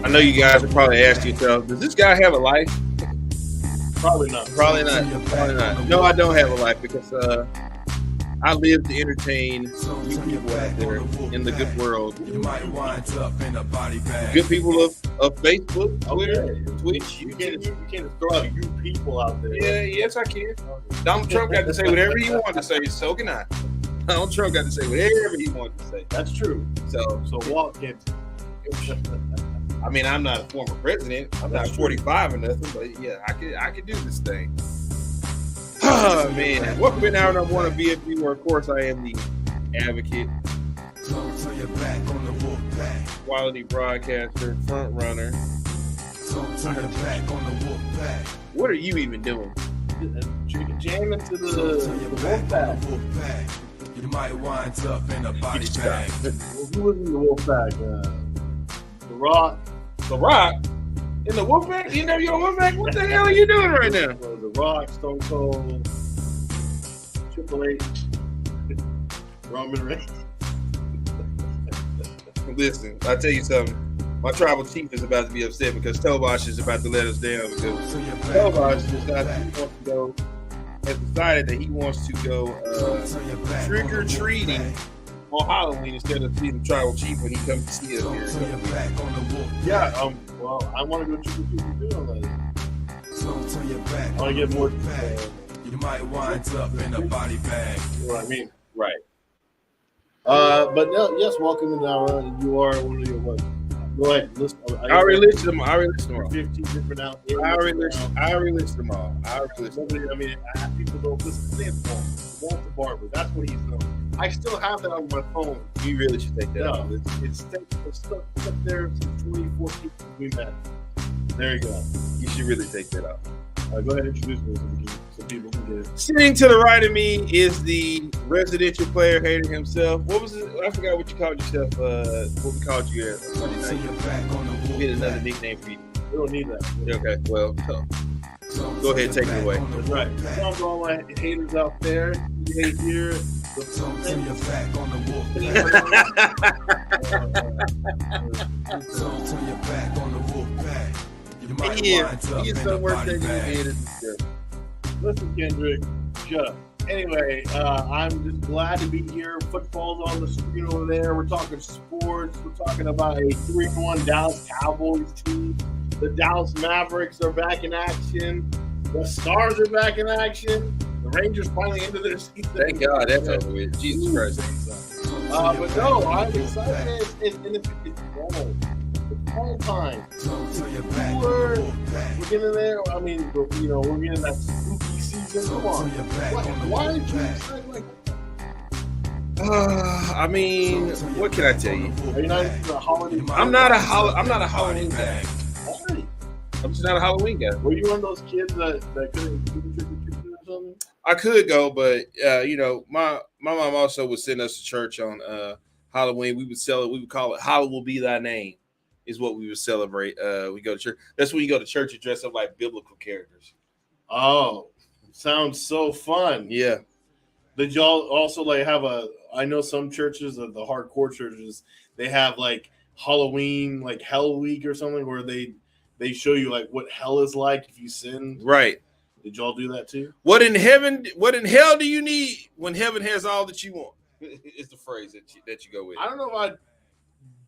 I know you guys have probably asked yourself, does this guy have a life? Probably not. Probably not. Probably not. No, I don't have a life because I live to entertain you people out there in the good world. Good people of Facebook, Twitter, Twitch. You can't just throw out you people out there. Yeah, yes, I can. Donald Trump got to say whatever he wanted to say, so can I. Donald Trump got to say whatever he wanted to say. That's true. So Walt can't. I mean, I'm not a former president. I'm not 45 or nothing, but yeah, I could do this thing. Oh man, welcome in hour number one of bFb, where of course I am the advocate, quality broadcaster, front runner. What are you even doing? Jam into the wolf pack. You might wind up in a body bag. Who was in the wolf pack? The Rock. The Rock? In the wolf pack? You know you're a wolf pack? What the hell are you doing right now? The Rock, Stone Cold, Triple H, Roman Reigns. Listen, I'll tell you something. My tribal chief is about to be upset because Tobosh is about to let us down because Tobosh has decided that he wants to go trick-or-treating on Halloween instead of seeing the tribal chief when he comes to see us here. Yeah, well, I want to go trick-or-treating too. I want to get more. You might wind up in a body bag. You know what I mean? Right. But no, yes, welcome to our. You are one of your what? Go ahead, list. I already listed them. I already listed them all. 15 different outlets. I already listed them all. I mean, I have people don't listen to him. Walter Barber. That's what he's doing. I still have that on my phone. You really should take that out. It's stuck there since 2014 we met. There you go. You should really take that out. Go ahead and introduce me so people can get it. Sitting to the right of me is the residential player hater himself. What was it? I forgot what you called yourself. What we called you at Monday night. We need another nickname for you. We don't need that. Okay, well, go ahead and take it away. That's right. Shout out to all my haters out there. You hate here. He is so worth taking your head. Listen, Kendrick, shut up. Anyway, I'm just glad to be here. Football's on the screen over there. We're talking sports. We're talking about a 3-1 Dallas Cowboys team. The Dallas Mavericks are back in action. The Stars are back in action. The Rangers finally ended their season. Thank God that's over with. Jesus Christ. But no, I'm excited. It's fall. It's fall time. We're getting there. I mean, we're getting that spooky season. Come on. Why are you excited like that? I mean, what can I tell you? Are you not into the holiday? I'm not a Halloween guy. Alrighty. I'm just not a Halloween guy. Were you one of those kids that couldn't do the trick-or-treating or something? I could go, but my mom also would send us to church on Halloween. We would call it Halloween Will Be Thy Name, is what we would celebrate. We go to church. That's when you go to church and dress up like biblical characters. Oh, sounds so fun. Yeah. Did y'all also have I know some churches, the hardcore churches, they have Halloween, Hell Week or something, where they show you what hell is like if you sin. Right. Did y'all do that too? What in hell do you need when heaven has all that you want? Is the phrase that you go with. I don't know if I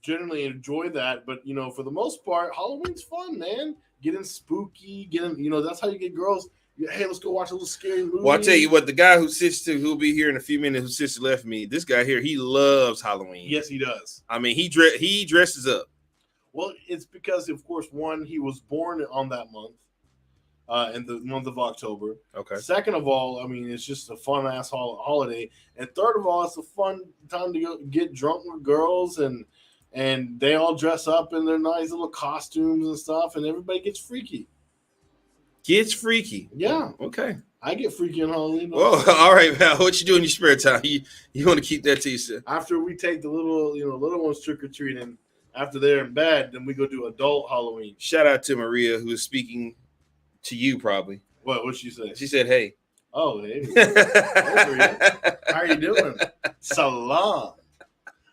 generally enjoy that, but for the most part, Halloween's fun, man. Getting spooky, that's how you get girls. Hey, let's go watch a little scary movie. Well, I'll tell you what, the guy who'll be here in a few minutes, who sits to left me, this guy here, he loves Halloween. Yes, he does. I mean, he dresses up. Well, it's because, of course, one, he was born on that month, in the month of October. Okay. Second of all, I mean, it's just a fun-ass holiday. And third of all, it's a fun time to go get drunk with girls, and they all dress up in their nice little costumes and stuff, and everybody gets freaky. Gets freaky. Yeah. Okay. I get freaky on Halloween. Well, all right, pal. What you do in your spare time? You want to keep that to yourself. After we take the little ones trick-or-treating, after they're in bed, then we go do adult Halloween. Shout out to Maria, who is speaking to you probably. What'd she say? She said, hey. Oh, hey. Hey, Maria. How are you doing? Salam.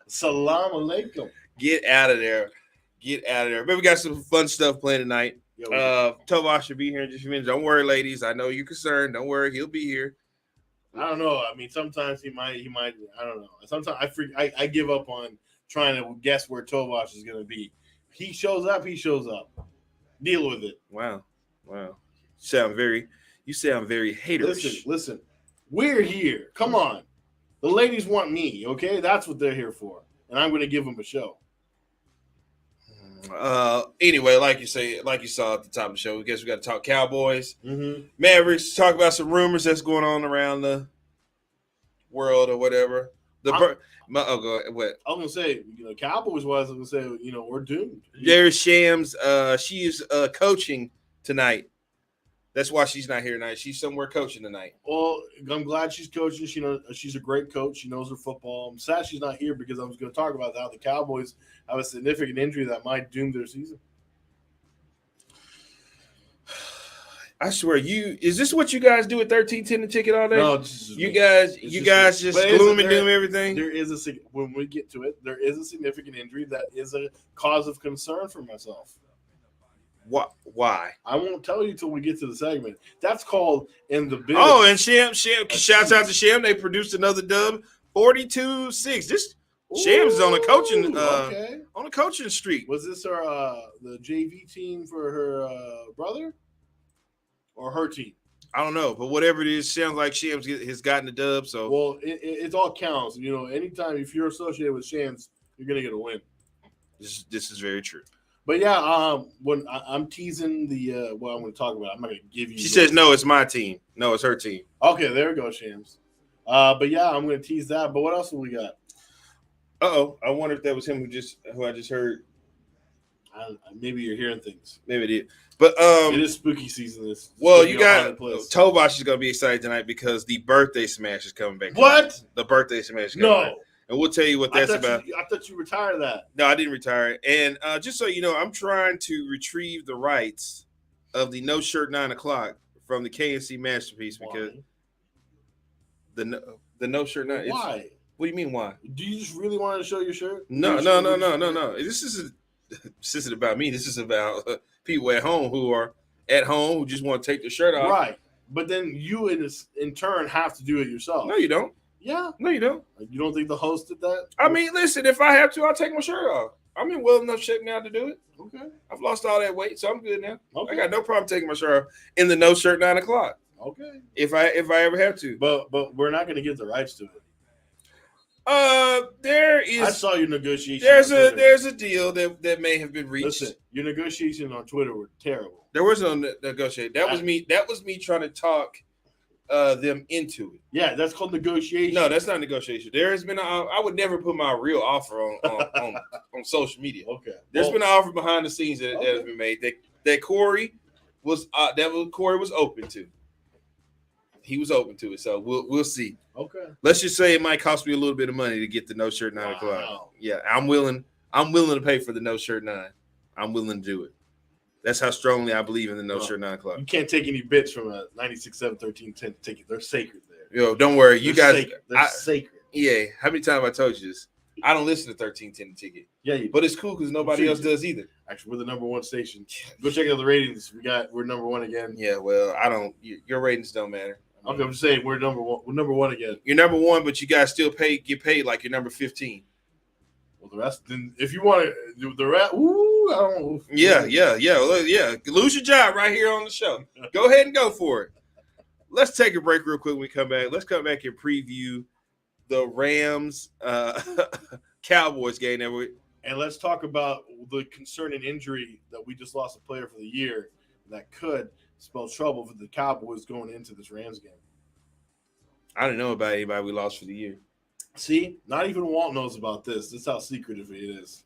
Salam alaikum. Get out of there. get out of there. But we got some fun stuff playing tonight. Tovash should be here in just a few minutes. Don't worry, ladies. I know you're concerned. Don't worry. He'll be here. I don't know. I mean, sometimes he might. I don't know. Sometimes I give up on trying to guess where Tovash is going to be. He shows up. Deal with it. Wow. You sound very haterish. Listen. We're here. Come on. The ladies want me, okay? That's what they're here for. And I'm going to give them a show. Anyway, like you saw at the top of the show, I guess we got to talk Cowboys. Mm-hmm. Mavericks, talk about some rumors that's going on around the world or whatever. Go ahead. What? I was going to say, Cowboys-wise, I was going to say, we're doomed. There's Shams. She is coaching tonight. That's why she's not here tonight. She's somewhere coaching tonight. Well, I'm glad she's coaching. She's a great coach. She knows her football. I'm sad she's not here because I was going to talk about how the Cowboys have a significant injury that might doom their season. I swear, is this what you guys do at 1310 the ticket all day? No, you guys just gloom and doom everything. When we get to it, there is a significant injury that is a cause of concern for myself. Why? I won't tell you till we get to the segment. That's called in the business. Oh, and Sham, shouts out to Sham. They produced another dub, 42-6. This Shams is on a coaching streak. Was this the JV team for her brother or her team? I don't know, but whatever it is, sounds like Shams has gotten the dub. So, well, it all counts. Anytime if you're associated with Shams, you're gonna get a win. This is very true. But yeah, when I'm teasing the what I'm going to talk about, I'm not going to give you. She says no, it's my team. No, it's her team. Okay, there we go, Shams. But yeah, I'm going to tease that. But what else have we got? I wonder if that was him who I just heard. Maybe you're hearing things. Maybe it is. But it is spooky season. You got Tovash is going to be excited tonight because the birthday smash is coming back. What? The birthday smash is coming back. And we'll tell you what that's about. I thought you retired that. No, I didn't retire it. And just so you know, I'm trying to retrieve the rights of the No Shirt 9 o'clock from the KNC Masterpiece because the No Shirt 9. Why? What do you mean why? Do you just really want to show your shirt? No. This isn't about me. This is about people at home who just want to take their shirt off. Right. But then you in turn have to do it yourself. No, you don't. Yeah. No, you don't. You don't think the host did that? I mean, listen, if I have to, I'll take my shirt off. I'm in well enough shape now to do it. Okay. I've lost all that weight, so I'm good now. Okay. I got no problem taking my shirt off in the No Shirt 9 o'clock. Okay. If I ever have to. But we're not going to get the rights to it. There is. I saw your negotiation. There's a deal that may have been reached. Listen, your negotiations on Twitter were terrible. There was no negotiation. That was me trying to talk them into it. Yeah, that's called negotiation. No, that's not negotiation. There has been I would never put my real offer on social media. Okay. There's been an offer behind the scenes that has been made that Corey was open to. He was open to it, so we'll see. Okay. Let's just say it might cost me a little bit of money to get the No Shirt 9 o'clock. Yeah, I'm willing to pay for the No Shirt 9. I'm willing to do it. That's how strongly I believe in the No Shirt 9 o'clock. You can't take any bits from a 96-7-13-10 ticket. They're sacred there. Yo, don't worry. You guys, they're sacred. Yeah. How many times I told you this? I don't listen to 1310 ticket. Yeah, but it's cool because nobody else does either. Actually, we're the number one station. Go check out the ratings. We're number one again. Yeah, well, I don't. Your ratings don't matter. Okay, I'm just saying we're number one. We're number one again. You're number one, but you guys still get paid like you're number 15. Well, the rest. Then, if you want to, the rest. Ooh, I don't know. Yeah. Lose your job right here on the show. Go ahead and go for it. Let's take a break real quick when we come back. Let's come back and preview the Rams Cowboys game. And let's talk about the concerning injury that we just lost a player for the year that could spell trouble for the Cowboys going into this Rams game. I don't know about anybody we lost for the year. See, not even Walt knows about this. This is how secretive it is.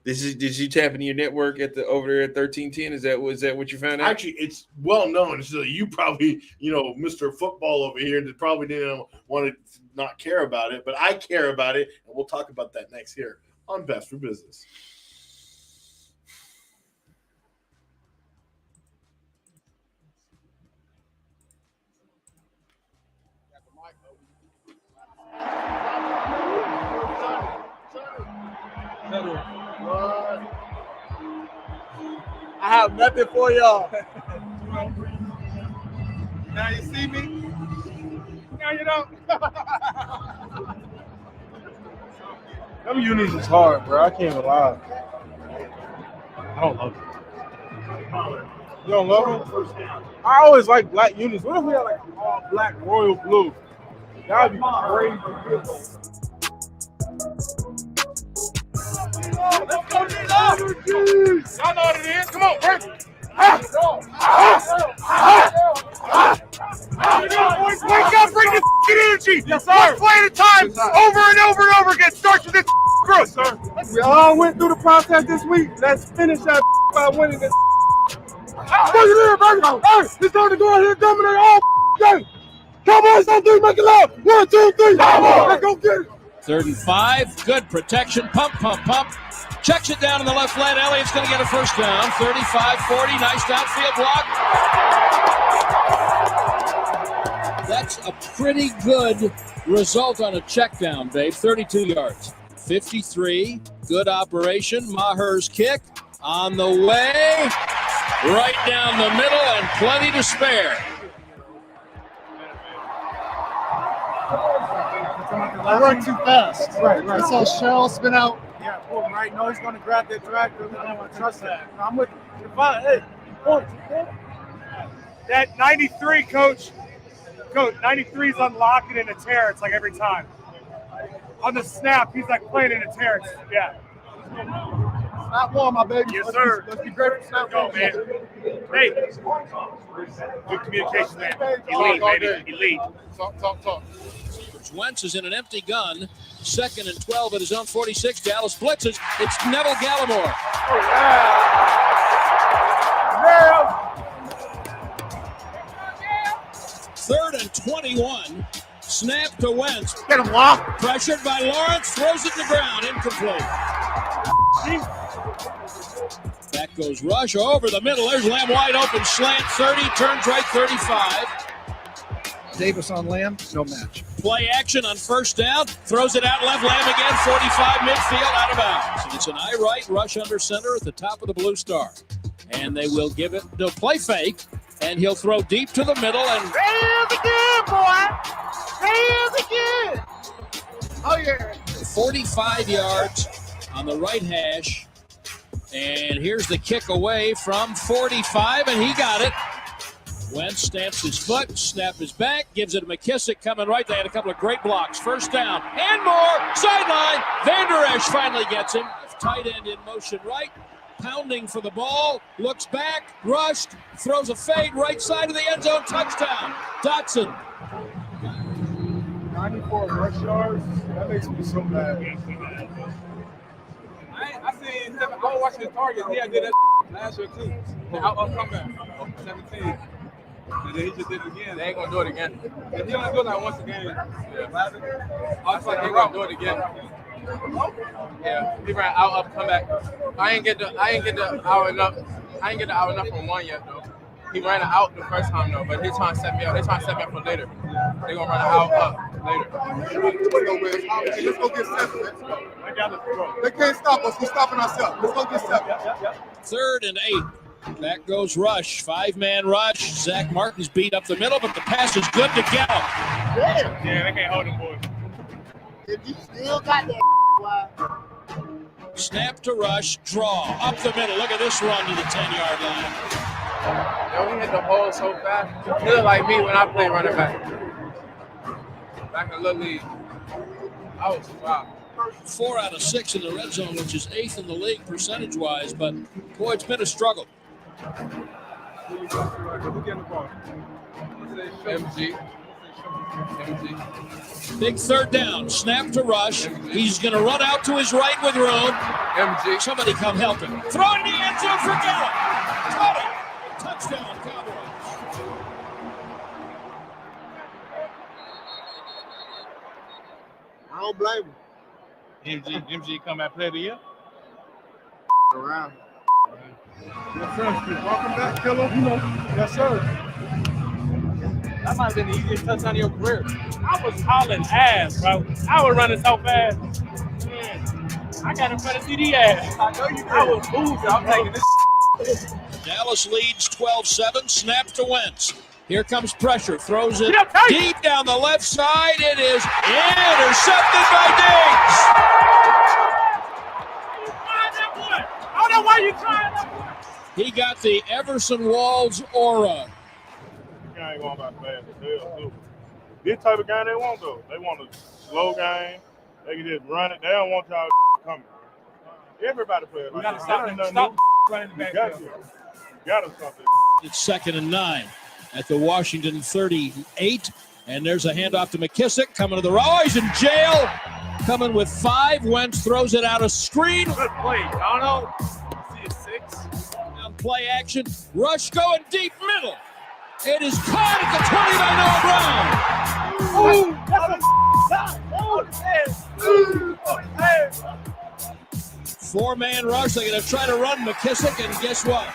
Did you tap into your network over there at 1310? Is that what you found out? Actually, it's well known. So you probably, Mr. Football over here that probably didn't want to not care about it, but I care about it, and we'll talk about that next here on Best for Business. I have nothing for y'all. Now you see me. Now you don't. Them unis is hard, bro. I can't even lie. I don't love them. You don't love them? I always like black unis. What if we had like all black royal blue? That would be crazy. Let's go, Y'all know what it is. Come on, break. Wake up, bring this energy. Yes, sir. One play at a time, over and over and over again. Starts with this group. Yes, sir. We all went through the process this week. Let's finish that by winning this. Hey, it's time to go ahead and dominate all game. Cowboys on 3, make it loud. 1, 2, 3. Let's go get it. 3rd and 5. Good protection. Pump. Checks it down in the left lane. Elliott's going to get a first down. 35-40. Nice downfield block. That's a pretty good result on a check down, babe. 32 yards. 53. Good operation. Maher's kick on the way. Right down the middle and plenty to spare. I worked too fast. Right. I saw Cheryl spin out. Yeah, pull him right. No, he's going to grab that tractor. I don't want to trust that. I'm with you. Hey, That 93, Coach, 93 is unlocking in a tear. It's like every time. On the snap, he's like playing in a tear. Yeah. Snap one, my baby. Yes, sir. Let's be great for snap Go, one. man. Hey. Good communication, man. Elite, baby. Elite. Talk. Wentz is in an empty gun. 2nd and 12 at his own 46. Dallas blitzes. It's Neville Gallimore. Third and 21. Snap to Wentz. Get him, Lock. Pressured by Lawrence. Throws it to the ground. Incomplete. Back goes Rush over the middle. There's Lamb wide open. Slant 30. Turns right 35. Davis on Lamb, no match. Play action on first down. Throws it out left. Lamb again. 45 midfield out of bounds. And it's an eye right. Rush under center at the top of the blue star. And they will give it. They'll play fake. And he'll throw deep to the middle. And There's again, boy. There's again. Oh, yeah. 45 yards on the right hash. And here's the kick away from 45. And he got it. Wentz stamps his foot, snap is back, gives it to McKissick coming right. They had a couple of great blocks. First down and more. Sideline. Van Der Esch finally gets him. Tight end in motion right. Pounding for the ball. Looks back. Rushed. Throws a fade right side of the end zone. Touchdown. Dotson. 94 rush yards. That makes me so mad. I seen him. I was watching the target. He did that last year too. I'll come back. 17. And then he just did it again. They ain't gonna do it again. He only do it like once a game. Yeah. I was like, they ain't gonna do it again. Yeah. He ran out up, come back. I ain't get the hour enough. I ain't get the hour enough from one yet though. He ran it out the first time though, but they trying to set me up. They trying to set me up for later. They gonna run it out up later. Let's go get 7. Let's go. They can't stop us. We're stopping ourselves. Let's go get 7. 3rd and 8. Back goes Rush. 5-man rush. Zach Martin's beat up the middle, but the pass is good to Gallup. Yeah, they can't hold him, boys. If you still got that, Snap to Rush. Draw. Up the middle. Look at this run to the 10-yard line. Yo, he hit the hole so fast. He look like me when I play running back. Back in Little League. I was wow. 4 out of 6 in the red zone, which is 8th in the league percentage-wise, but boy, it's been a struggle. MG. Big 3rd down. Snap to Rush. He's going to run out to his right with room. MG. Somebody come help him. Throw in the end zone for Gallup. Got it. Touchdown, Cowboys. I don't blame him. MG come out play of the year. Around. Yes, sir. Welcome back, Killer. Yes, sir. That might have been the easiest touchdown of your career. I was hauling ass, bro. I was running so fast. Man, I got in front of CD ass. I know you did. I was moving. I'm taking this. Dallas leads 12-7. Snap to Wentz. Here comes pressure. Throws it deep down the left side. It is intercepted by Diggs. I don't know why you trying that. He got the Everson Walls aura. This guy ain't going about fast as hell, too. This type of game they want, though. They want a slow game. They can just run it. They don't want y'all coming. Everybody plays like that. Stop running the back. You got to stop it. It's 2nd and 9 at the Washington 38. And there's a handoff to McKissick coming to the right. Oh, he's in jail. Coming with 5. Wentz throws it out of screen. Good play. I don't know. See a 6. On play action. Rush going deep middle. It is caught at the 20 by Noah Brown. Four-man rush. They're going to try to run McKissick, and guess what?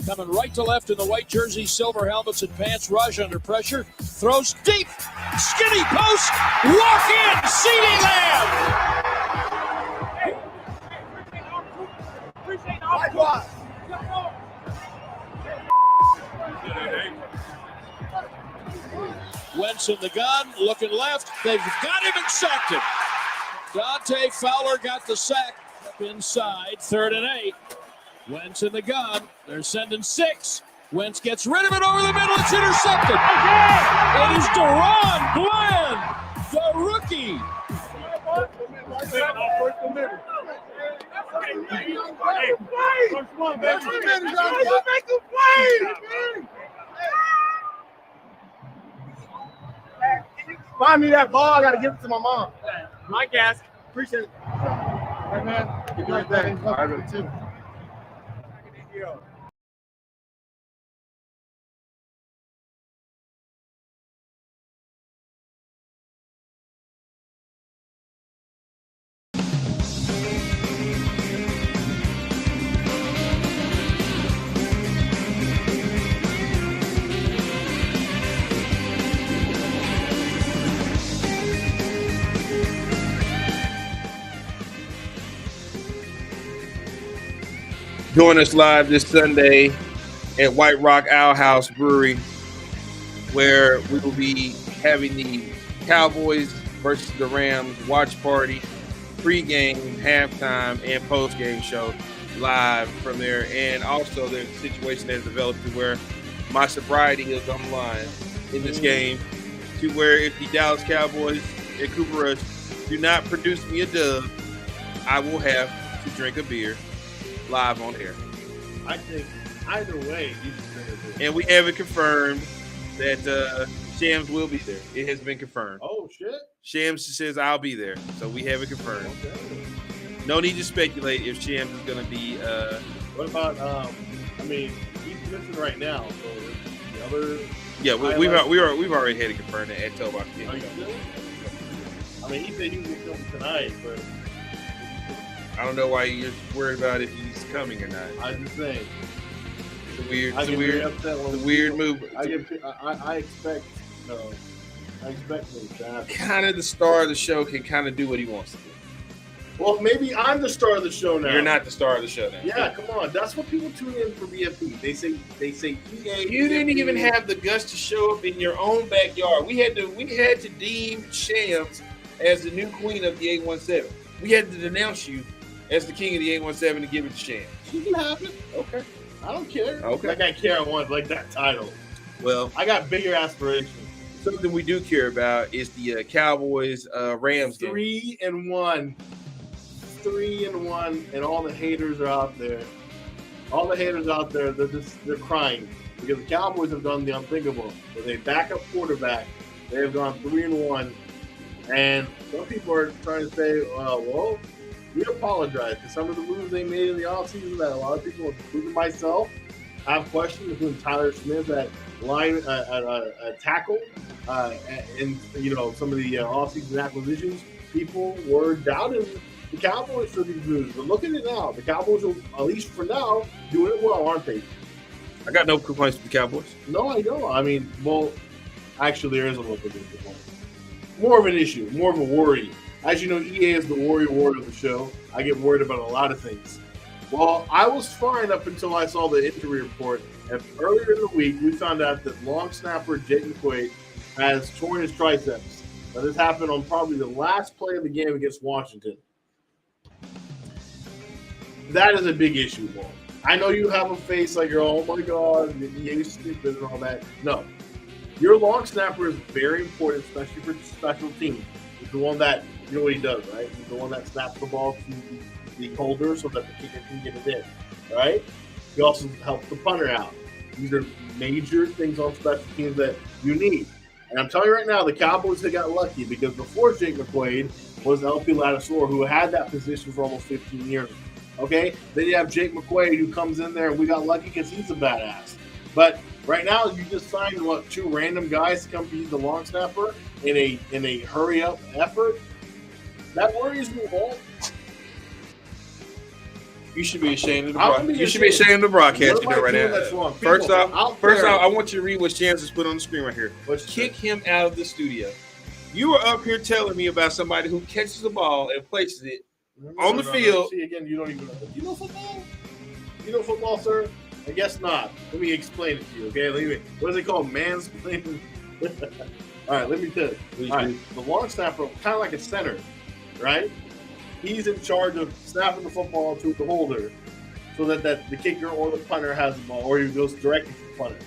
Coming right to left in the white jerseys, silver helmets, and pants. Rush under pressure. Throws deep. Skinny post. Walk in. CeeDee Lamb. Wentz in the gun, looking left. They've got him and sacked him. Dante Fowler got the sack up inside, 3rd and 8. Wentz in the gun. They're sending 6. Wentz gets rid of it over the middle. It's intercepted. It is Deron Bland, the rookie. Find me that ball. I got to give it to my mom. My gas. Appreciate it. Hey, man. Give me that thing. I really too. Join us live this Sunday at White Rock Owl House Brewery, where we will be having the Cowboys versus the Rams watch party, pregame, halftime, and postgame show live from there. And also there's a situation that has developed to where my sobriety is on the line in this game, to where if the Dallas Cowboys and Cooper Rush do not produce me a dub, I will have to drink a beer live on air. I think either way, you should drink a beer. And we haven't confirmed that Shams will be there. It has been confirmed. Oh, shit. Shams says I'll be there, so we haven't confirmed. Okay. No need to speculate if Shams is going to be. What about, I mean, he's missing right now, so the other. Yeah, we've already had it confirmed at Tobox. Are you still? I mean, he said he was going to film tonight, but. I don't know why you're worried about if he's coming or not. I'm just saying. It's a weird move. I expect things to happen. Kind of the star of the show can kind of do what he wants to do. Well, maybe I'm the star of the show now. You're not the star of the show now. Yeah, come on. That's what people tune in for bFb. They say EA. You didn't even have the guts to show up in your own backyard. We had to deem Shams as the new queen of the 817. We had to denounce you as the king of the 817 to give it to Shams. She can have it. Okay. I don't care. Okay. Like I care. I want like that title. Well, I got bigger aspirations. Something we do care about is the Cowboys Rams game. 3-1. 3-1, and all the haters are out there. All the haters out there, they're crying because the Cowboys have done the unthinkable. With a backup quarterback, they have gone 3-1, and some people are trying to say, well, we apologize for some of the moves they made in the offseason that a lot of people, including myself, have questioned, including Tyler Smith at line tackle, and some of the offseason acquisitions. People were doubting the Cowboys for these moves, but look at it now. The Cowboys are, at least for now, doing it well, aren't they? I got no complaints with the Cowboys. No, I don't. I mean, well, actually, there is a little bit of a complaint. More of an issue, more of a worry. As you know, EA is the worry ward of the show. I get worried about a lot of things. Well, I was fine up until I saw the injury report. And earlier in the week, we found out that long snapper Jake McQuaid has torn his triceps. Now, this happened on probably the last play of the game against Washington. That is a big issue, Walt. I know you have a face like you're, oh my God, you're stupid and all that. No. Your long snapper is very important, especially for special teams. He's the one that, you know what he does, right? He's the one that snaps the ball to the holder so that the kicker can get it in, right? He also helps the punter out. These are major things on special teams that you need. And I'm telling you right now, the Cowboys have got lucky because before Jake McQuaid was LP Ladisor, who had that position for almost 15 years. Okay? Then you have Jake McQuaid, who comes in there, and we got lucky because he's a badass. But right now, you just signed, two random guys to come be the long snapper in a hurry-up effort? That worries me, Walt. You should be ashamed of the broadcasting right now. First off, I want you to read what Shams has put on the screen right here. Kick him out of the studio. You were up here telling me about somebody who catches the ball and places it on the field. See, again, you don't even know. You know football? You know football, sir? I guess not. Let me explain it to you, okay? What is it called? Mansplaining? All right, let me tell you. All right, the long snapper, kind of like a center, right? He's in charge of snapping the football to the holder so that the kicker or the punter has the ball, or he goes directly to the punter.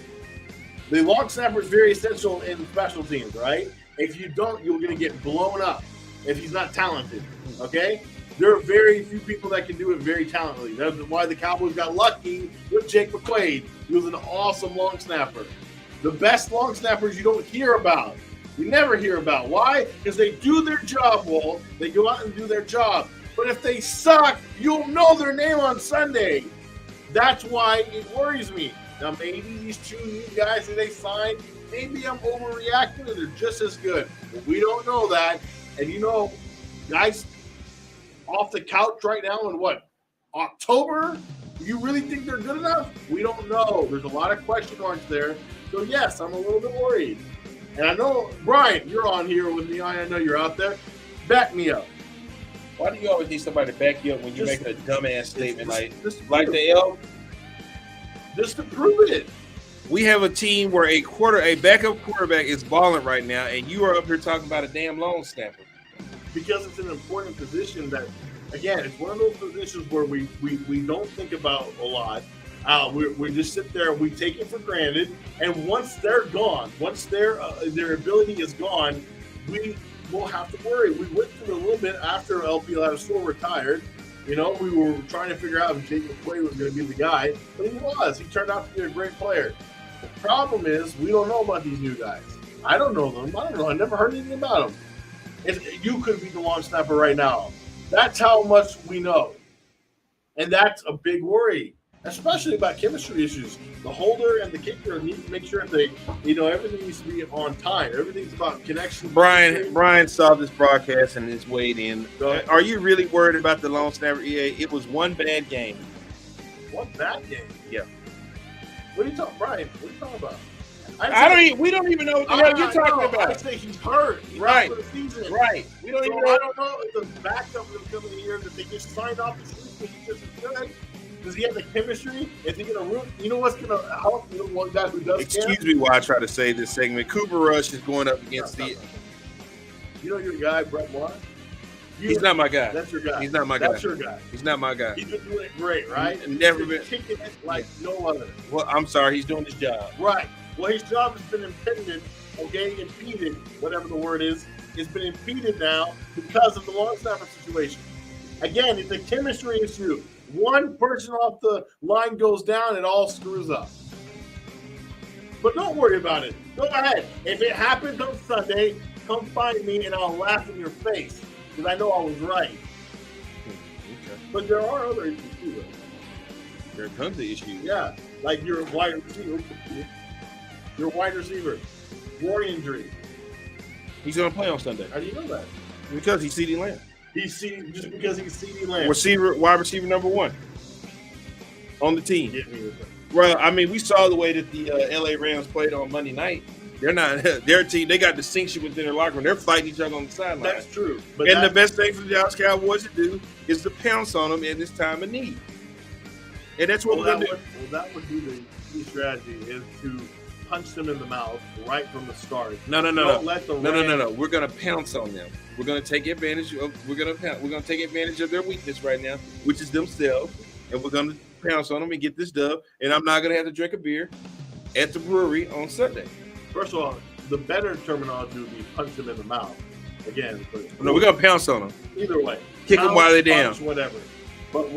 The long snapper is very essential in special teams, right? If you don't, you're going to get blown up if he's not talented, okay? There are very few people that can do it very talentedly. That's why the Cowboys got lucky with Jake McQuaid. He was an awesome long snapper. The best long snappers you don't hear about. You never hear about. Why? Because they do their job, Walt. They go out and do their job. But if they suck, you'll know their name on Sunday. That's why it worries me. Now, maybe these two new guys that they signed, maybe I'm overreacting and they're just as good. But we don't know that. And you know, guys off the couch right now in October? You really think they're good enough? We don't know. There's a lot of question marks there. So, yes, I'm a little bit worried. And I know, Brian, you're on here with me. I know you're out there. Back me up. Why do you always need somebody to back you up when you're making a dumbass statement like the L? Just to prove it. We have a team where a backup quarterback is balling right now, and you are up here talking about a damn long snapper. Because it's an important position that, again, it's one of those positions where we don't think about a lot. We just sit there, we take it for granted, and once they're gone, once their ability is gone, we will have to worry. We went through a little bit after LP Ladisor retired. You know, we were trying to figure out if Jake McQuaid was going to be the guy, but he was. He turned out to be a great player. The problem is we don't know about these new guys. I don't know them. I don't know. I never heard anything about them. You could be the long snapper right now. That's how much we know. And that's a big worry, especially about chemistry issues. The holder and the kicker need to make sure they, everything needs to be on time. Everything's about connection. Brian saw this broadcast and is weighed in. Are you really worried about the long snapper, EA? It was one bad game. One bad game? Yeah. What are you talking, Brian? What are you talking about? We don't even know what the hell you're talking about. I say he's hurt. He's right. out for the season. Right. We don't even know. I don't know if the backup is coming here that they just signed off the season. He's just as good. Does he have the chemistry? Is he going to root? You know what's going to help the one guy who does? Excuse me while I try to say this segment. Cooper Rush is going up against the. You know your guy, Brett Moore? He's not my guy. That's your guy. He's not my guy. That's your guy. He's not my guy. He's been doing it great, right? He's never been kicking it like no other. Well, I'm sorry. He's doing his job. Right. Well, his job has been impeded, whatever the word is, it's been impeded now because of the long snapper situation. Again, it's a chemistry issue. One person off the line goes down, it all screws up. But don't worry about it. Go ahead. If it happens on Sunday, come find me and I'll laugh in your face because I know I was right. Okay. But there are other issues too, though. There are tons of issues. Yeah, like your wide receiver. Your wide receiver. War injury. He's going to play on Sunday. How do you know that? Because he's CeeDee Lamb. Just because he's CeeDee Lamb. Wide receiver number one on the team. Well, I mean, we saw the way that the LA Rams played on Monday night. They're not their team. They got distinction within their locker room. They're fighting each other on the sideline. That's true. And the best thing for the Dallas Cowboys to do is to pounce on them in this time of need. And that's what we're going to do. That would be the key strategy, is to punch them in the mouth right from the start. No. Rams- We're going to pounce on them. We're going to take advantage of take advantage of their weakness right now, which is themselves, and we're going to pounce on them and get this dub. And I'm not going to have to drink a beer at the brewery on Sunday. First of all, the better terminology would be punch them in the mouth. Again, No, we're going to pounce on them. Either way, Kick them while they're down. Whatever. But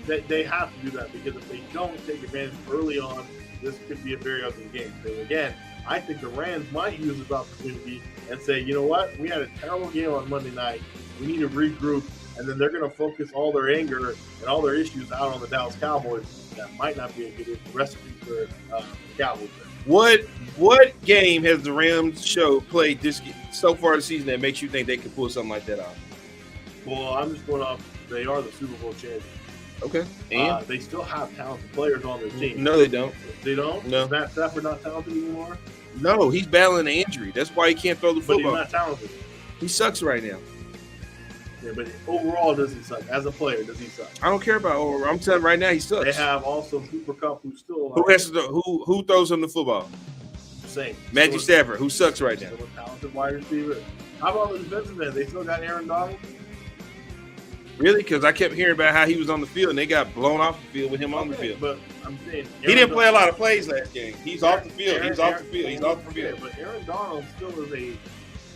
they have to do that, because if they don't take advantage early on, this could be a very ugly game. So again, I think the Rams might use this opportunity and say, you know what, we had a terrible game on Monday night. We need to regroup, and then they're going to focus all their anger and all their issues out on the Dallas Cowboys. That might not be a good recipe for the Cowboys. What game has the Rams played so far this season that makes you think they could pull something like that off? Well, I'm just going off. They are the Super Bowl champions. Okay. And they still have talented players on their team. No, they don't. They don't? No. Is Matt Stafford not talented anymore? No, he's battling an injury. That's why he can't throw the But football. he's not talented. He sucks right now. Yeah, but overall, does he suck? As a player, does he suck? I don't care about overall. I'm telling you right now, he sucks. They have also Cooper Kupp, who's still Who throws him the football? Same. Matthew Stafford, who sucks right now. Still a talented wide receiver. How about the defensive end? They still got Aaron Donald? Really? Because I kept hearing about how he was on the field and they got blown off the field with him on the field. But I'm saying he didn't play a lot of plays last game. He's off the field. He's off the field. But Aaron Donald still is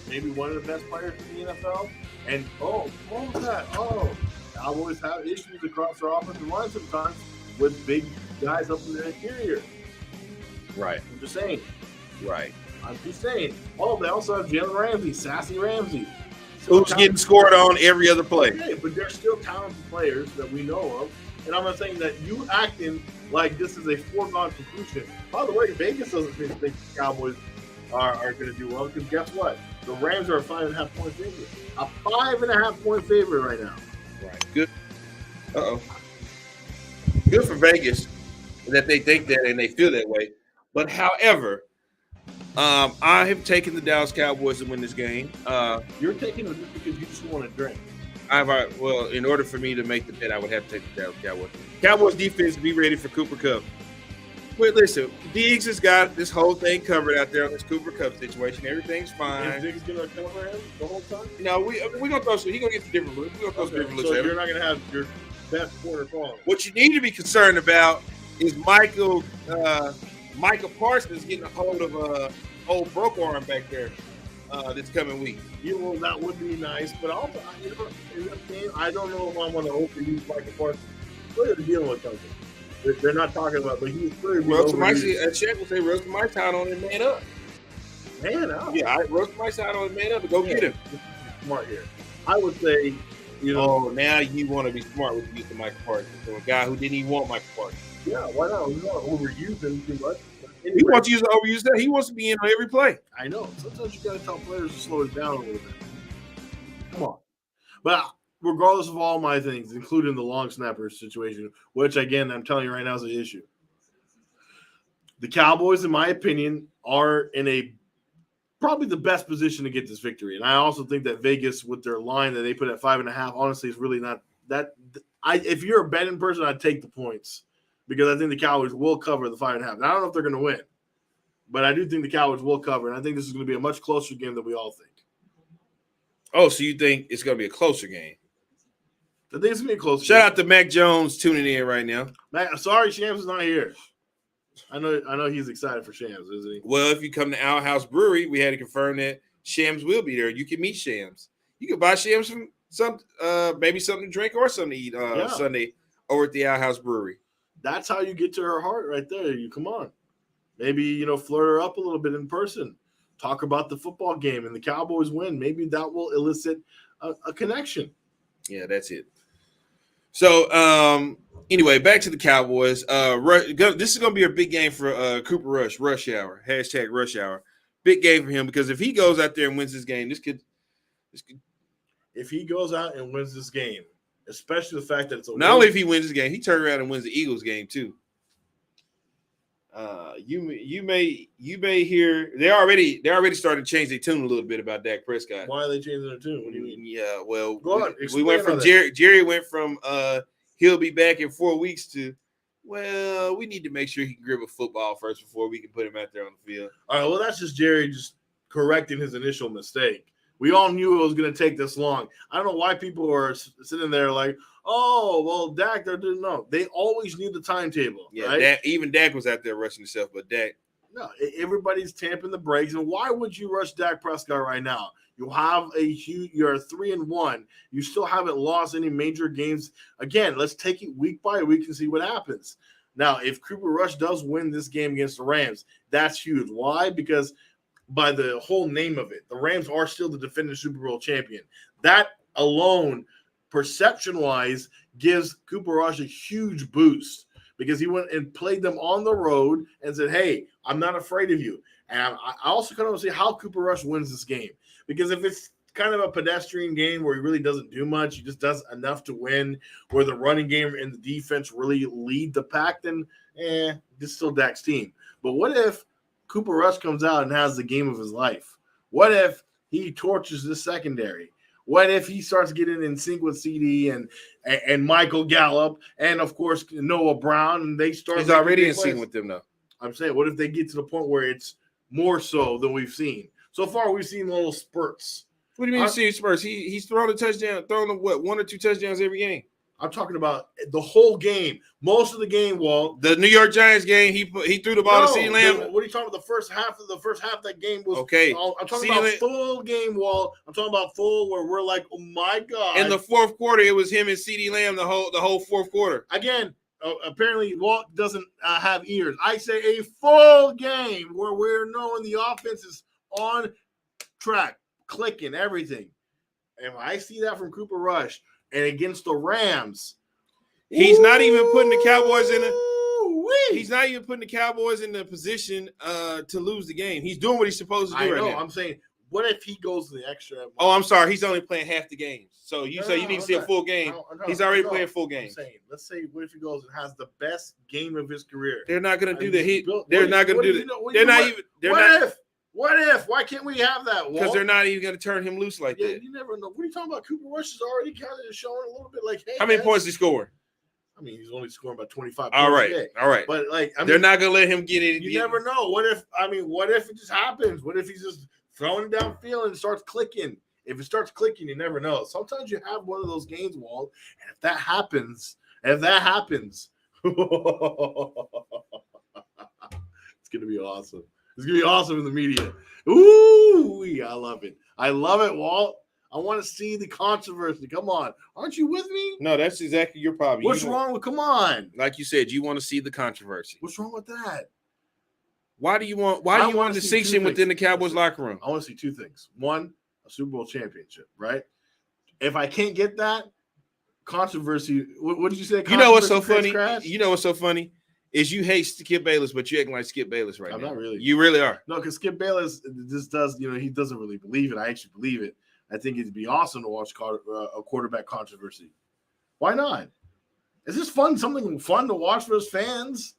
maybe one of the best players in the NFL. And what was that? Cowboys have issues across their offensive line sometimes with big guys up in the interior. Right. I'm just saying. Right. I'm just saying. They also have Jalen Ramsey, Sassy Ramsey. Who's getting scored on every other play. Okay, but they're still talented players that we know of. And I'm not saying that you acting like this is a foregone conclusion. By the way, Vegas doesn't think the Cowboys are going to do well, because guess what? The Rams are a 5.5 point favorite. A 5.5 point favorite right now. Right. Good. Good for Vegas that they think that and they feel that way. But however, I have taken the Dallas Cowboys to win this game. You're taking them just because you just want to drink. In order for me to make the bet, I would have to take the Dallas Cowboys. Cowboys defense, be ready for Cooper Kupp. Wait, listen, Diggs has got this whole thing covered out there on this Cooper Kupp situation. Everything's fine. Is Diggs going to cover him the whole time? No, we're going to throw some. He's going to get some different looks. We're going to throw some different looks. So at him. you're not going to have your best corner calling. What you need to be concerned about is Michael Parsons getting a hold of old broke arm back there this coming week. That would be nice, but also, in this game, I don't know if I want to overuse Michael Parsons. What are they dealing with something? They're not talking about, but he's clearly Shaq will say, roast the mic out on him, man up. Man up? Yeah, I roast the mic out on him, man up, and go get him. Smart here. I would say, now you want to be smart with the use of Michael Parsons. So a guy who didn't even want Michael Parsons. Yeah, why not? We don't want to overuse him too much. Anyway, he wants to overuse that. He wants to be in on every play. I know. Sometimes you got to tell players to slow it down a little bit. Come on. But regardless of all my things, including the long snapper situation, which, again, I'm telling you right now is an issue. The Cowboys, in my opinion, are in probably the best position to get this victory. And I also think that Vegas, with their line that they put at 5.5, honestly, is really not that. If you're a betting person, I'd take the points, because I think the Cowboys will cover the 5.5. And I don't know if they're going to win, but I do think the Cowboys will cover. And I think this is going to be a much closer game than we all think. Oh, so you think it's going to be a closer game? I think it's going to be a closer Shout game. out to Mac Jones tuning in right now. Sorry, Shams is not here. I know he's excited for Shams, isn't he? Well, if you come to Our House Brewery, we had to confirm that Shams will be there. You can meet Shams. You can buy Shams from maybe something to drink or something to eat Sunday over at the Our House Brewery. That's how you get to her heart right there. You come on. Maybe, flirt her up a little bit in person. Talk about the football game and the Cowboys win. Maybe that will elicit a connection. Yeah, that's it. So, anyway, back to the Cowboys. This is going to be a big game for Cooper Rush, Rush Hour, hashtag Rush Hour. Big game for him, because if he goes out there and wins this game, this could. If he goes out and wins this game, especially the fact that it's not only if he wins this game, he turns around and wins the Eagles game too. You may hear they're already starting to change their tune a little bit about Dak Prescott. Why are they changing their tune? What do you mean? Yeah, well, go on. We went from Jerry went from he'll be back in 4 weeks to Well, we need to make sure he can grip a football first before we can put him out there on the field. All right, well, that's just Jerry just correcting his initial mistake. We all knew it was going to take this long. I don't know why people are sitting there like, oh, well, Dak, didn't know. They always knew the timetable. Yeah, right? Even Dak was out there rushing himself, but Dak. No, everybody's tamping the brakes. And why would you rush Dak Prescott right now? You have you're 3-1. You still haven't lost any major games. Again, let's take it week by week and see what happens. Now, if Cooper Rush does win this game against the Rams, that's huge. Why? Because by the whole name of it, the Rams are still the defending Super Bowl champion. That alone, perception-wise, gives Cooper Rush a huge boost because he went and played them on the road and said, hey, I'm not afraid of you. And I also kind of see how Cooper Rush wins this game. Because if it's kind of a pedestrian game where he really doesn't do much, he just does enough to win, where the running game and the defense really lead the pack, then this is still Dak's team. But what if Cooper Rush comes out and has the game of his life? What if he torches the secondary? What if he starts getting in sync with CD and Michael Gallup and, of course, Noah Brown, and they start – He's already in sync with them, though. I'm saying, what if they get to the point where it's more so than we've seen? So far, we've seen little spurts. What do you mean you see spurts? He's throwing a touchdown, throwing one or two touchdowns every game. I'm talking about the whole game. Most of the game, Walt. The New York Giants game, he threw the ball to CeeDee Lamb. What are you talking about? The first half of that game was okay. I'm talking about full game, Walt. I'm talking about full where we're like, oh my God. In the fourth quarter, it was him and CeeDee Lamb the whole fourth quarter. Again, apparently Walt doesn't have ears. I say a full game where we're knowing the offense is on track, clicking, everything. And when I see that from Cooper Rush and against the Rams, he's not even putting the Cowboys in he's not even putting the Cowboys in the position to lose the game. He's doing what he's supposed to do right now. I'm saying, what if he goes to the extra? Oh, I'm sorry. He's only playing half the games. So you say you need to see a full game. He's already playing full game. Let's say, what if he goes and has the best game of his career? They're not going to do that. They're not going to do that. What if? Why can't we have that? Because they're not even going to turn him loose like that. You never know. What are you talking about? Cooper Rush is already kind of showing a little bit like, hey. How many points he scoring? I mean, he's only scoring about 25 all points. All right. But they're not going to let him get it. You never know. What if it just happens? What if he's just throwing it downfield and it starts clicking? If it starts clicking, you never know. Sometimes you have one of those games, Walt, and if that happens, it's going to be awesome. It's going to be awesome in the media. Ooh, I love it. I love it, Walt. I want to see the controversy. Come on. Aren't you with me? No, that's exactly your problem. What's wrong with – come on. Like you said, you want to see the controversy. What's wrong with that? Why do you want distinction within the Cowboys locker room? I want to see two things. One, a Super Bowl championship, right? If I can't get that, controversy – what did you say? You know what's so funny? Is you hate Skip Bayless, but you acting like Skip Bayless right now. I'm not really. You really are. No, because Skip Bayless just does, he doesn't really believe it. I actually believe it. I think it'd be awesome to watch a quarterback controversy. Why not? Is this fun? Something fun to watch for his fans?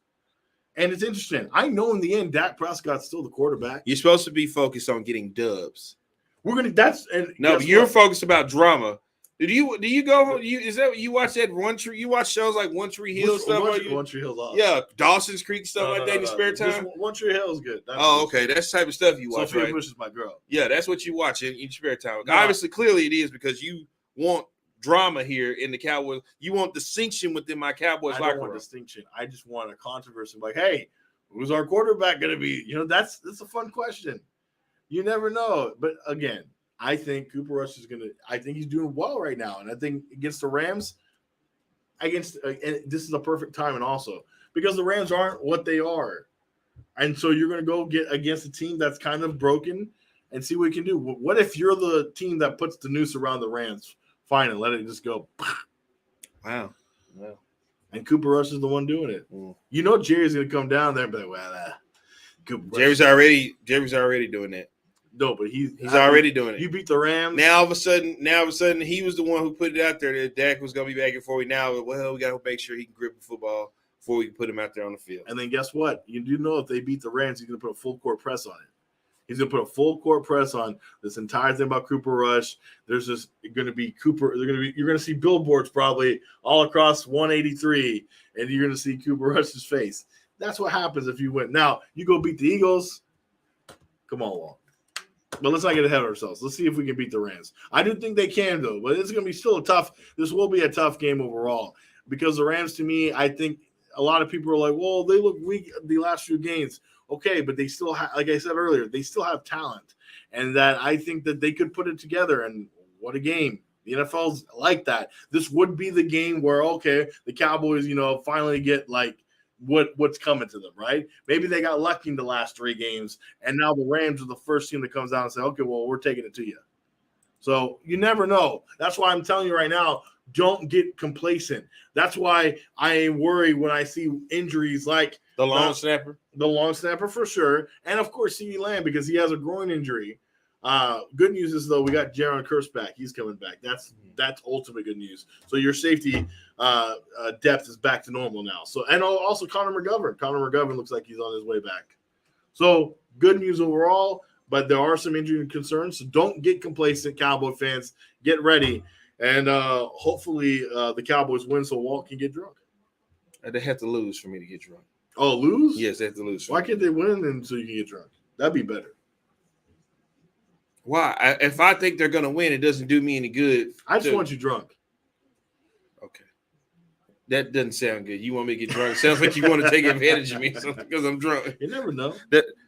And it's interesting. I know in the end, Dak Prescott's still the quarterback. You're supposed to be focused on getting dubs. You're focused about drama. Do you go? You watch that One Tree? You watch shows like One Tree Hill stuff? One Tree Hill's awesome. Yeah, Dawson's Creek stuff like that in your spare time. One Tree Hill is good. Okay, that's the type of stuff you watch. Sophia right? Bush is my girl. Yeah, that's what you watch in your spare time. No. Obviously, clearly it is because you want drama here in the Cowboys. You want distinction within my Cowboys locker room. I don't want distinction. I just want a controversy. Like, hey, who's our quarterback going to be? That's a fun question. You never know. But again, I think Cooper Rush I think he's doing well right now. And I think against the Rams, and this is a perfect timing also because the Rams aren't what they are. And so you're going to go get against a team that's kind of broken and see what you can do. What if you're the team that puts the noose around the Rams? Fine, and let it just go. Wow. And Cooper Rush is the one doing it. Jerry's going to come down there and be like, well, Jerry's already doing that. No, but he's already doing it. You beat the Rams. Now all of a sudden, he was the one who put it out there that Dak was going to be back and forth. Now, we got to make sure he can grip the football before we can put him out there on the field. And then guess what? You do know if they beat the Rams, he's going to put a full court press on it. He's going to put a full court press on this entire thing about Cooper Rush. There's just going to be Cooper. You're going to see billboards probably all across 183, and you're going to see Cooper Rush's face. That's what happens if you win. Now, you go beat the Eagles. Come on, Walt. But let's not get ahead of ourselves. Let's see if we can beat the Rams. I do think they can, though. But it's going to be still this will be a tough game overall. Because the Rams, to me, I think a lot of people are like, well, they look weak the last few games. Okay, but they still have, like I said earlier, they still have talent. And that I think that they could put it together. And what a game. The NFL's like that. This would be the game where, okay, the Cowboys, finally get like what's coming to them, right? Maybe they got lucky in the last 3 games, and now the Rams are the first team that comes down and say, okay, well, we're taking it to you. So you never know. That's why I'm telling you right now, don't get complacent. That's why I worry when I see injuries like the long snapper. The long snapper for sure. And, of course, CeeDee Lamb because he has a groin injury. Good news is, though, we got Jaron Kearse back. He's coming back. That's ultimate good news. So your safety depth is back to normal now. So and also Connor McGovern. Connor McGovern looks like he's on his way back. So good news overall, but there are some injury concerns. So don't get complacent, Cowboy fans. Get ready. And hopefully the Cowboys win so Walt can get drunk. They have to lose for me to get drunk. Oh, lose? Yes, they have to lose. Why can't they win and so you can get drunk? That'd be better. Why? If I think they're going to win, it doesn't do me any good. I just want you drunk. Okay. That doesn't sound good. You want me to get drunk? It sounds like you want to take advantage of me because I'm drunk. You never know.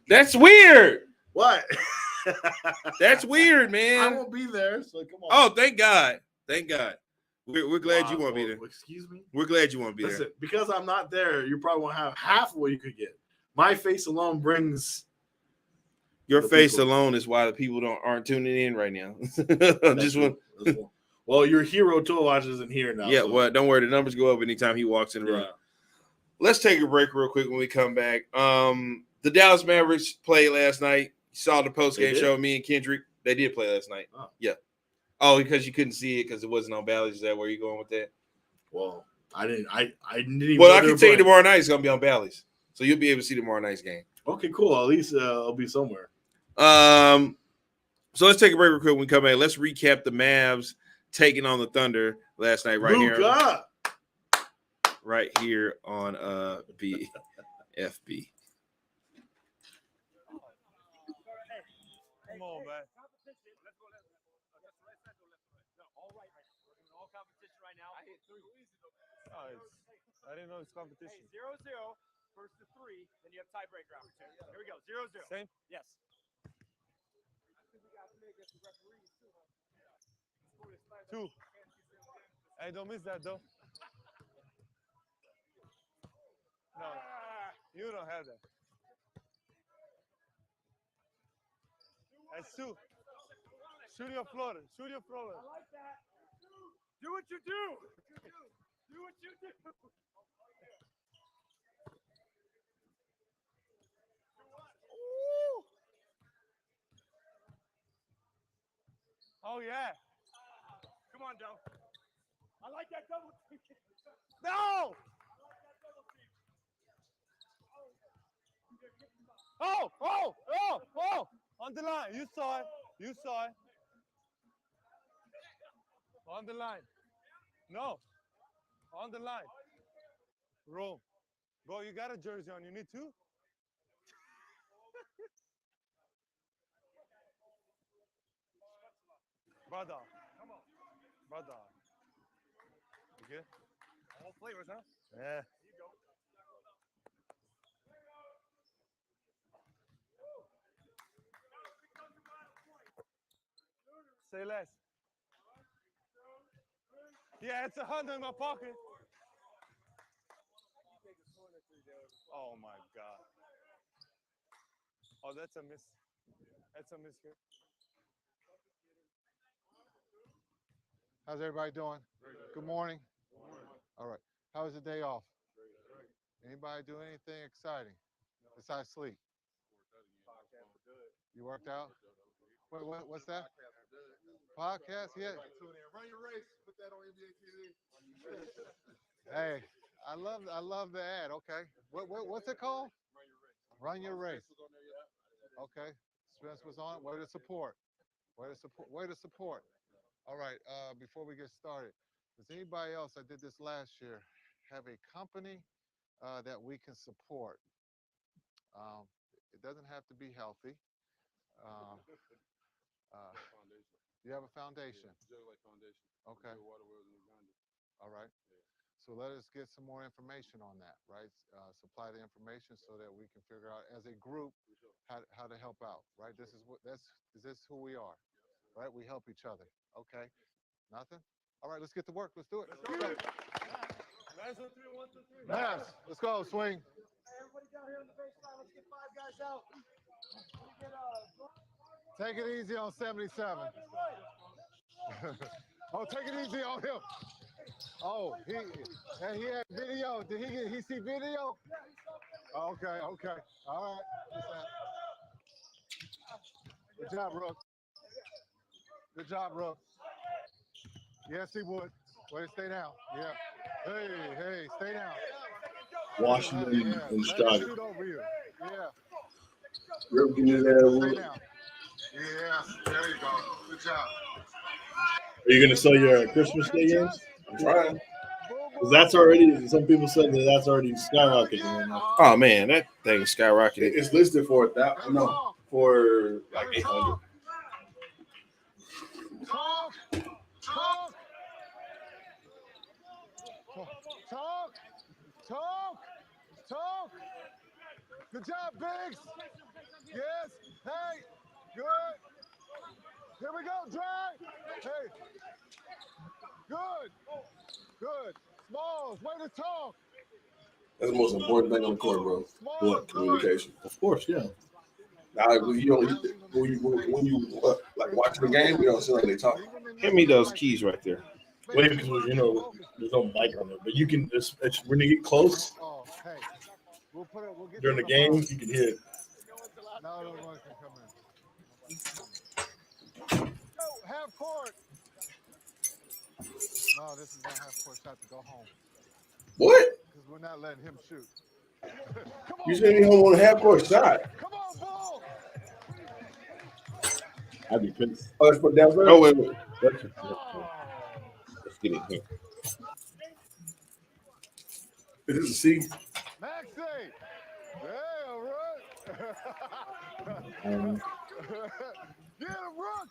That's weird. What? That's weird, man. I won't be there, so come on. Oh, thank God. Thank God. We're glad you won't be there. Excuse me? We're glad you won't be there. Because I'm not there, you probably won't have half of what you could get. My face alone brings... Your face alone is why the people aren't tuning in right now. Well, your hero tool watch isn't here now. Yeah, well, don't worry. The numbers go up anytime he walks in the room. Yeah. Let's take a break real quick when we come back. The Dallas Mavericks played last night. You saw the post-game show, me and Kendrick. They did play last night. Oh. Yeah. Oh, because you couldn't see it because it wasn't on Bally's. Is that where you going with that? Well, I didn't even Well, I can tell you tomorrow night it's going to be on Bally's. So you'll be able to see tomorrow night's game. Okay, cool. At least I'll be somewhere. So let's take a break real quick when we come back. Let's recap the Mavs taking on the Thunder last night Luka. right here on bFb. Come on, man. I didn't know it's competition. Hey, 0-0, first to 3, then you have tiebreaker opportunity. Here we go, 0-0. Same? Yes. Two. Hey, don't miss that, though. No, you don't have that. That's 2. Shoot your floater. Shoot your floater. I like that. Do what you do. Do what you do. Ooh. Oh, yeah. Come on, Joe. I like that double team. No! Oh! On the line. You saw it. On the line. No. On the line. Roll. Bro, you got a jersey on. You need 2? Brother. Come on. Brother. You good? All flavors, huh? Yeah. Here you go. Say less. Yeah, it's 100 in my pocket. Oh my God. Oh, that's a miss. That's a miss here. How's everybody doing? Good morning. All right. How was the day off? Anybody do anything exciting besides sleep? You worked out? What's that? Podcast? Yeah. Run your race. Put that on NBA TV. Hey, I love the ad. Okay. What's it called? Run your race. Run your race. Okay. Spence was on it. Way to support. Way to support. Way to support. All right. Before we get started, does anybody else, I did this last year, have a company that we can support? It doesn't have to be healthy. You have a foundation. Okay. All right. So let us get some more information on that, right? Supply the information so that we can figure out as a group how to help out, right? This is who we are, right? We help each other. Okay. Nothing? All right, let's get to work. Let's do it. Let's go. Mavs, let's go, swing. Everybody down here on the baseline, let's get 5 guys out. Take it easy on 77. Oh, take it easy on him. Oh, he had video. Did he see video? Okay. All right. Good job, Rook. Good job, Rook. Yes, he would. Way to stay down. Yeah. Hey, stay down. Washington and Chicago. Shoot over you. Yeah. Rip, give me that. Stay down. Yeah. There you go. Good job. Are you going to sell your Christmas Day games? I'm trying. Because that's already, some people said that's already skyrocketing right now. Oh man, that thing skyrocketed. It's listed for for like 800. Talk. Good job, Biggs. Yes. Hey. Good. Here we go, drive. Hey. Good. Smalls, way to talk. That's the most important thing on the court, bro. What? Communication. Of course, yeah. Now, when you like watching the game, we don't see like they talk. Hand me those keys right there. Wait, because there's no mic on there, but you can. It's when you get close during the game, you can hear it. No one can come in. Half court. No, this is not half court shot to go home. What? Because we're not letting him shoot. You sent me home on a half court shot. Come on, Bull. I'd be pissed. Oh, let's put down first. Oh wait. Let's get in here. Is this a C? Maxie. Yeah, right. Get him, Rook.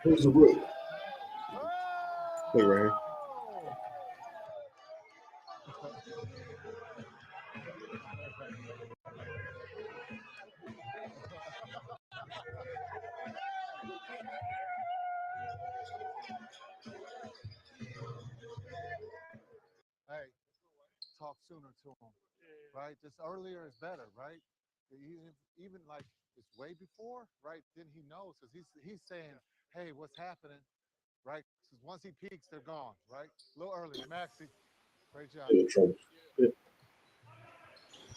Who's the rook? Look right here. Hey, talk sooner to him, right? Just earlier is better, right? Even like it's way before, right? Then he knows because he's saying, "Hey, what's happening?" Right? Because once he peaks, they're gone, right? A little earlier, Maxie. Great job.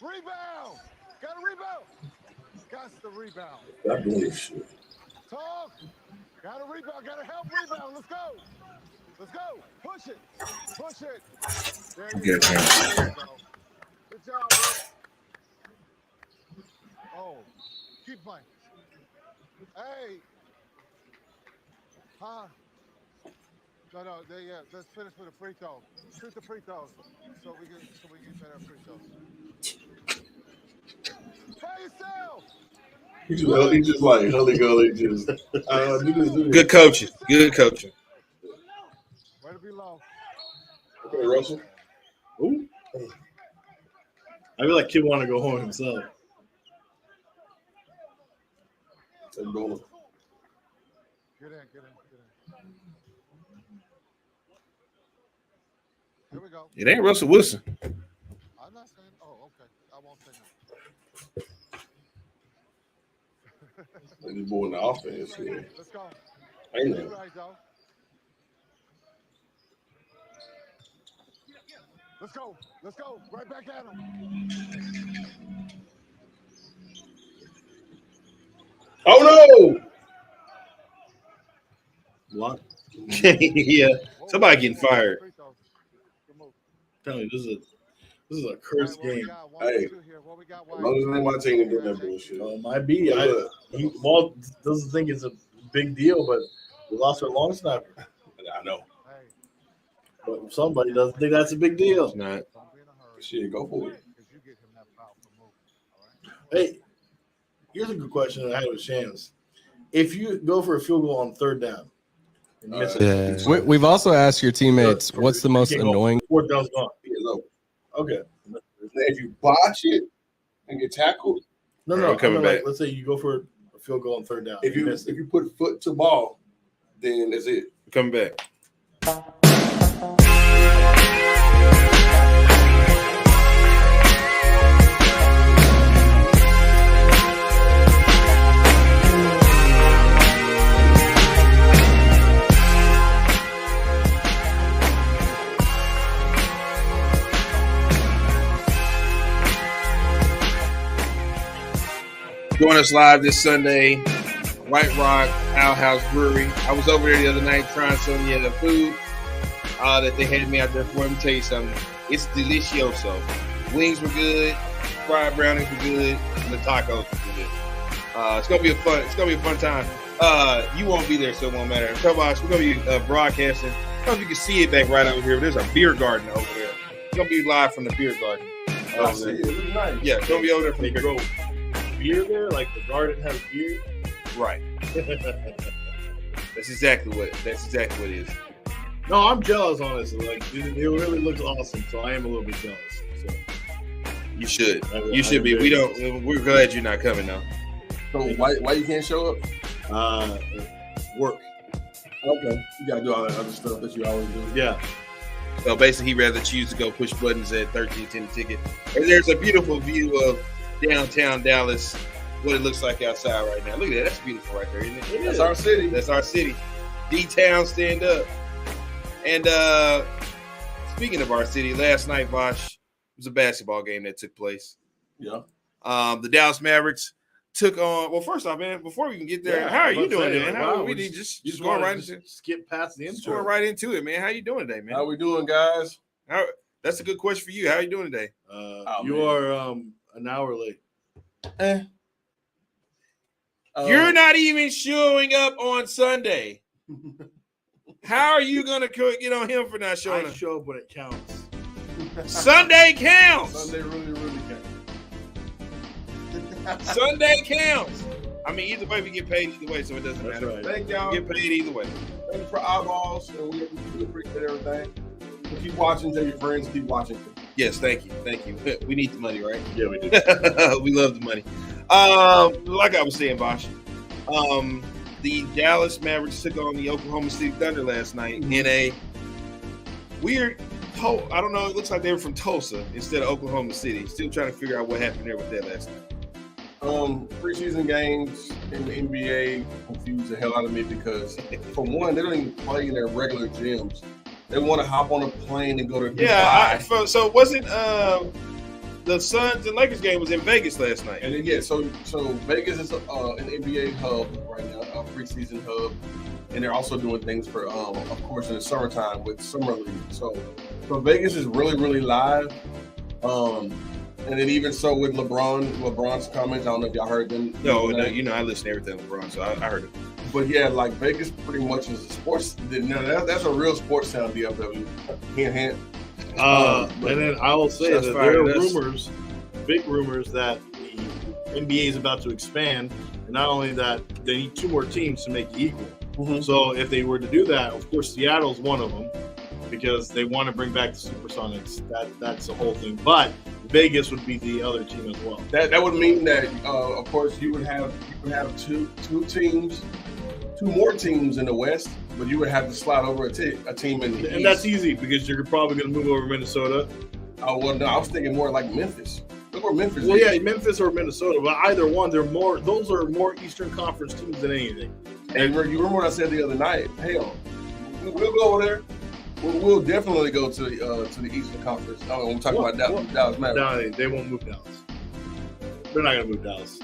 Rebound! Got a rebound! Got the rebound. Stop doing shit. Talk! Got a rebound, got to help rebound. Let's go! Push it! There you go. Good job, Rick. Oh, keep playing. Hey! Huh? No, let's finish with a free throw. Shoot the free throws so we can get better free throws. Play yourself! He's just like Hully Gully, just do this. Good coaching. Way to be low. Okay, Russell. Ooh. I feel like kid want to go home himself. Get in. Here we go. It ain't Russell Wilson. I'm not saying. Oh, okay. I won't say no. Like this boy in the offense. Yeah. Let's go. I know. Right, though. Let's go. Right back at him. Oh no! Block. Yeah. Somebody getting fired. Tell me, this is a cursed game. Hey, As long as it ain't my team doing that bullshit. It might be. Walt doesn't think it's a big deal, but we lost our long snapper. I know. But somebody doesn't think that's a big deal. It's not. Shit, go for it. Hey, here's a good question that I had with Shams. If you go for a field goal on third down, and you miss it, We've also asked your teammates what's the most annoying. Fourth down's gone. Okay. If you botch it and get tackled, No. coming back. Let's say you go for a field goal on third down. if you put foot to ball, then that's it. Coming back. Join us live this Sunday, White Rock Owl House Brewery. I was over there the other night trying some of the food that they had me out there for. Let me tell you something. It's delicioso. Wings were good, fried brownies were good, and the tacos were good. It's gonna be a fun time. You won't be there, so it won't matter. Tobosh, we're gonna be broadcasting. I don't know if you can see it back right over here, but there's a beer garden over there. It's gonna be live from the beer garden. I see it. It's nice. Yeah, it's gonna be over there from the beer garden. Beer there, like the garden has beer. Right. That's exactly what it is. No, I'm jealous, honestly. Like it really looks awesome, so I am a little bit jealous. So You should. You should be. We're glad you're not coming now. So why you can't show up? Work. Okay. You gotta do all that other stuff that you always do. Yeah. So basically, he'd rather choose to go push buttons at 1310 ticket. And there's a beautiful view of downtown Dallas, what it looks like outside right now. Look at that. That's beautiful right there, isn't it? That's our city. That's our city. D-Town, stand up. And speaking of our city, last night, Vosh, it was a basketball game that took place. Yeah. The Dallas Mavericks took on. Well, first off, man, before we can get there, how are you doing, man? How we just going right into skip past the intro. Just going right into it, man. How you doing today, man? How we doing, guys? That's a good question for you. How you doing today? You are an hour late. You're not even showing up on Sunday. How are you gonna get on him for not showing up? I show up when it counts. Sunday counts. Sunday really counts. Sunday counts. I mean, either way, we get paid either way, so it doesn't matter. Right. Thank y'all. Get paid either way. Thanks for eyeballs, and we appreciate everything. So keep watching, tell your friends, keep watching. Yes, thank you. We need the money, right? Yeah, we do. We love the money. Like I was saying, Bosh, the Dallas Mavericks took on the Oklahoma City Thunder last night in a weird. I don't know. It looks like they were from Tulsa instead of Oklahoma City. Still trying to figure out what happened there with that last night. Preseason games in the NBA confuse the hell out of me because, for one, they don't even play in their regular gyms. They want to hop on a plane and go to Dubai. So wasn't the Suns and Lakers game was in Vegas last night? And then, so Vegas is an NBA hub right now, a preseason hub, and they're also doing things for, of course, in the summertime with Summer League. So Vegas is really live. And then even so with LeBron's comments, I don't know if y'all heard them. No, I listen to everything LeBron, so I heard it. But yeah, like Vegas pretty much is a sports. That's a real sports town, DFW. Hint. And then I will say that there are big rumors that the NBA is about to expand. And not only that, they need 2 more teams to make it equal. Mm-hmm. So if they were to do that, of course, Seattle's one of them because they want to bring back the Supersonics. That's the whole thing. But Vegas would be the other team as well. That would mean that, of course, you would have two more teams in the West, but you would have to slide over a team in the East. And that's easy because you're probably going to move over Minnesota. Oh, well, no, I was thinking more like Memphis. Look where Memphis is. Well, yeah, Memphis or Minnesota, but either one, those are more Eastern Conference teams than anything. And you remember what I said the other night? Hell, we'll go over there. We'll definitely go to the Eastern Conference. I'm talking about Dallas Mavericks. No, they won't move Dallas. They're not going to move Dallas.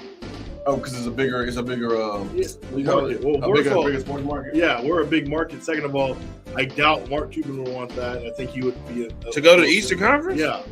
Oh, because it's a bigger bigger sports market. Yeah, we're a big market. Second of all, I doubt Mark Cuban will want that. I think he would be to go to the Eastern Conference. Yeah.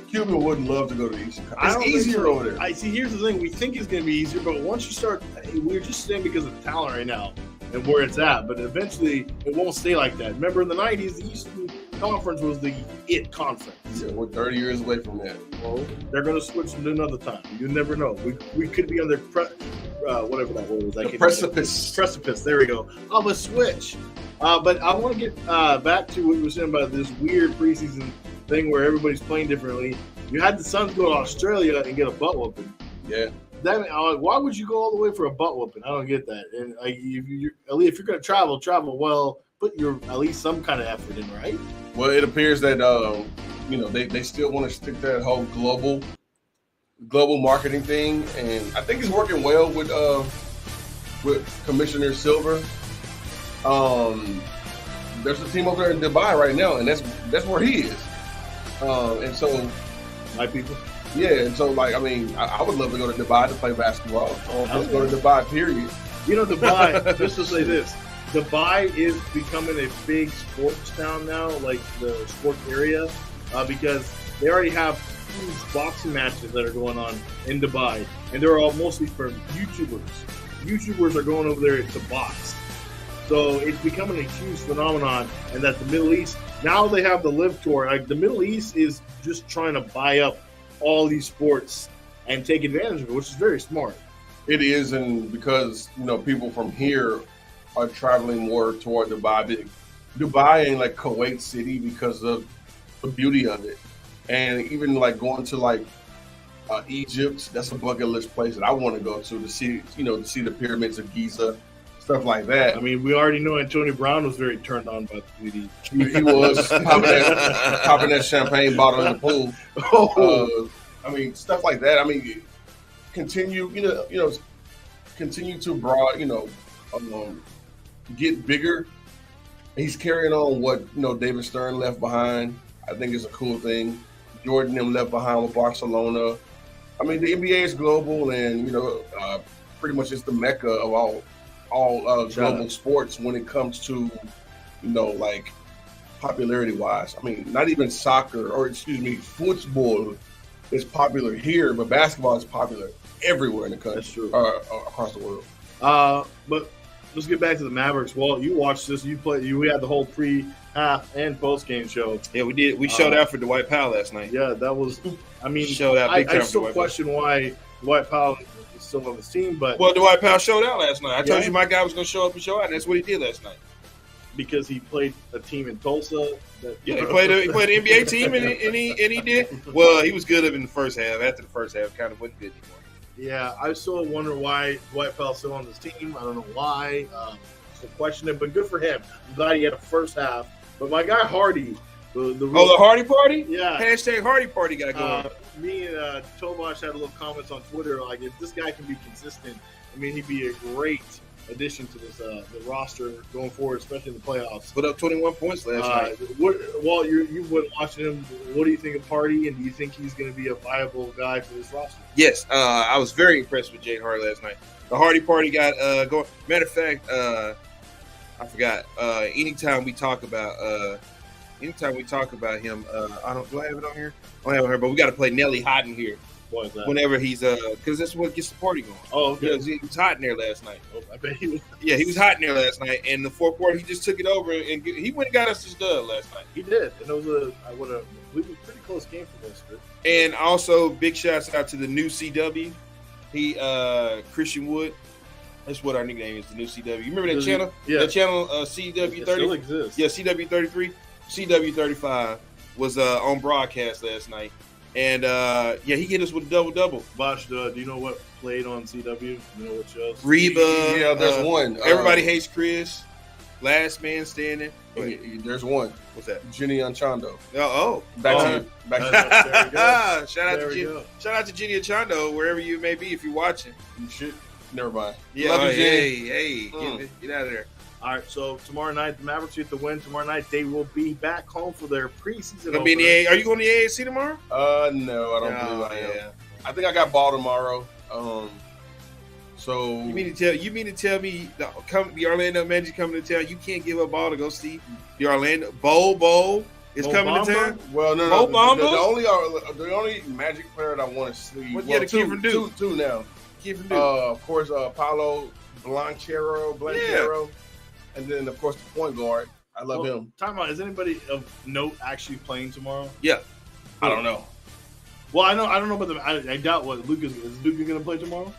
Cuban would love to go to the Eastern I Conference. don't It's think easier so. over there. I see. Here's the thing: we think it's going to be easier, but once you start, we're just saying because of talent right now and where it's at. But eventually, it won't stay like that. Remember, in the '90s, the Eastern Conference was the it conference. Yeah, we're 30 years away from that. Well, they're going to switch to another time. You never know. We could be on their whatever that word was. The precipice. Precipice. There we go. Of a switch. But I want to get back to what you were saying about this weird preseason thing where everybody's playing differently. You had the Suns go to Australia and get a butt whooping. Yeah. Then why would you go all the way for a butt whooping? I don't get that. And if you're going to travel well. Put at least some kind of effort in, right? Well, it appears that they still want to stick to that whole global marketing thing, and I think it's working well with Commissioner Silver. There's a team over there in Dubai right now, and that's where he is. And so, my people. Yeah, and so I would love to go to Dubai to play basketball. Just go to Dubai, period. Dubai. Just to say this. Dubai is becoming a big sports town now, like the sports area, because they already have huge boxing matches that are going on in Dubai, and they're all mostly for YouTubers. YouTubers are going over there to box. So it's becoming a huge phenomenon, and that the Middle East, now they have the Live Tour. Like the Middle East is just trying to buy up all these sports and take advantage of it, which is very smart. It is, and because people from here are traveling more toward Dubai. Dubai ain't like Kuwait City because of the beauty of it, and even going to Egypt. That's a bucket list place that I want to go to see the pyramids of Giza, stuff like that. I mean, we already know Antonio Brown was very turned on by the beauty. He was popping that champagne bottle in the pool. Stuff like that. Continue to get bigger. He's carrying on what David Stern left behind. I think it's a cool thing. Jordan them left behind with Barcelona. The NBA is global, and pretty much it's the mecca of all global sports when it comes to popularity wise. Not even soccer football is popular here, but basketball is popular everywhere in the country. That's true. Across the world. But let's get back to the Mavericks. Well, you watched this. We had the whole pre-half and post-game show. Yeah, we did. We showed out for Dwight Powell last night. Yeah, that was. Showed out big time. I still question why Dwight Powell is still on the team, but Dwight Powell showed out last night. I told you my guy was going to show up and show out, and that's what he did last night. Because he played a team in Tulsa. He played an NBA team, and he did. Well, he was good in the first half. After the first half, kind of wasn't good anymore. Yeah, I still wonder why Dwight Powell's still on this team. I don't know why. Still questioning, but good for him. I'm glad he had a first half. But my guy Hardy, the Hardy Party? Yeah. Hashtag Hardy Party got going. Me and Tomash had a little comments on Twitter. Like, if this guy can be consistent, he'd be a great addition to this the roster going forward, especially in the playoffs. Put up 21 points last night. Walt, you've been watching him. What do you think of Hardy, and do you think he's going to be a viable guy for this roster? Yes, I was very impressed with Jay Hart last night. The Hardy Party got going. Matter of fact, I forgot. Anytime we talk about him, do I have it on here? I don't have it on here, but we got to play Nelly hot in here. Why is that? Whenever he's because that's what gets the party going. Oh, okay. Yeah, he was hot in there last night. Oh, I bet he was. Yeah, he was hot in there last night, and the fourth quarter he just took it over and he went and got us his dub last night. He did, and it was a pretty close game for most of it. And also, big shouts out to the new CW. He Christian Wood. That's what our nickname is, the new CW. You remember that channel? Yeah. That channel, CW30? It still exists. Yeah, CW33. CW35 was on broadcast last night. And, he hit us with a double-double. Bosh, do you know what played on CW? You know what shows? Reba. Yeah, there's one. Everybody Hates Chris. Last Man Standing. There's one. What's that? Jenny Anchondo. Back to you. There we go. Shout out to Jenny Anchondo, wherever you may be if you're watching. You should. Never mind. Yeah, Love you, Jenny. Hey, get out of there. All right, so tomorrow night, the Mavericks get the win. Tomorrow night, they will be back home for their preseason opener. Are you going to the AAC tomorrow? No, I don't believe I am. I think I got ball tomorrow. So you mean to tell me the Orlando Magic coming to town? You can't give up ball to go see the Orlando Bowl is Mo coming Bamba? to town. Well, no. Mo Bamba? The only Magic player that I want to see. What Well, the kid from Duke? Two now. Kid from Duke. Of course, Paulo Blanchero, and then of course the point guard. I love him. Time out. Is anybody of note actually playing tomorrow? Yeah. I don't know. Well, I don't know about I doubt what Lucas is. Lucas going to play tomorrow?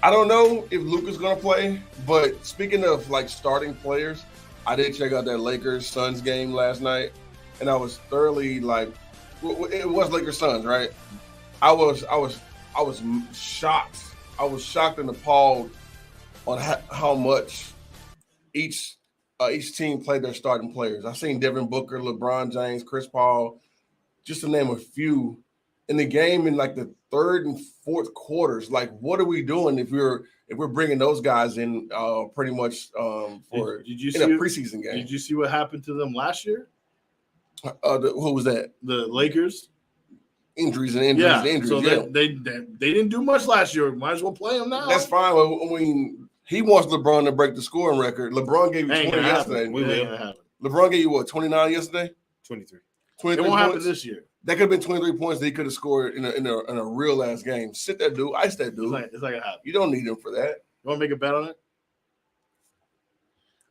I don't know if Luka's gonna play, but speaking of like starting players, I did check out that Lakers Suns game last night, and I was thoroughly like, it was Lakers Suns, right? I was shocked. I was shocked and appalled on how much each team played their starting players. I seen Devin Booker, LeBron James, Chris Paul, just to name a few, in the game in like the third and fourth quarters. Like, what are we doing if we're bringing those guys in pretty much for did you in see a preseason game? Did you see what happened to them last year? Who was that? The Lakers. Injuries. So they didn't do much last year. Might as well play them now. That's fine. I mean, he wants LeBron to break the scoring record. LeBron gave you 20 yesterday. LeBron gave you what, 29 yesterday? 23. It won't happen this year. That could have been 23 points that he could have scored in a real ass game. Sit that dude, ice that dude. It's not gonna happen. You don't need him for that. You want to make a bet on it?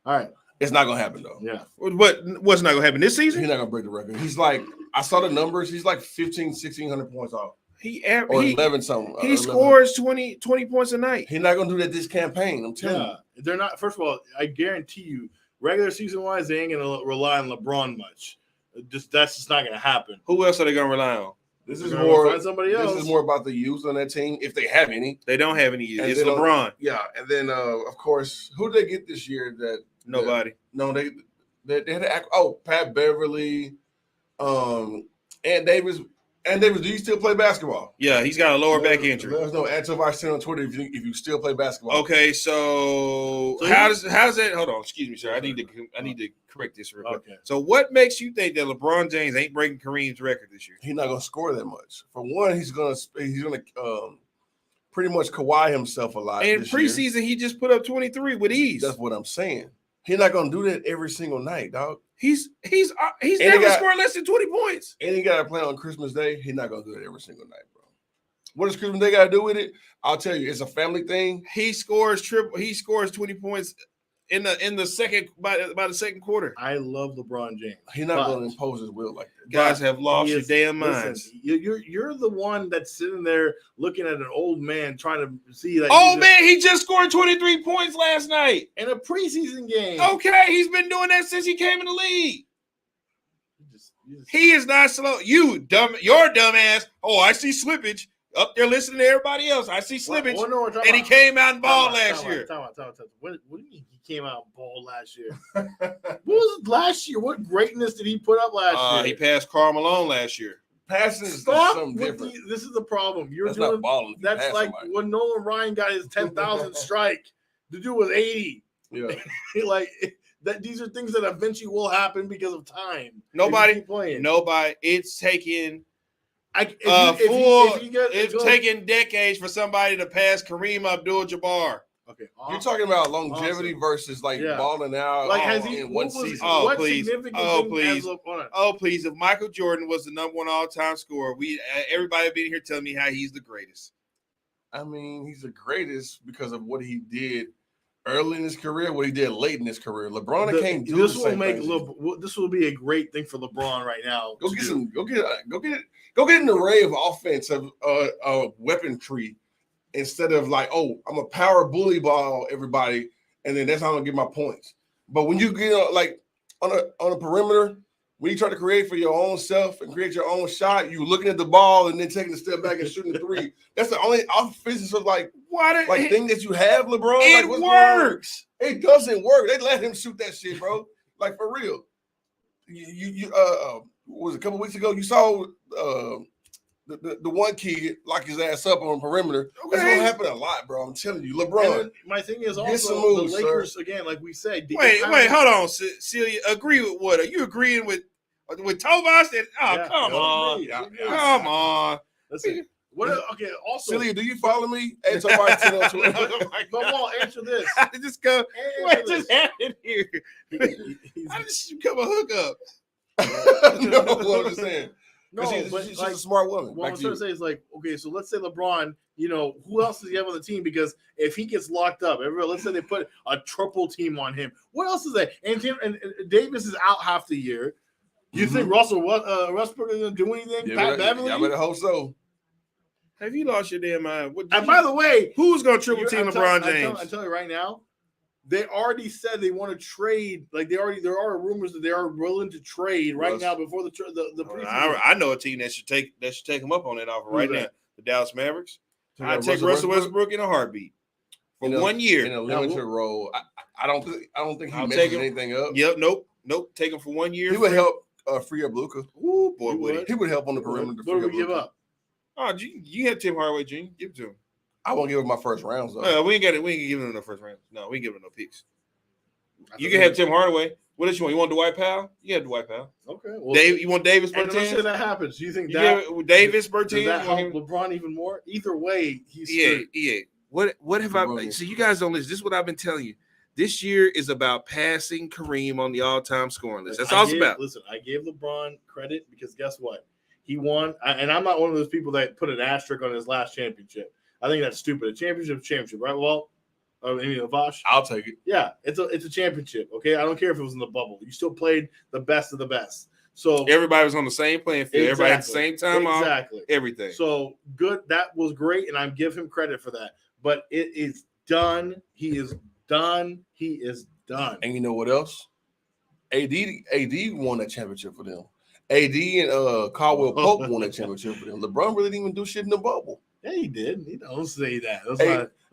All right. It's not gonna happen though. Yeah. What's not gonna happen this season? He's not gonna break the record. He's like, I saw the numbers. He's like 1,600 points off. Or 11 something. He scores 20 points a night. He's not gonna do that this campaign. I'm telling you. They're not. First of all, I guarantee you, regular season wise, they ain't gonna rely on LeBron much. That's just not gonna happen. Who else are they gonna rely on? This is more. Find somebody else. This is more about the youth on that team, if they have any. They don't have any youth. And it's LeBron. Yeah, and then of course, who did they get this year? Nobody. They had Pat Beverly, and Davis. And Davis, do you still play basketball? Yeah, he's got a lower back injury. Let us know at Tovar10 on Twitter if you still play basketball. Okay, so how does that? Hold on, excuse me, sir. I need to correct this real quick. Okay. So what makes you think that LeBron James ain't breaking Kareem's record this year? He's not gonna score that much. For one, he's gonna pretty much Kawhi himself a lot. And preseason, he just put up 23 with ease. That's what I'm saying. He's not gonna do that every single night, dog. He's never scored less than 20 points. And he got to play on Christmas Day. He's not gonna do it every single night, bro. What does Christmas Day got to do with it? I'll tell you, it's a family thing. He scores 20 points in the second by the second quarter. I love LeBron James. He's not going to impose his will like that. Guys have lost your damn minds. You're the one that's sitting there looking at an old man trying to see that. He just scored 23 points last night in a preseason game. Okay, he's been doing that since he came in the league. He is not slow. Your dumb ass. Oh, I see slippage up there listening to everybody else. I see slippage. And he came out and balled last year. What do you mean he came out and balled last year? What was last year? What greatness did he put up last year? He passed Karl Malone last year. Passing is something different. This is the problem. That's not balling. That's like when Nolan Ryan got his 10,000 strike. The dude was 80. Yeah. These are things that eventually will happen because of time. Nobody. It's taking it's taking decades for somebody to pass Kareem Abdul-Jabbar. Okay, you're talking about longevity versus balling out in one season. Oh please! If Michael Jordan was the #1 all-time scorer, everybody been here telling me how he's the greatest. I mean, he's the greatest because of what he did early in his career, what he did late in his career. LeBron can't do this. This will be a great thing for LeBron right now. Go get an array of offensive weaponry instead of like, oh, I'm a power bully ball everybody, and then that's how I'm gonna get my points. But when you get on a perimeter, when you try to create for your own self and create your own shot, you looking at the ball and then taking a step back and shooting the three. That's the only offensive thing that you have, LeBron. It works. It doesn't work. They let him shoot that shit, bro. Like for real. You was a couple weeks ago you saw the one kid lock his ass up on perimeter. Okay. That's gonna happen a lot, bro. I'm telling you, LeBron. My thing is also the Lakers again, like we said. Wait, hold on, Celia. Agree with what? Are you agreeing with Tomas? Come on. Listen. Okay. Also, Celia, do you follow me? Hey, Tomas, but Walt, answer this. How did this go? What just happened here? How did this become a hookup? No, what I'm just saying. No, she's a smart woman. What I'm trying to say is like, okay, so let's say LeBron, who else does he have on the team? Because if he gets locked up, let's say they put a triple team on him. What else is that? And Davis is out half the year. Do you think Russell Westbrook is going to do anything? Pat Beverly? I better hope so. Have you lost your damn mind? And by the way, who's going to triple team LeBron James? I'm telling you right now, they already said they want to trade. Like there are rumors that they are willing to trade right now before the preseason. I know a team that should take him up on that offer right now. The Dallas Mavericks. I'd take Russell Westbrook in a heartbeat for 1 year in a limited role. I don't think he messes anything up. Yep, nope. Take him for 1 year. He would help free up Luka. Ooh, boy, he would help on the perimeter. What do we give up? Oh, you have Tim Hardaway Jr. Give it to him. I won't give him my first rounds though. We ain't give him no first rounds. No, we ain't giving him no picks. You can have Tim Hardaway. What else you want? You want Dwight Powell? You have Dwight Powell. Okay. Well, Dave, you want Davis Bertans? Let's say that happens. Do you think Davis Bertans? Does that help LeBron even more? Either way, he's yeah. What have I? So you guys don't listen. This is what I've been telling you. This year is about passing Kareem on the all-time scoring list. That's all it's about. Listen, I gave LeBron credit because guess what? He won, and I'm not one of those people that put an asterisk on his last championship. I think that's stupid. A championship, right? Well, Vash, I'll take it. Yeah, it's a championship. Okay, I don't care if it was in the bubble. You still played the best of the best. So everybody was on the same playing field. Everybody had the same time off. Everything. So good. That was great, and I give him credit for that. But it is done. He is done. He is done. And you know what else? AD won that championship for them. AD and Caldwell Pope won that championship for them. LeBron really didn't even do shit in the bubble. Yeah, he did. He don't say that.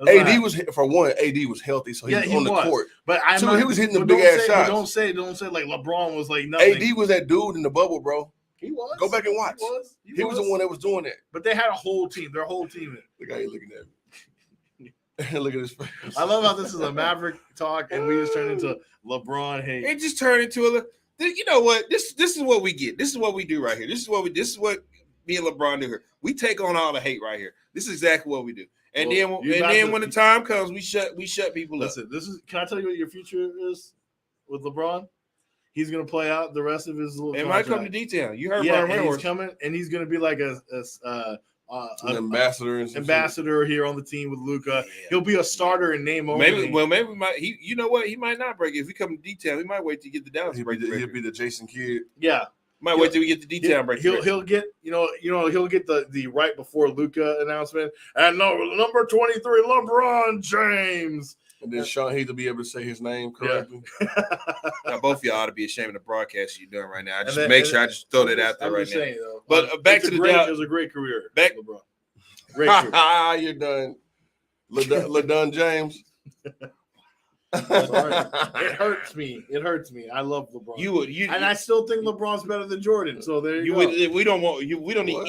AD was for one. AD was healthy, so he was on the court. But he was hitting the big ass shots. Don't say like LeBron was like nothing. AD was that dude in the bubble, bro. He was. Go back and watch. He was the one that was doing that. But they had a whole team. Their whole team. Look how you looking at me. Look at his face. I love how this is a Maverick talk, and we just turned into LeBron hate. It just turned into you know what? This is what we get. This is what we do right here. This is what me and LeBron do here. We take on all the hate right here. This is exactly what we do. And then when the time comes, we shut people up. Listen, can I tell you what your future is with LeBron? He's gonna play out the rest of his little. It might come to detail. You heard Brian Wentworth. He's coming, and he's gonna be like an ambassador here on the team with Luka. Yeah. He'll be a starter in name only. Maybe he. You know what? He might not break it. If we come to detail, he might wait to get the Dallas break. He'll be the Jason Kidd. Yeah. Might wait till we get the detail break. He'll get he'll get the right before Luka announcement. And number 23, LeBron James. And then Sean Heath will be able to say his name correctly. Now, both of y'all ought to be ashamed of the broadcast you're doing right now. I just throw that out there right now. Though, but back to the Dallas. It was a great career. LeBron. Great career. You're done. LeDun James. Sorry. It hurts me. I love LeBron. And I still think LeBron's better than Jordan. So there you go. We don't want you. We don't need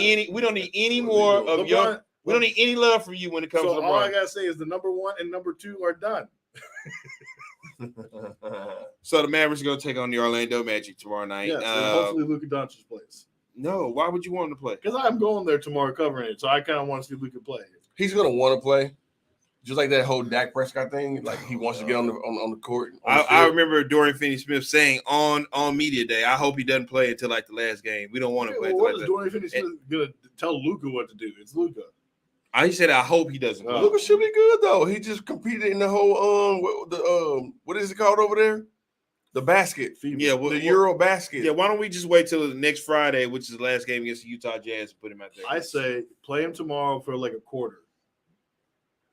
any more of LeBron. We don't need any love from you when it comes to LeBron. All I gotta say is the number 1 and number 2 are done. So the Mavericks are gonna take on the Orlando Magic tomorrow night. Yes, and hopefully Luka Doncic plays. No, why would you want him to play? Because I'm going there tomorrow covering it, so I kind of want to see Luka play. He's gonna want to play. Just like that whole Dak Prescott thing, like he wants to get on the court. I remember Dorian Finney-Smith saying on media day, "I hope he doesn't play until like the last game. We don't want to play." Well, what is Dorian Finney-Smith gonna tell Luka what to do? It's Luka. He said, "I hope he doesn't." Luka should be good though. He just competed in the whole what is it called over there? The basket. The Euro basket. Yeah. Why don't we just wait till the next Friday, which is the last game against the Utah Jazz, and put him out there? I say play him tomorrow for like a quarter.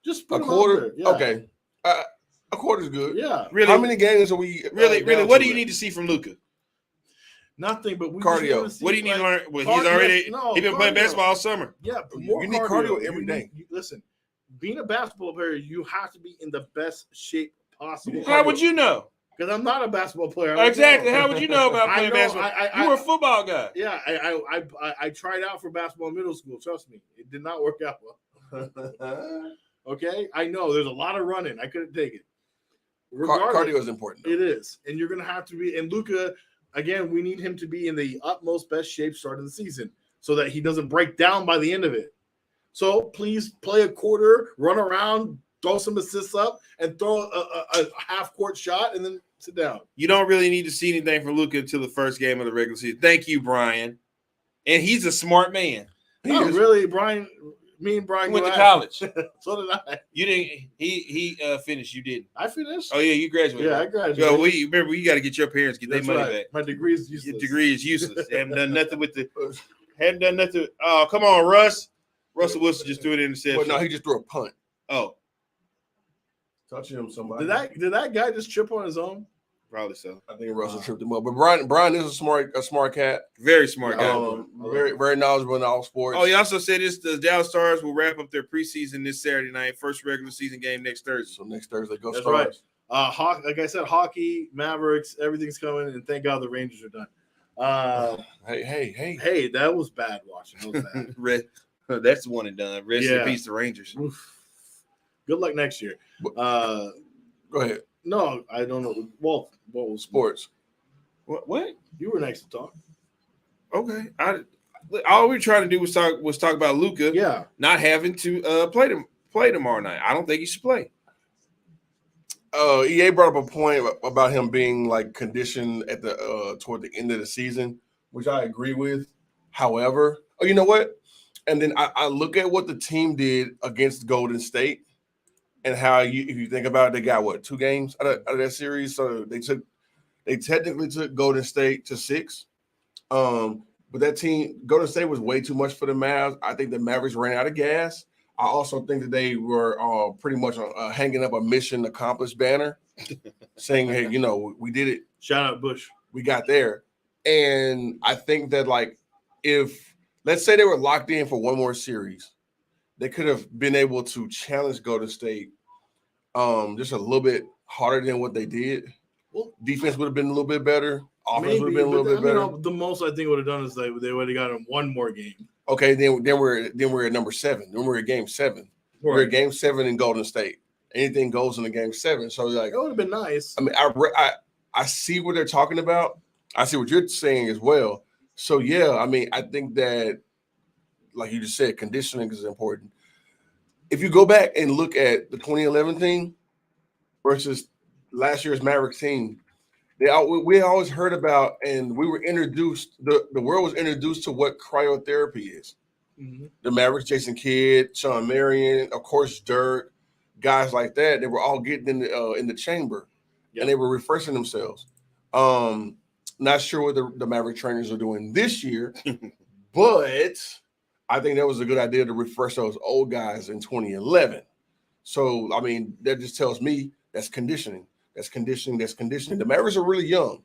Just put a quarter. Yeah. Okay, a quarter is good. Yeah. Really? How many games are we? Really? What do you need to see from Luka? Nothing, but cardio. What do you need to learn? Well, he's been playing basketball all summer. Yeah, you need cardio every day. Listen, being a basketball player, you have to be in the best shape possible. How would you know? Because I'm not a basketball player. Exactly. How would you know about playing basketball? You were a football guy. Yeah, I tried out for basketball in middle school. Trust me, it did not work out well. Okay, I know there's a lot of running. I couldn't take it. Cardio is important. It is, and you're going to have to be. And Luka, again, we need him to be in the utmost best shape starting the season so that he doesn't break down by the end of it. So please play a quarter, run around, throw some assists up, and throw a half-court shot, and then sit down. You don't really need to see anything from Luka until the first game of the regular season. Thank you, Brian. And he's a smart man. Not really, Brian. Me and Brian went to college. So did I. You didn't. He finished. You didn't. I finished. Oh yeah, you graduated. Yeah, I graduated. Yo, remember you got to get your parents get their money back. My degree is useless. Your degree is useless. Haven't done nothing with the. Haven't done nothing. Oh, come on, Russ. Russell Wilson just threw it in the interception. Well, no, he just threw a punt. Oh, touching him, somebody. Did that guy just trip on his own? Probably so. I think Russell tripped him up. But Brian is a smart cat. Very smart guy. Very knowledgeable in all sports. Oh, he also said the Dallas Stars will wrap up their preseason this Saturday night. First regular season game next Thursday. So next Thursday, go That's Stars. Right. Like I said, hockey, Mavericks, everything's coming, and thank God the Rangers are done. Hey, that was bad watching. That was bad. That's the one and done. Rest in peace, the Rangers. Oof. Good luck next year. Go ahead. No, I don't know. Well, what was sports? What? You were next to talk. Okay. All we were trying to do was talk about Luka. Yeah. Not having to play tomorrow night. I don't think he should play. EA brought up a point about him being like conditioned at the toward the end of the season, which I agree with. However, you know what? And then I look at what the team did against Golden State. And how if you think about it, they got 2 games out of that series. So they technically took Golden State to 6. But that team, Golden State was way too much for the Mavs. I think the Mavericks ran out of gas. I also think that they were pretty much hanging up a mission accomplished banner, saying, "Hey, we did it. Shout out Bush. We got there." And I think that if let's say they were locked in for one more series, they could have been able to challenge Golden State just a little bit harder than what they did. Well, defense would have been a little bit better. Offense would have been a little bit better. The most I think would have done is they would have gotten one more game. Okay, then we're at number 7. Then we're at game 7. Right. We're at game 7 in Golden State. Anything goes in the game 7. So that would have been nice. I mean, I see what they're talking about. I see what you're saying as well. So yeah, I mean, I think that, like you just said, conditioning is important. If you go back and look at the 2011 team versus last year's Mavericks team, we always heard about, and we were introduced, the world was introduced to what cryotherapy is. Mm-hmm. The Mavericks, Jason Kidd, Sean Marion, of course, Dirk, guys like that, they were all getting in the chamber, and they were refreshing themselves. Not sure what the Maverick trainers are doing this year, but I think that was a good idea to refresh those old guys in 2011. So, I mean, that just tells me that's conditioning. That's conditioning. That's conditioning. The Mavericks are really young.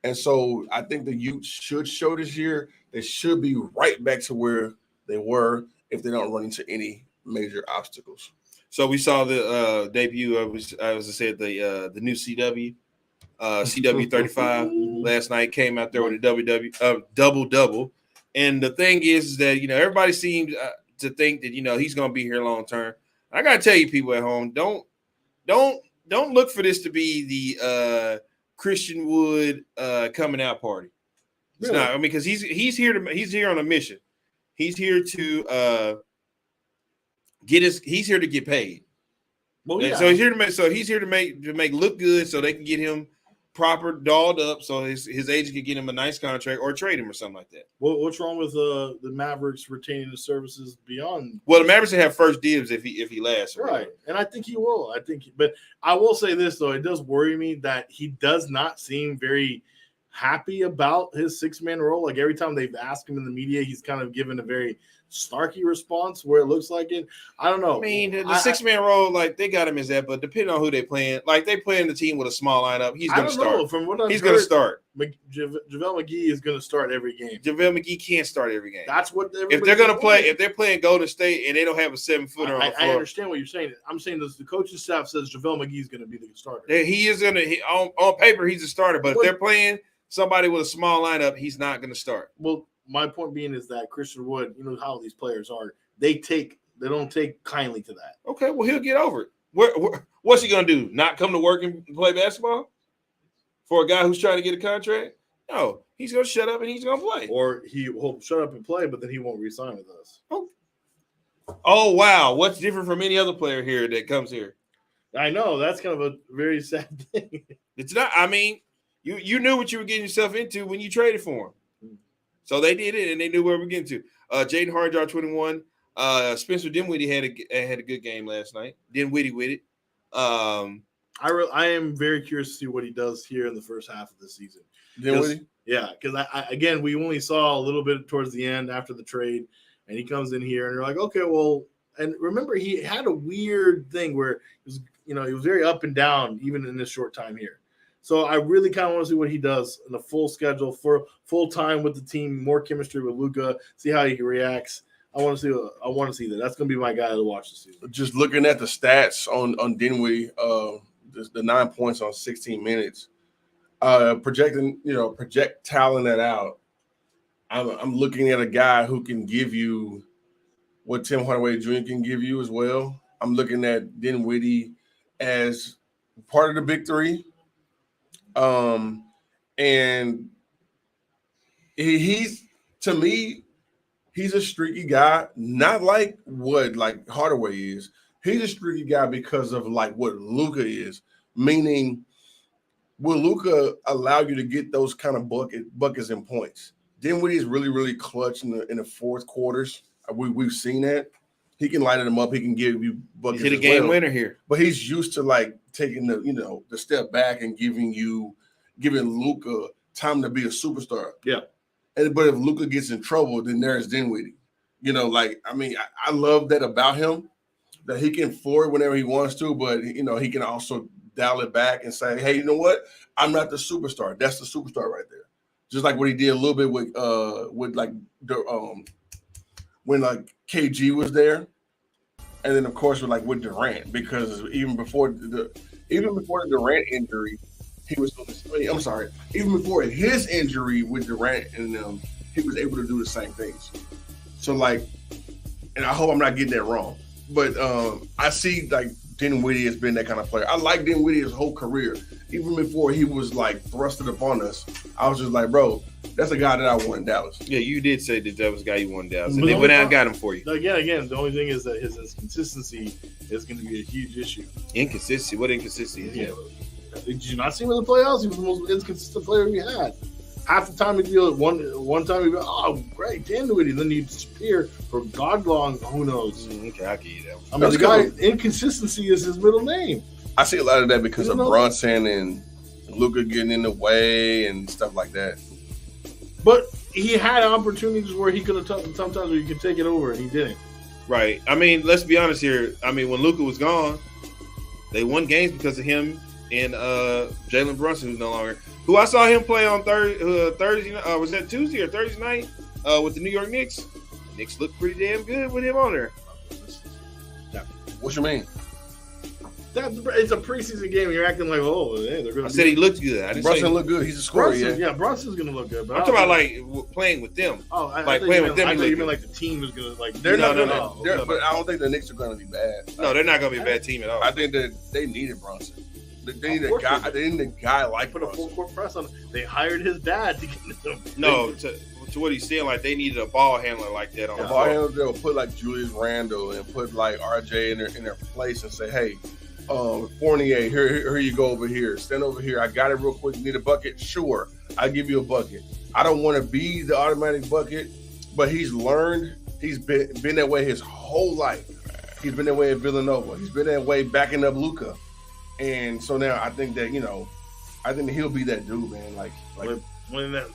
And so I think the youth should show this year. They should be right back to where they were if they don't run into any major obstacles. So we saw the debut of, as I said, the new CW 35 last night, came out there with a double-double. And the thing is that, everybody seems to think that, he's going to be here long term. I got to tell you, people at home, don't look for this to be the Christian Wood coming out party. It's not. I mean, because he's here on a mission. He's here to he's here to get paid. Well, yeah. So he's here to make look good, so they can get him proper dolled up, so his agent can get him a nice contract or trade him or something like that. Well, what's wrong with the Mavericks retaining the services beyond? Well, the Mavericks have first dibs if he lasts. Right, and I think he will. But I will say this though, it does worry me that he does not seem very happy about his 6-man role. Like every time they've asked him in the media, he's kind of given a very snarky response where it looks like it. I don't know. I mean, the 6-man role, like they got him as that, but depending on who they playing, like they playing the team with a small lineup, he's going to start. Know. From what I've he's going to start. JaVale McGee is going to start every game. JaVale McGee can't start every game. That's what if they're going to play. If they're playing Golden State and they don't have a 7-footer on the floor, I understand what you're saying. I'm saying this, the coaching staff says JaVale McGee is going to be the starter. He is going to. On paper, he's a starter, but if they're playing somebody with a small lineup, he's not going to start. Well, my point being is that Christian Wood, you know how these players are. They don't take kindly to that. Okay, well, he'll get over it. What's he going to do? Not come to work and play basketball for a guy who's trying to get a contract? No, he's going to shut up and he's going to play. Or he'll shut up and play, but then he won't re-sign with us. Oh. Oh wow, what's different from any other player here that comes here? I know that's kind of a very sad thing. It's not. I mean, you knew what you were getting yourself into when you traded for him. So they did it, and they knew where we're getting to. Jaden Harjar, 21. Spencer Dinwiddie had a good game last night. Dinwiddie with it. I am very curious to see what he does here in the first half of the season. Dinwiddie? Yeah, because again, we only saw a little bit towards the end after the trade, and he comes in here, and you're like, okay, well, and remember he had a weird thing where he was very up and down even in this short time here. So I really kind of want to see what he does in a full schedule for full time with the team, more chemistry with Luka, see how he reacts. I want to see that. That's going to be my guy to watch this season. Just looking at the stats on Dinwiddie, the 9 points on 16 minutes, projecting that out. I'm looking at a guy who can give you what Tim Hardaway Jr. can give you as well. I'm looking at Dinwiddie as part of the big three. And he's, to me, he's a streaky guy, not like what like Hardaway is. He's a streaky guy because of like what Luka is, meaning will Luka allow you to get those kind of buckets and points? Dinwiddie is really, really clutch in the fourth quarters. We've seen that. He can light them up. He can give you buckets. He's hit a game winner here. But he's used to like taking the step back and giving Luka time to be a superstar. Yeah. But if Luka gets in trouble, then there's Dinwiddie. I love that about him, that he can floor it whenever he wants to, but he can also dial it back and say, hey, you know what? I'm not the superstar. That's the superstar right there. Just like what he did a little bit with like when like KG was there, and then of course with Durant, because even before the Durant injury, he was doing this. I'm sorry, even before his injury with Durant and them, he was able to do the same things. So like, and I hope I'm not getting that wrong, but I see like Dinwiddie has been that kind of player. I like Dinwiddie his whole career. Even before he was like thrusted upon us, I was just like, bro, that's a guy that I want in Dallas. Yeah, you did say that was a guy you wanted in Dallas. And they went out and got him for you. Again, the only thing is that his consistency is going to be a huge issue. Inconsistency? What inconsistency is that? Did you not see him in the playoffs? He was the most inconsistent player we had. Half the time he'd be like one time he'd be like, oh, great, Dinwiddie. Then he'd disappear for God long, who knows. Okay, I'll give you that one. I mean, the guy, inconsistency is his middle name. I see a lot of that because of Brunson and Luka getting in the way and stuff like that. But he had opportunities where he could have sometimes where he could take it over, and he didn't. Right. I mean, let's be honest here. I mean, when Luka was gone, they won games because of him and Jalen Brunson, who's no longer. Who I saw him play on Thursday. Was that Tuesday or Thursday night with the New York Knicks? The Knicks looked pretty damn good with him on there. What you mean? It's a preseason game. You're acting like, oh, hey, they're going to. I said he looked good. I didn't Brunson say looked good. He's a scorer. Yeah, Brunson's going to look good. But I'm talking about like playing with them. Oh, like playing with them. I thought you meant like the team is going to like. They're not going to. But I don't think the Knicks are going to be bad. No, they're not going to be a bad team at all. I think that they needed Brunson. They need a guy. They need a guy like put a full court press on him. They hired his dad to get him. No, to what he's saying, like they needed a ball handler like that on the ball handler. They'll put like Julius Randle and put like RJ in their place and say, hey, Fournier, here you go over here. Stand over here. I got it real quick. You need a bucket? Sure, I give you a bucket. I don't want to be the automatic bucket, but he's learned. He's been that way his whole life. He's been that way at Villanova. He's been that way backing up Luka. And so now I think that he'll be that dude, man. Like when that.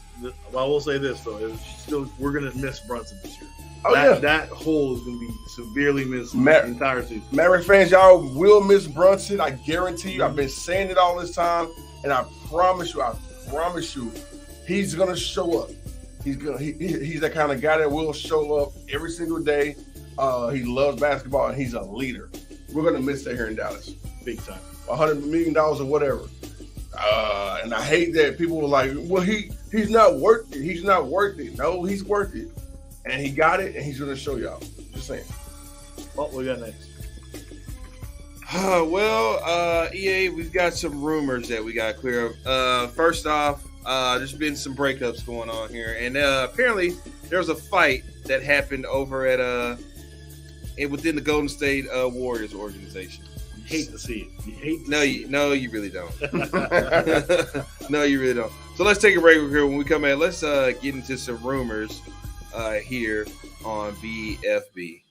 Well, I will say this though, we're gonna miss Brunson this year. Oh, that hole is gonna be severely missed the entire season. Mavericks fans, y'all will miss Brunson. I guarantee you. I've been saying it all this time, and I promise you, he's gonna show up. He's that kind of guy that will show up every single day. He loves basketball, and he's a leader. We're gonna miss that here in Dallas, big time. $100 million or whatever. And I hate that people were like, well, he's not worth it. He's not worth it. No, he's worth it. And he got it, and he's going to show y'all. Just saying. What we got next? EA, we've got some rumors that we got to clear up. First off, there's been some breakups going on here. And apparently there was a fight that happened over at and within the Golden State Warriors organization. You hate to see it. You hate to No, see you really don't. No, you really don't. So let's take a break here. When we come back, let's get into some rumors here on bFb.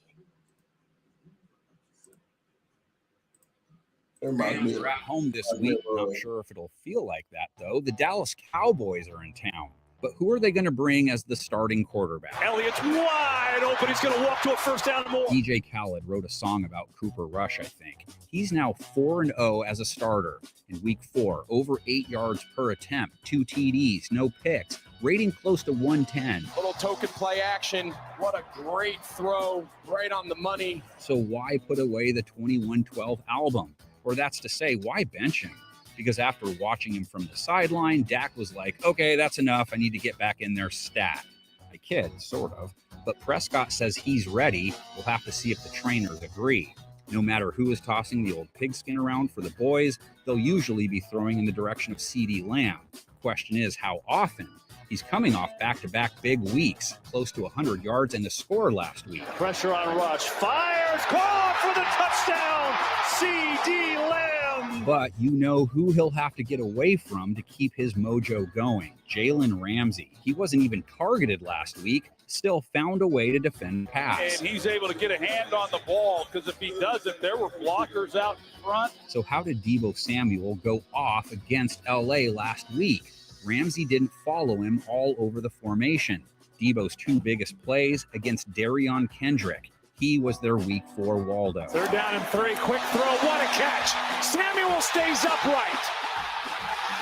Rams are at home this week. Not sure if it'll feel like that, though. The Dallas Cowboys are in town. But who are they going to bring as the starting quarterback? Elliott's wide open. He's going to walk to a first down and more. DJ Khaled wrote a song about Cooper Rush, I think. He's now 4-0 as a starter. In week 4, over 8 yards per attempt, 2 TDs, no picks, rating close to 110. Little token play action. What a great throw, right on the money. So why put away the 21-12 album? Or that's to say, why bench him? Because after watching him from the sideline, Dak was like, okay, that's enough. I need to get back in there stat. I kid, sort of. But Prescott says he's ready. We'll have to see if the trainers agree. No matter who is tossing the old pigskin around for the boys, they'll usually be throwing in the direction of CeeDee Lamb. Question is, how often? He's coming off back-to-back big weeks, close to 100 yards and a score last week. Pressure on Rush. Fires. Caught for the touchdown. CeeDee Lamb. But you know who he'll have to get away from to keep his mojo going. Jalen Ramsey. He wasn't even targeted last week, still found a way to defend pass. And he's able to get a hand on the ball, because if he doesn't, there were blockers out in front. So how did Deebo Samuel go off against LA last week? Ramsey didn't follow him all over the formation. Deebo's 2 biggest plays against Darion Kendrick. He was their week 4 Waldo. 3rd down and 3. Quick throw. What a catch. Samuel stays upright.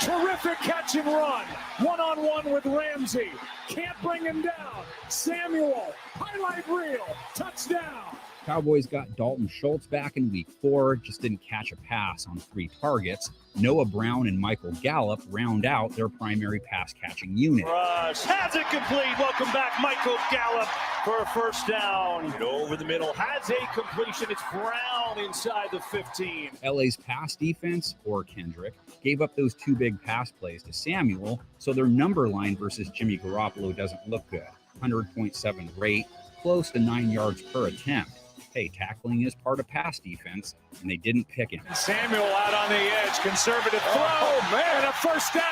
Terrific catch and run. 1-on-1 with Ramsey. Can't bring him down. Samuel. Highlight reel. Touchdown. Cowboys got Dalton Schultz back in week 4, just didn't catch a pass on 3 targets. Noah Brown and Michael Gallup round out their primary pass-catching unit. Rush has it complete. Welcome back, Michael Gallup, for a first down. Over the middle, has a completion. It's Brown inside the 15. LA's pass defense, or Kendrick, gave up those 2 big pass plays to Samuel, so their number line versus Jimmy Garoppolo doesn't look good. 100.7 rate, close to 9 yards per attempt. Hey, tackling is part of pass defense, and they didn't pick him. Samuel out on the edge, conservative throw, and a first down.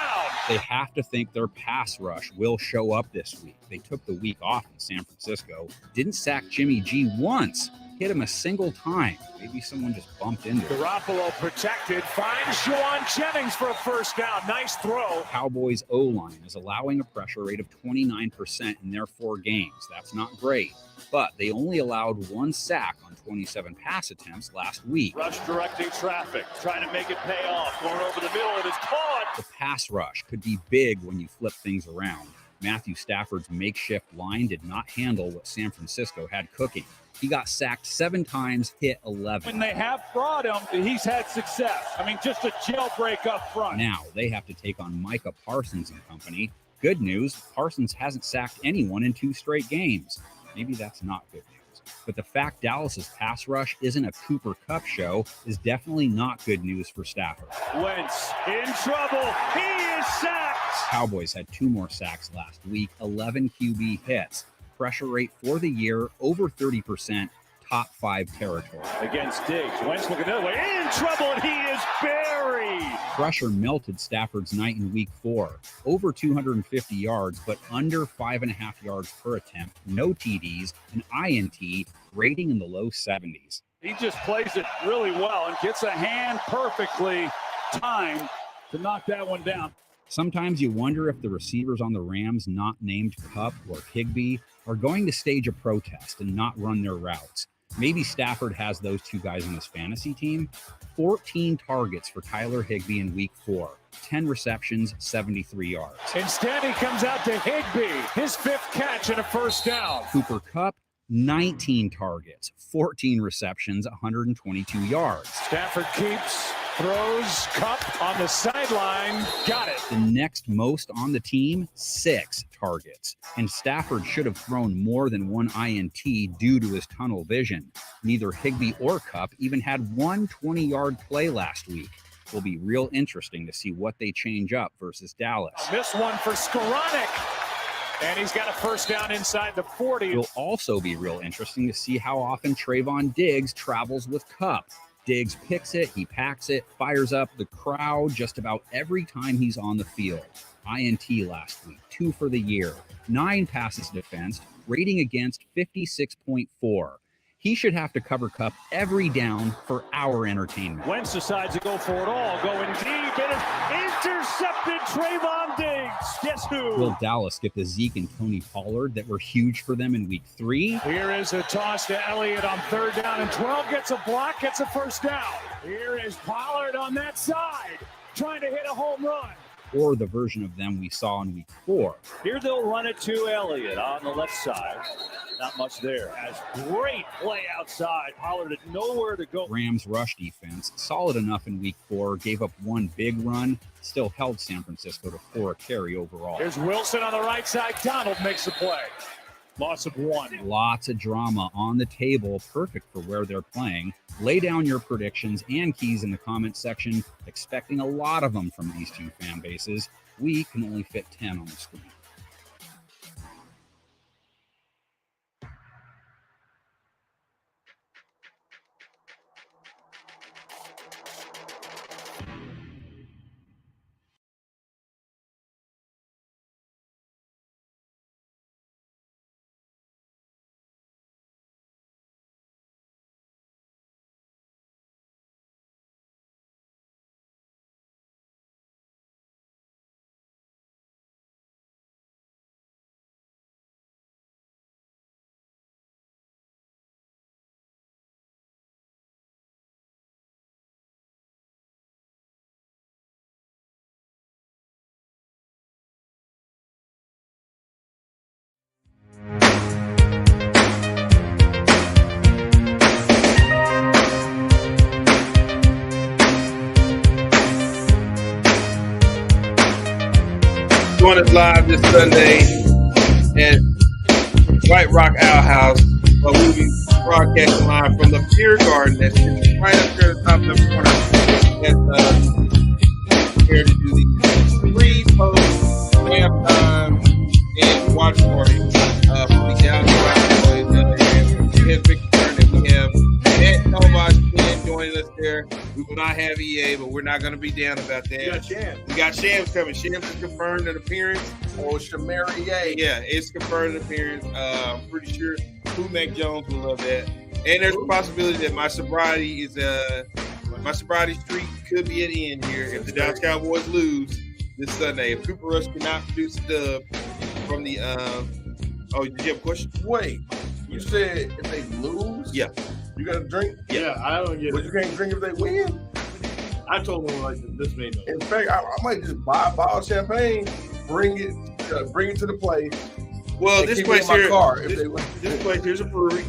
They have to think their pass rush will show up this week. They took the week off in San Francisco, didn't sack Jimmy G once, hit him a single time. Maybe someone just bumped into him. Garoppolo protected, finds Juwan Jennings for a first down. Nice throw. Cowboys O-line is allowing a pressure rate of 29% in their 4 games. That's not great, but they only allowed 1 sack on 27 pass attempts last week. Rush directing traffic, trying to make it pay off. Going over the middle, it is caught. The pass rush could be big when you flip things around. Matthew Stafford's makeshift line did not handle what San Francisco had cooking. He got sacked 7 times, hit 11. When they have brought him, he's had success. I mean, just a jailbreak up front. Now they have to take on Micah Parsons and company. Good news, Parsons hasn't sacked anyone in 2 straight games. Maybe that's not good news. But the fact Dallas's pass rush isn't a Cooper Kupp show is definitely not good news for Stafford. Wentz in trouble. He is sacked. Cowboys had 2 more sacks last week, 11 QB hits. Pressure rate for the year, over 30%, top 5 territory. Against Diggs. Wentz looking the other way. In trouble, and he is buried. Pressure melted Stafford's night in week 4. Over 250 yards, but under 5.5 yards per attempt. No TDs, an INT, rating in the low 70s. He just plays it really well and gets a hand perfectly timed to knock that one down. Sometimes you wonder if the receivers on the Rams not named Kupp or Higbee are going to stage a protest and not run their routes. Maybe Stafford has those 2 guys on his fantasy team. 14 targets for Tyler Higbee in week 4. 10 receptions, 73 yards. Instead, he comes out to Higbee. His 5th catch and a first down. Cooper Kupp, 19 targets, 14 receptions, 122 yards. Stafford keeps, throws, Kupp on the sideline. Got it. The next most on the team, 6 targets. And Stafford should have thrown more than 1 INT due to his tunnel vision. Neither Higbee or Kupp even had 1 20-yard play last week. Will be real interesting to see what they change up versus Dallas. This one for Skoranek. And he's got a first down inside the 40. It'll also be real interesting to see how often Trayvon Diggs travels with Kupp. Diggs picks it, he packs it, fires up the crowd just about every time he's on the field. INT last week, 2 for the year, 9 passes defensed, rating against 56.4. He should have to cover Kupp every down for our entertainment. Wentz decides to go for it all, going deep, and it's intercepted. Trayvon Diggs. Guess who? Will Dallas get the Zeke and Tony Pollard that were huge for them in week 3? Here is a toss to Elliott on 3rd down and 12. Gets a block, gets a first down. Here is Pollard on that side, trying to hit a home run. Or the version of them we saw in week 4. Here they'll run it to Elliott on the left side. Not much there. Has great play outside. Pollard had nowhere to go. Rams rush defense, solid enough in week 4, gave up 1 big run, still held San Francisco to 4 a carry overall. Here's Wilson on the right side. Donald makes the play. Loss of 1. Lots of drama on the table, perfect for where they're playing. Lay down your predictions and keys in the comment section, expecting a lot of them from these two fan bases. We can only fit 10 on the screen. Doing us live this Sunday at White Rock Owl House. We'll be broadcasting live from the Beer Garden that's right up there at the top of the corner. That's here to do the pre-post halftime and watch party for the Dallas Cowboys. We have Victor and we have Matt Cowboys joining us there. We will not have EA, but we're not going to be down about that. We got Shams coming. Shams is confirmed an appearance. Oh, Shamari, yeah, it's confirmed an appearance. I'm pretty sure who Mac Jones will love that. And there's a possibility that my sobriety streak could be at end here if the Dallas Cowboys lose this Sunday. If Cooper Rush cannot produce a dub from the oh, did you have a question? Wait, you said if they lose? Yeah. You got to drink? Yeah, I don't get But you can't drink if they win? I told them like this made no. In fact, I might just buy a bottle of champagne, bring it to the place. Well, this place here, this place here's a brewery.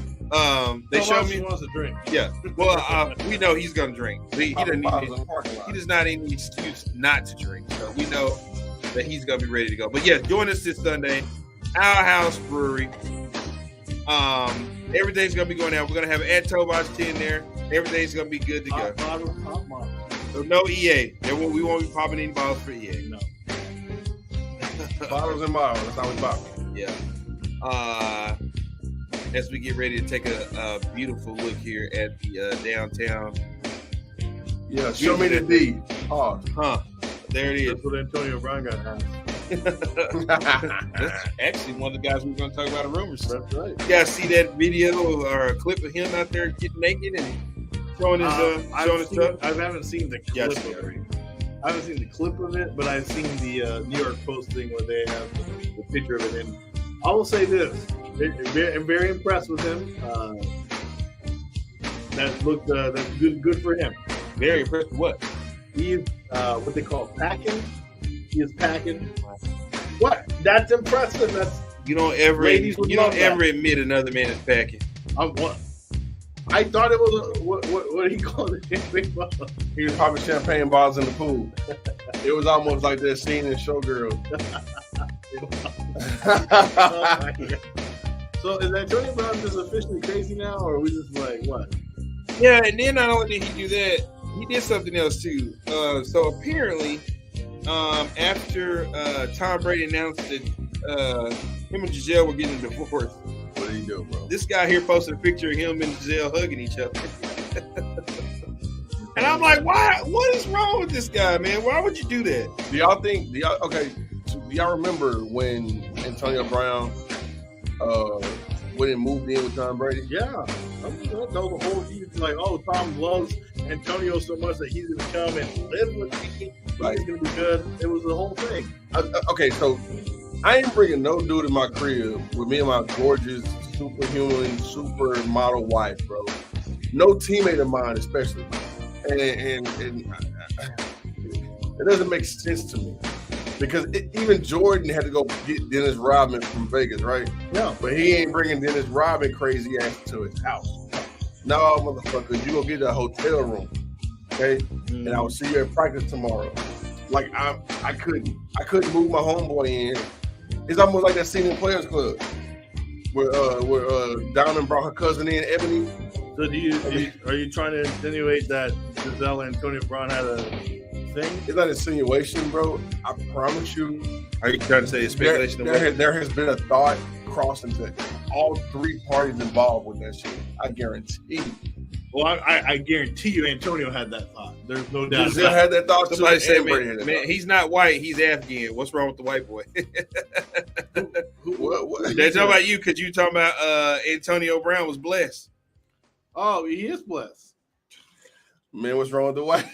They show me wants to drink. Yeah. Well, we know he's gonna drink. He doesn't need. He does not need any excuse not to drink. So we know that he's gonna be ready to go. But yeah, join us this Sunday, Our House Brewery. Everything's gonna be going out. We're gonna have Ed Tobach 10 there. Everything's gonna be good to go. So no EA. We won't be popping any bottles for EA. No. Bottles and bottles. That's how we pop. Yeah. As we get ready to take a beautiful look here at the downtown. Yeah, show me the D. Oh, there it is. That's what Antonio Brown got asked. That's actually one of the guys we were going to talk about the rumors. That's right. You guys see that video or a clip of him out there getting naked and showing his stuff? I haven't seen the clip of it. I haven't seen the clip of it, but I've seen the New York Post thing where they have the picture of it. And I will say this: I'm very impressed with him. That looked that's good for him. Very impressed with what? He's what they call packing. He is packing. What? That's impressive. That's you don't ever admit another man is packing. I thought it was what he called it. He was popping champagne bottles in the pool. It was almost like that scene in Showgirls. Oh my God. So is Antonio Brown just officially crazy now, or are we just like what? Yeah, and then not only did he do that, he did something else too. So apparently, after Tom Brady announced that Him and Giselle were getting a divorce. What do you do, bro? This guy here posted a picture of him and Giselle hugging each other. And I'm like, why? What is wrong with this guy, man? Why would you do that? Do y'all think? Do y'all remember when Antonio Brown went and moved in with Tom Brady? Yeah. The whole he's like, oh, Tom loves Antonio so much that he's gonna come and live with me. Like, he's gonna be good. It was the whole thing. Okay, so I ain't bringing no dude in my crib with me and my gorgeous, superhuman, supermodel wife, bro. No teammate of mine, especially. And it doesn't make sense to me because even Jordan had to go get Dennis Rodman from Vegas, right? Yeah. But he ain't bringing Dennis Rodman crazy ass to his house. No, motherfucker, you go get a hotel room, okay? And I will see you at practice tomorrow. Like I couldn't move my homeboy in. It's almost like that scene in Players Club where Diamond brought her cousin in, Ebony. So are you trying to insinuate that Giselle and Antonio Brown had a thing? It's not insinuation, bro. I promise you. Are you trying to say it's speculation? There has been a thought crossed into all three parties involved with that shit. I guarantee you. Well, I guarantee you Antonio had that thought. There's no doubt. Giselle had that thought. Somebody said, man, he's not white. He's Afghan. What's wrong with the white boy? What? They're talking about you because you talking about Antonio Brown was blessed. Oh, he is blessed. Man, what's wrong with the white?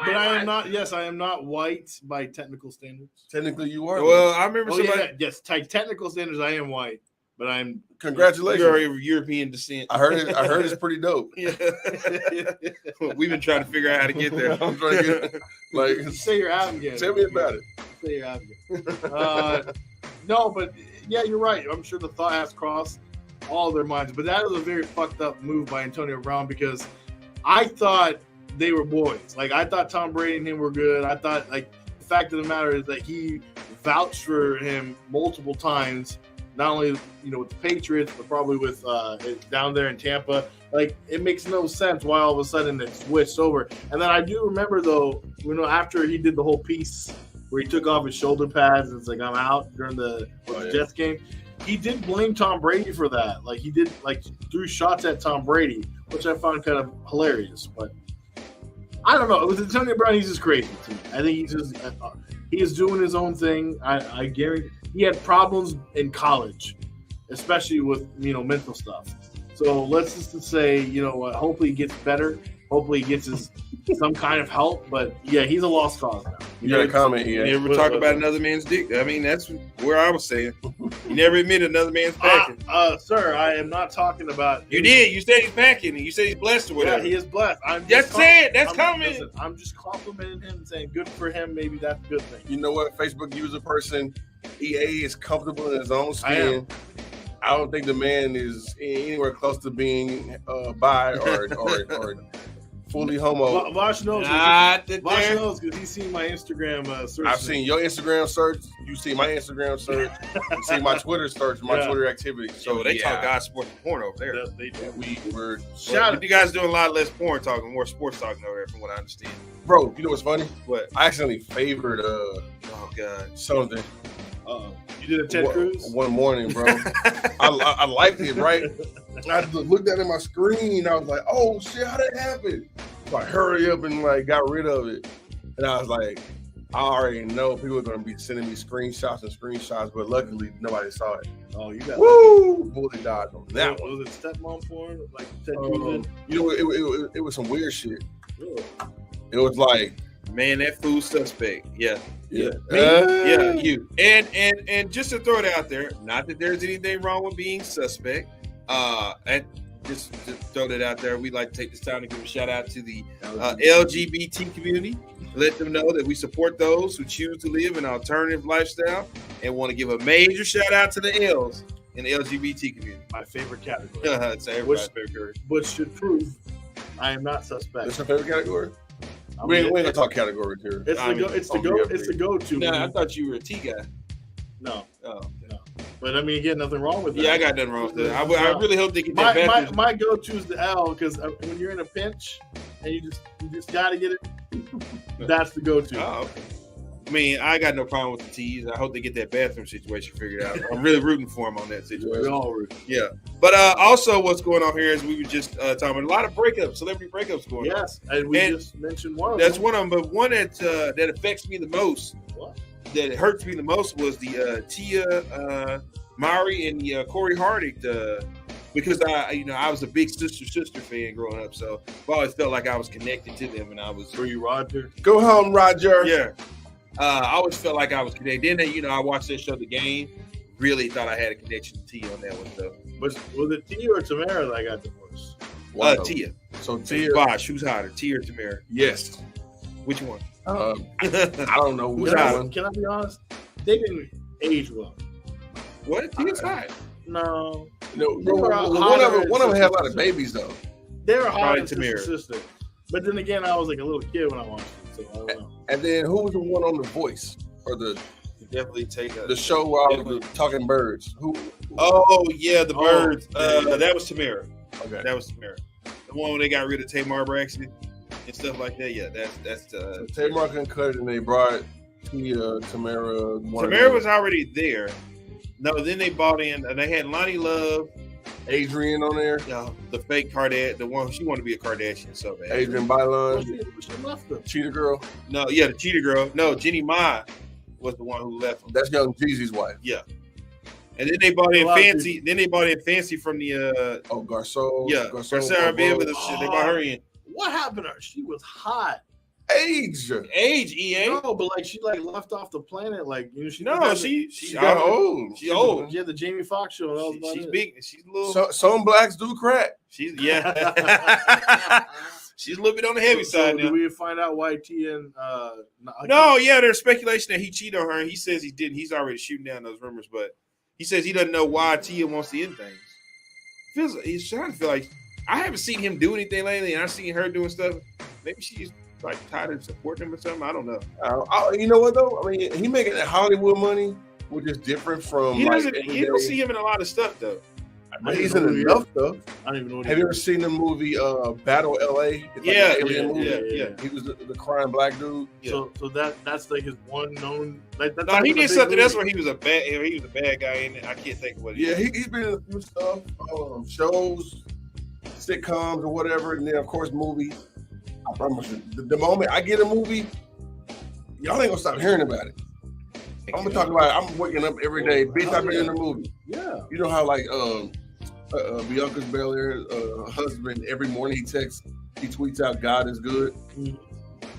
But I am not. Yes, I am not white by technical standards. Technically, you are. Well, I remember somebody. Yeah, yes, technical standards, I am white, but I'm. Congratulations. You're of European descent. I heard it's pretty dope. Yeah. We've been trying to figure out how to get there. I'm trying to get like say you're Afghan. Tell me about it. Say you're Afghan. No, but yeah, you're right. I'm sure the thought has crossed all their minds, but that was a very fucked up move by Antonio Brown because I thought they were boys. Like I thought Tom Brady and him were good. I thought like the fact of the matter is that he vouched for him multiple times, not only with the Patriots, but probably with down there in Tampa. Like it makes no sense why all of a sudden it switched over. And then I do remember though, after he did the whole piece where he took off his shoulder pads and it's like I'm out during the Jets game. He did blame Tom Brady for that. Like he did, threw shots at Tom Brady, which I found kind of hilarious. But I don't know. With Antonio Brown, he's just crazy to me. I think he is doing his own thing. I guarantee he had problems in college, especially with mental stuff. So let's just say hopefully he gets better. Hopefully he gets some kind of help. But yeah, he's a lost cause now. You got a comment here. You never talk about another man's dick. I mean, that's where I was saying. You never admit another man's packing. Sir, I am not talking about. You did. You said he's packing, and you said he's blessed or whatever. Yeah, he is blessed. That's it. That's coming. I'm just complimenting him and saying good for him. Maybe that's a good thing. You know what? Facebook user person, EA is comfortable in his own skin. I don't think the man is anywhere close to being bi or fully homo. Vosh knows. Vosh knows because he's seen my Instagram search. I've seen your Instagram search. You see my Instagram search. You see my Twitter search, my Twitter activity. So they talk God, sports, and porn over there. They do. We were. You guys doing a lot less porn talking, more sports talking over there, from what I understand. Bro, you know what's funny? What? I accidentally favored oh God, something. You did a Ted Cruz? One morning, bro. I liked it, right? I looked at it on my screen. I was like, oh, shit, how that happened? So I hurry up and got rid of it. And I was like, I already know people are going to be sending me screenshots, but luckily nobody saw it. Oh, you got bullet dodge on that one. Was it stepmom porn? Like Ted Cruz? It was some weird shit. Really? It was like, man, that fool suspect. Yeah. You. And just to throw it out there, not that there's anything wrong with being suspect. And just to throw that out there, we'd like to take this time to give a shout out to the LGBT community. Let them know that we support those who choose to live an alternative lifestyle, and want to give a major shout out to the L's in the LGBT community. My favorite category. It's everybody's favorite category. Which should prove I am not suspect. That's your favorite category? We ain't gonna talk categories here. It's the go-to. Nah, I thought you were a T guy. No. Oh, no. But I mean, again, nothing wrong with that. Yeah, I got nothing wrong with that. I really hope they get that back. My go-to is the L, because when you're in a pinch and you just got to get it, that's the go-to. Oh, okay. I mean, I got no problem with the T's. I hope they get that bathroom situation figured out. I'm really rooting for them on that situation. We all root. Yeah. But also what's going on here is we were just talking about a lot of breakups, celebrity breakups going on. Yes, and we just mentioned one of That's them. one of them. But one that affects me the most, that hurts me the most was the Tia Mowry and the Corey Hardick, because I was a big sister fan growing up, so I've always felt like I was connected to them, and I was. Were you Roger? Go home, Roger. Yeah. I always felt like I was connected. Then, I watched that show, The Game. Really thought I had a connection to Tia on that one, though. Was it Tia or Tamara that got divorced? Tia. So Tia. Bosh, who's hotter, Tia or Tamara? Yes. Which one? I don't know. Which one? Can I be honest? They didn't age well. What? Tia's hot. No. One of them had a lot of babies, though. They were hot Probably as Tamara. sister. But then again, I was like a little kid when I watched it, so I don't know. And then who was the one on The Voice? Or definitely take the show where I was talking birds. Who? Oh yeah, the birds. That was Tamara. Okay, that was Tamara. The one when they got rid of Tamar Braxton and stuff like that. Yeah, that's so Tamar couldn't cut it, and they brought Tia, Tamara. Tamara was already there. No, then they bought in. They had Lonnie Love, Adrian on there. No, the fake Kardashian, the one she wanted to be a Kardashian so bad. Adrian Byline, she left them. Cheetah Girl. No, yeah, the Cheetah Girl. No, Jenny Ma was the one who left them. That's Young Jeezy's wife. Yeah. And then they bought in Fancy. Then they bought in Fancy from the Garcon. Yeah, Garcon Bill. They bought her in. What happened to her? She was hot. Age, EA. No, but like she left off the planet. Like she got old. She old. Yeah, the Jamie Foxx show. That was about She's it. big. She's a little. Some blacks do crack. She's she's a little bit on the heavy side now. Did we find out why Tia and No, yeah, there's speculation that he cheated on her. He says he didn't. He's already shooting down those rumors, but he says he doesn't know why Tia wants to end things. He's trying to feel like I haven't seen him do anything lately, and I've seen her doing stuff. Maybe she's like tired of supporting him or something. I don't know. You know what though? I mean, he making that Hollywood money, which is different from. You don't see him in a lot of stuff though. But he's in enough stuff. I don't even know. What Have you ever seen the movie Battle LA? It's like an alien movie. Yeah. He was the crying black dude. Yeah. So that's like his one known. Like, that's No, he like a did big something. That's movie. where he was a bad guy in it. I can't think of what. Yeah, he's been in a few stuff, shows, sitcoms or whatever, and then of course movies. I promise you, the moment I get a movie, y'all ain't gonna stop hearing about it. I'm gonna talk about it. I'm waking up every day. Bitch, I've been in a movie. Yeah. You know how like Bianca's Belair husband every morning he tweets out God is good. I'm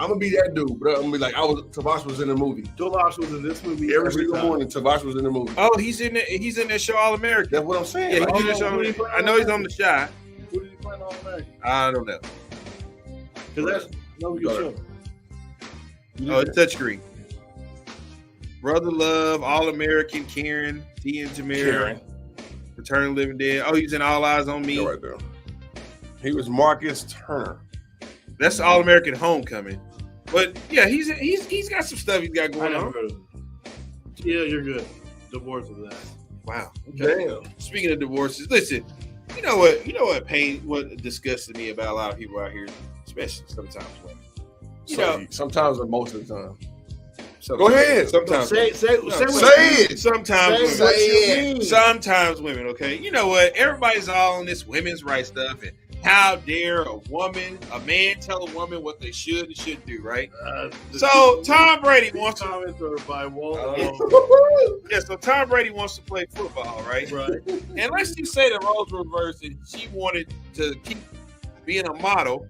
gonna be that dude, but I'm gonna be like Tavash was in the movie. Tavash was in this movie every single morning. Tavash was in the movie. Oh, he's in that show All American. That's what I'm saying. Yeah, Like, he's in that show. I know he's on the shot. Who did he play in All American? I don't know. Because that's no good show. Oh, it's touchscreen. Brother Love, All American, Karen, Tia and Tamara, Return of the Living Dead. Oh, he's in All Eyes on Me. Right there. He was Marcus Turner. That's All American Homecoming. But yeah, he's got some stuff he's got going on. Yeah, you're good. Divorce with that. Wow. Okay. Damn. Speaking of divorces, listen. You know what disgusted me about a lot of people out here, especially sometimes women. Sometimes or most of the time. Go ahead. Sometimes. Say it. Sometimes say women. it. Sometimes women. Okay. You know what? Everybody's all on this women's rights stuff, and how dare a man tell a woman what they should and shouldn't do, right? So Tom Brady wants to. So Tom Brady wants to play football, right? Right. And let's just say the roles were reversed, and she wanted to keep being a model,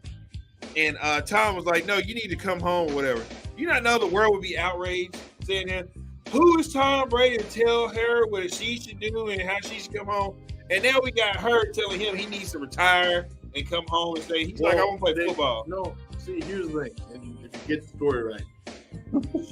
and Tom was like, "No, you need to come home or whatever." You not know the world would be outraged saying that. Who is Tom Brady to tell her what she should do and how she should come home? And now we got her telling him he needs to retire and come home and say, he's like, I want to play football. No, see, here's the thing. And if you get the story right,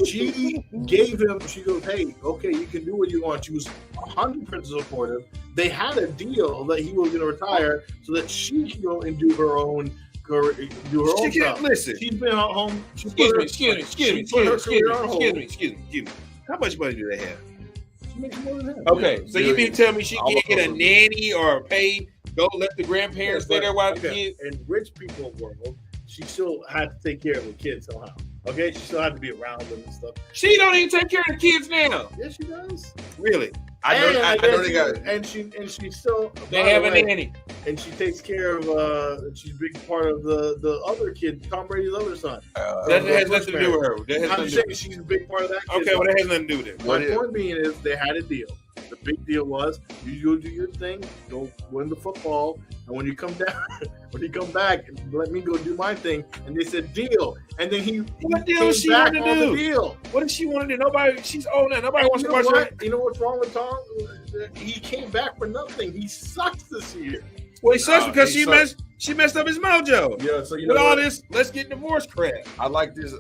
she gave him, she goes, hey, okay, you can do what you want. She was 100% supportive. They had a deal that he was going to retire so that she can go and do her own stuff. Listen. She's been at home. Excuse me. How much money do they have? She makes more than him. Okay, so you mean to tell me she can't get a nanny or go let the grandparents stay there while the kids? In rich people world, she still had to take care of the kids somehow. Okay, she still had to be around them and stuff. She don't even take care of the kids now. Yeah, she does. Really? I know they got. And she still. They have a nanny. And she takes care of. She's a big part of the other kid, Tom Brady's other son. That has nothing to do with her. I'm saying she's a big part of that. Okay, well, that has nothing to do with it. My point being is they had a deal. The big deal was you go do your thing, go win the football, and when you come down, when you come back, let me go do my thing. And they said deal, and then what deal does she want to do? The deal. What does she want to do? Nobody. She's old now. Nobody wants to watch her. You know what's wrong with Tom? He came back for nothing. He sucks this year. Well, he sucks because she messed up his mojo. Yeah, so with all this, let's get divorced crap. I like this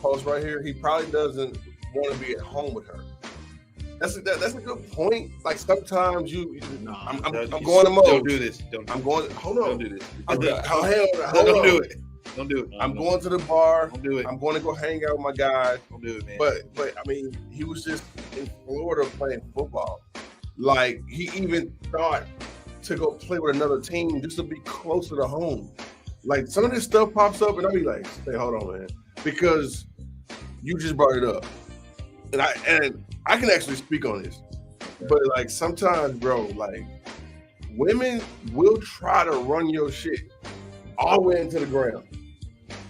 post right here. He probably doesn't want to be at home with her. That's a good point. Like sometimes I'm going to mode. Don't do this. I'm going. Hold on. Don't do this. Don't do it. Don't do it. I'm going to the bar. Don't do it. I'm going to go hang out with my guys. Don't do it, man. But I mean, he was just in Florida playing football. Like he even thought to go play with another team just to be closer to home. Like some of this stuff pops up, and I'll be like, "Hey, hold on, man," because you just brought it up, and I can actually speak on this. But like sometimes, bro, like women will try to run your shit all the way into the ground,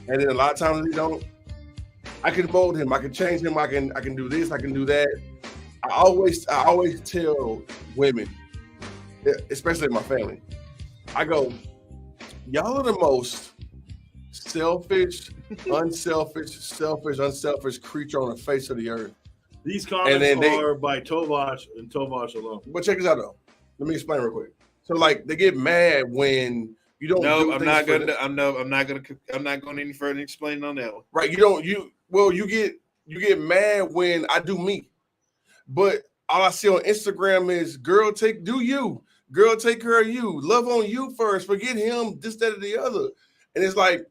and then a lot of times they don't. I can mold him. I can change him. I can do this. I can do that. I always tell women, especially my family, I go, y'all are the most selfish, unselfish creature on the face of the earth. These comments are by Tovash and Tovash alone. But check this out though. Let me explain real quick. So like they get mad when you don't. No, I'm not going any further explaining on that one. Right? You get mad when I do me, but all I see on Instagram is girl take care of you, love on you first, forget him, this, that, or the other, and it's like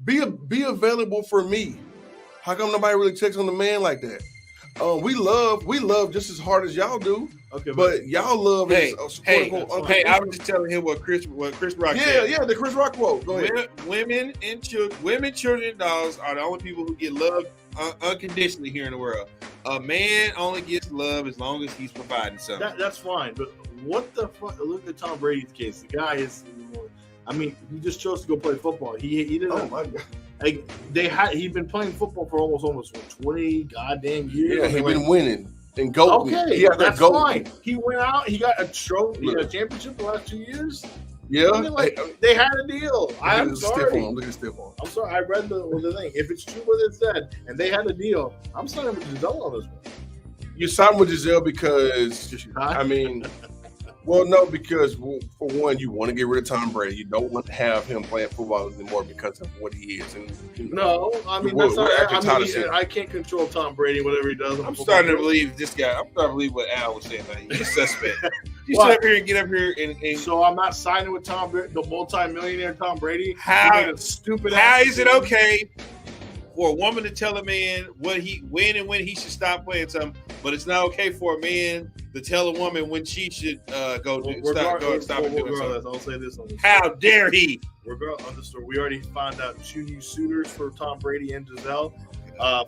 be available for me. How come nobody really checks on the man like that? We love just as hard as y'all do. Okay, but y'all love I was just telling him what Chris Rock said. Yeah, the Chris Rock quote. Go ahead. Women, children, and dogs are the only people who get love unconditionally here in the world. A man only gets love as long as he's providing something. That's fine, but what the fuck? Look at Tom Brady's case. The guy is, he just chose to go play football. He didn't. Oh my God. Like he'd been playing football for almost 20 goddamn years. Yeah, he'd been winning and gold. Okay, that's fine. He went out. He got a trophy, he got a championship the last 2 years. Yeah, they had a deal. I'm sorry. Look at the stiff arm. I'm sorry. I read the thing. If it's true what it said, and they had a deal, I'm signing with Giselle on this one. You signed with Giselle because well, no, because for one, you want to get rid of Tom Brady. You don't want to have him playing football anymore because of what he is. And I can't control Tom Brady, whatever he does. I'm starting to believe this guy. I'm starting to believe what Al was saying. Like, he's suspect. You sit up here and get up here and so I'm not signing with Tom Brady, the multi-millionaire Tom Brady. How is it okay for a woman to tell a man when and when he should stop playing something, but it's not okay for a man to tell a woman when she should stop doing something? I'll say this on this. How dare he? Regardless, we already found out 2 new suitors for Tom Brady and Giselle.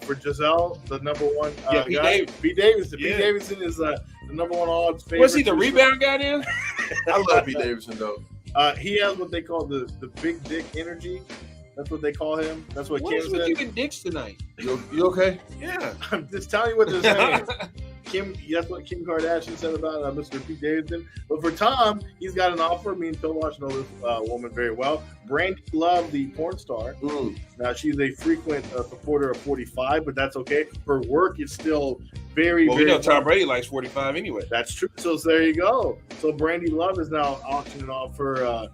For Giselle, the number one guy, Pete Davidson. Yeah. Pete Davidson is the number one odds favorite. Was he the rebound guy then? I love Pete Davidson though. He has what they call the big dick energy. That's what they call him. That's what Kim said. What is with you and dicks tonight? You okay? Yeah. I'm just telling you what they're saying. That's what Kim Kardashian said about Mr. Pete Davidson. But for Tom, he's got an offer. Me and Tomash know this woman very well. Brandy Love, the porn star. Now, she's a frequent supporter of 45, but that's okay. Her work is still very, we know Tom Brady likes 45 anyway. That's true. So there you go. So Brandy Love is now auctioning off her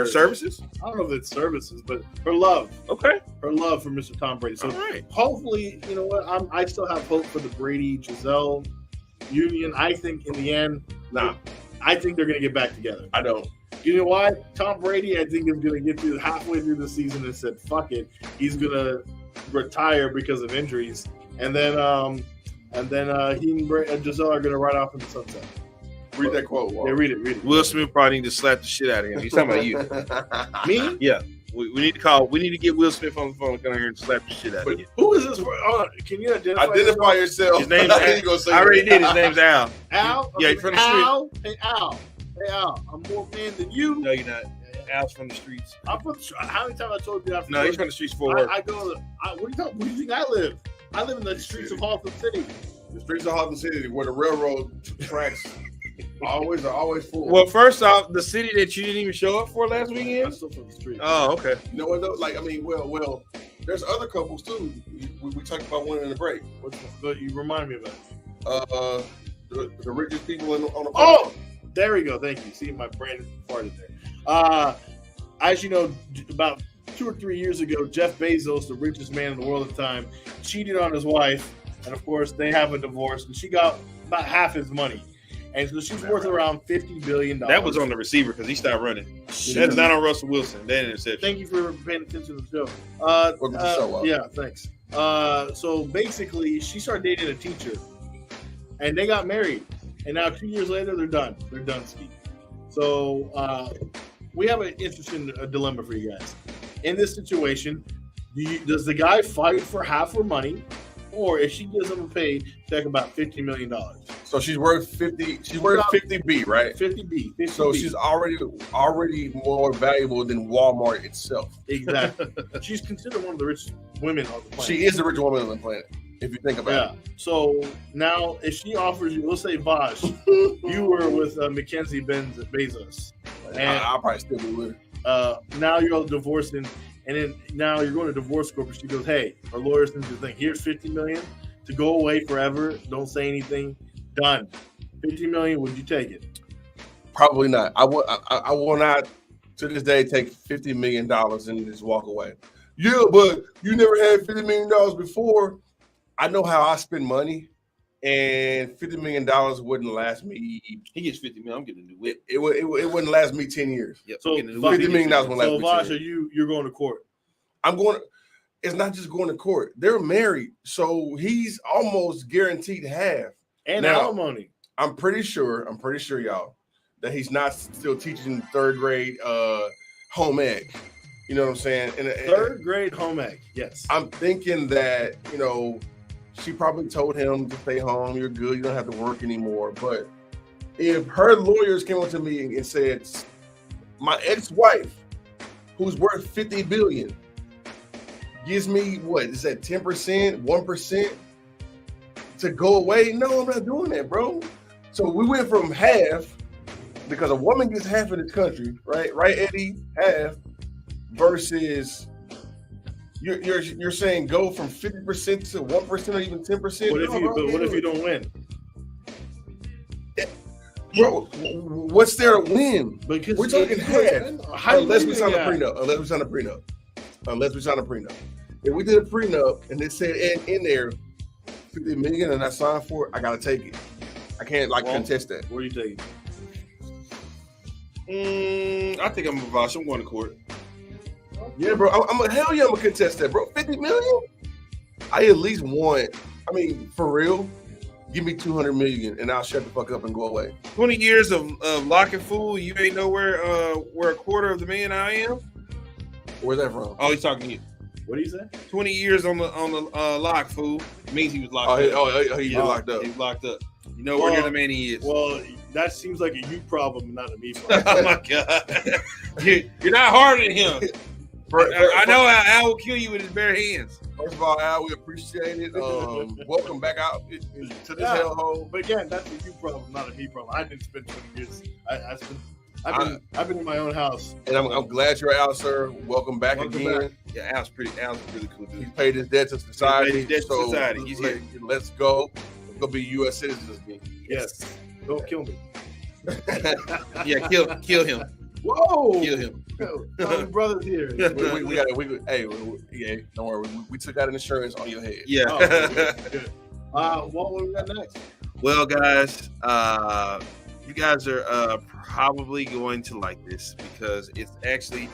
services? I don't know if it's services, but her love. Okay. Her love for Mr. Tom Brady. So hopefully, you know what? I still have hope for the Brady-Giselle union. I think in the end, I think they're going to get back together. I don't. You know why? Tom Brady, I think, is going to get halfway through the season and said, fuck it. He's going to retire because of injuries. And then he and Giselle are going to ride off in the sunset. Read that quote. Yeah, read it. Will Smith probably need to slap the shit out of him. He's talking about you. Me? Yeah. We need to call. We need to get Will Smith on the phone and come here and slap the shit out of you. Who is this? Can you Identify yourself. His name's Al. I already did. His name's Al. Al? Yeah, he's from the Al. Hey, Al. Hey, Al. I'm more man than you. No, you're not. Al's from the streets. I'm from the streets. How many times I told you I'm from No, he's from the streets for work. I go to. Where do you think I live? I live in the streets of Halton City. The streets of Halton City, where the railroad tracks are always full. Well, first off, the city that you didn't even show up for last weekend. I'm still from the street. Oh, okay. You know what though? Like, I mean, well, there's other couples too. We talked about one in the break. But you remind me about the richest people on the planet. Oh, there we go. Thank you. See, my brain farted there. As you know, about 2 or 3 years ago, Jeff Bezos, the richest man in the world at the time, cheated on his wife, and of course, they have a divorce, and she got about half his money. And so she's worth around $50 billion. That was on the receiver because he stopped running. That's not on Russell Wilson. That interception. Thank you for paying attention to the show. Welcome to the show. Yeah, thanks. So basically, she started dating a teacher, and they got married. And now 2 years later, they're done. They're done speaking. So we have an interesting dilemma for you guys. In this situation, does the guy fight for half her money, or if she gives him a pay, take about $50 million? So she's worth 50. She's worth 50B, right? 50B. 50B. So she's already more valuable than Walmart itself. Exactly. She's considered one of the richest women on the planet. She is the richest woman on the planet, if you think about it. So now, if she offers you, let's say Vosh, you were with Mackenzie Bezos, and I'll probably still be with her. Now you're divorcing, and then now you're going to divorce court. She goes, "Hey, our lawyers think to think here's $50 million to go away forever. Don't say anything. Done. $50 million. Would you take it?" Probably not. I will not to this day take $50 million and just walk away. Yeah, but you never had $50 million before. I know how I spend money, and $50 million wouldn't last me. He gets $50 million. I'm getting a new whip. It wouldn't last me 10 years. Yep. So $50 million wouldn't last so me 10 Vosh, years. you're going to court? I'm going. It's not just going to court. They're married, so he's almost guaranteed half. And now, alimony. I'm pretty sure, y'all, that he's not still teaching third grade home ec. You know what I'm saying? Third grade home ec, yes. I'm thinking that, she probably told him to stay home. You're good. You don't have to work anymore. But if her lawyers came up to me and said, my ex-wife, who's worth $50 billion, gives me what? Is that 10%, 1%? To go away? No, I'm not doing that, bro. So we went from half, because a woman gets half in this country, right? Right, Eddie? Half versus you're saying go from 50% to 1% or even 10%. What if you don't win? Bro, what's there to win? Because we're talking half. Unless we sign a prenup. If we did a prenup and it said in there $50 million and I signed for it, I gotta take it. I can't contest that. What are you taking? I think I'm going to court. Yeah, bro. I'm gonna contest that, bro. $50 million? I at least want. I mean, for real, give me $200 million and I'll shut the fuck up and go away. 20 years of lock and fool. You ain't know where a quarter of the man I am. Where's that from? Oh, he's talking to you. What do you say? 20 years on the lock, fool. It means he was locked up. He locked up. He was locked up. You know where the man he is. Well, that seems like a you problem, not a me problem. Oh my God. You're not harder than him. I know Al will kill you with his bare hands. First of all, Al, we appreciate it. Welcome back out to this hellhole. But again, that's a you problem, not a me problem. I didn't spend 20 years. I've been in my own house. And I'm glad you're out, sir. Welcome back again. Yeah, Al's really cool dude. He's paid his debt to society. He's here. Let's go. Let's go be U.S. citizens again. Yes. Don't kill me. Yeah, kill him. Whoa! Kill him. My brother's here. we got it. Hey, don't worry. We took out an insurance on your head. Yeah. Good. What we got next? Well, guys, you guys are probably going to like this because it's actually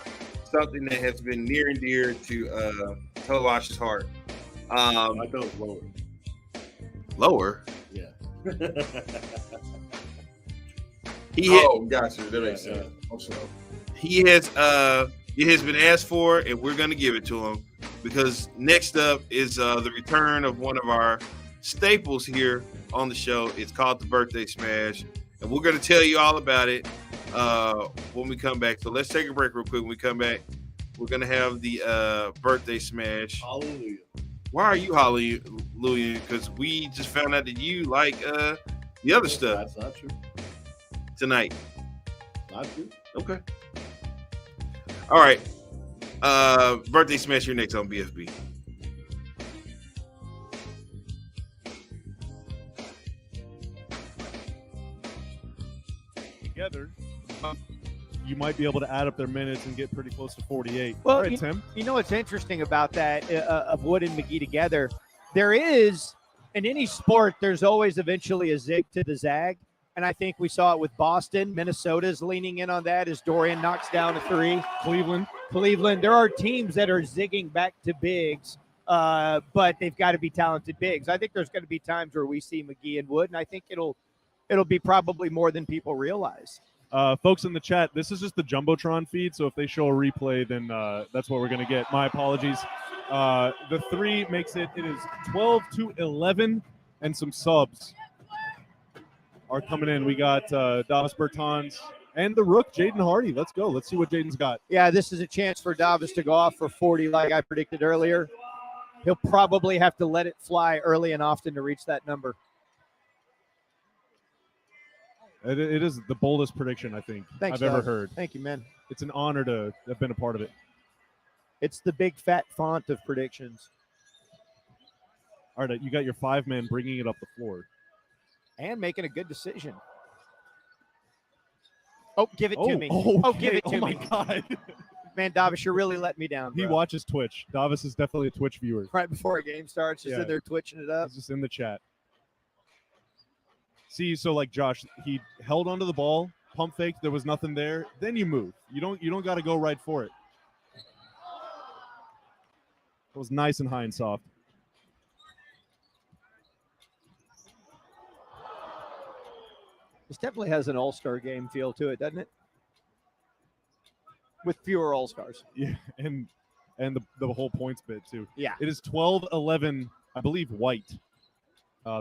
something that has been near and dear to Telewash's heart. I thought it was lower. Lower? Yeah. Gotcha. That makes sense. I'm sorry. He has It has been asked for, and we're going to give it to him because next up is the return of one of our staples here on the show. It's called the Birthday Smash, and we're going to tell you all about it when we come back. So let's take a break real quick. When we come back, we're going to have the Birthday Smash. Hallelujah. Why are you hallelujah? Because we just found out that you like the other stuff. That's not true. Tonight. Not true. Okay. All right. Birthday Smash here next on bFb. Together, you might be able to add up their minutes and get pretty close to 48. Well, All right, Tim. You know what's interesting about that of Wood and McGee together? There is, in any sport, there's always eventually a zig to the zag. And I think we saw it with Boston. Minnesota's leaning in on that as Dorian knocks down a three. Cleveland. There are teams that are zigging back to bigs, but they've got to be talented bigs. I think there's going to be times where we see McGee and Wood, and I think it'll be probably more than people realize. Folks in the chat, this is just the Jumbotron feed, so if they show a replay, then that's what we're going to get. My apologies. The three makes it is 12-11, and some subs are coming in. We got Davis Bertans and the Rook, Jaden Hardy. Let's go. Let's see what Jaden's got. Yeah, this is a chance for Davis to go off for 40 like I predicted earlier. He'll probably have to let it fly early and often to reach that number. It is the boldest prediction, I think, Thanks, I've ever Doug. heard. Thank you, man. It's an honor to have been a part of it. It's the big fat font of predictions. All right, you got your five-man bringing it up the floor. And making a good decision. Oh, give it to me. Okay. Oh, give it to Oh, my me. God. Man, Davis, you're really letting me down, He bro. watches Twitch. Davis is definitely a Twitch viewer. Right before a game starts, just Yeah. in there twitching it up. He's just in the chat. See, so like Josh, he held onto the ball, pump faked, there was nothing there, then you move. You don't got to go right for it. It was nice and high and soft. This definitely has an all-star game feel to it, doesn't it? With fewer all-stars. Yeah, and the whole points bit too. Yeah. It is 12-11, I believe, white.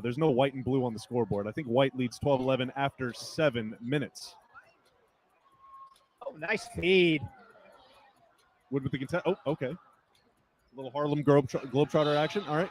There's no white and blue on the scoreboard. I think white leads 12-11 after 7 minutes. Oh, nice feed. Wood with the contest. Oh, okay. A little Harlem Globetrotter action. All right.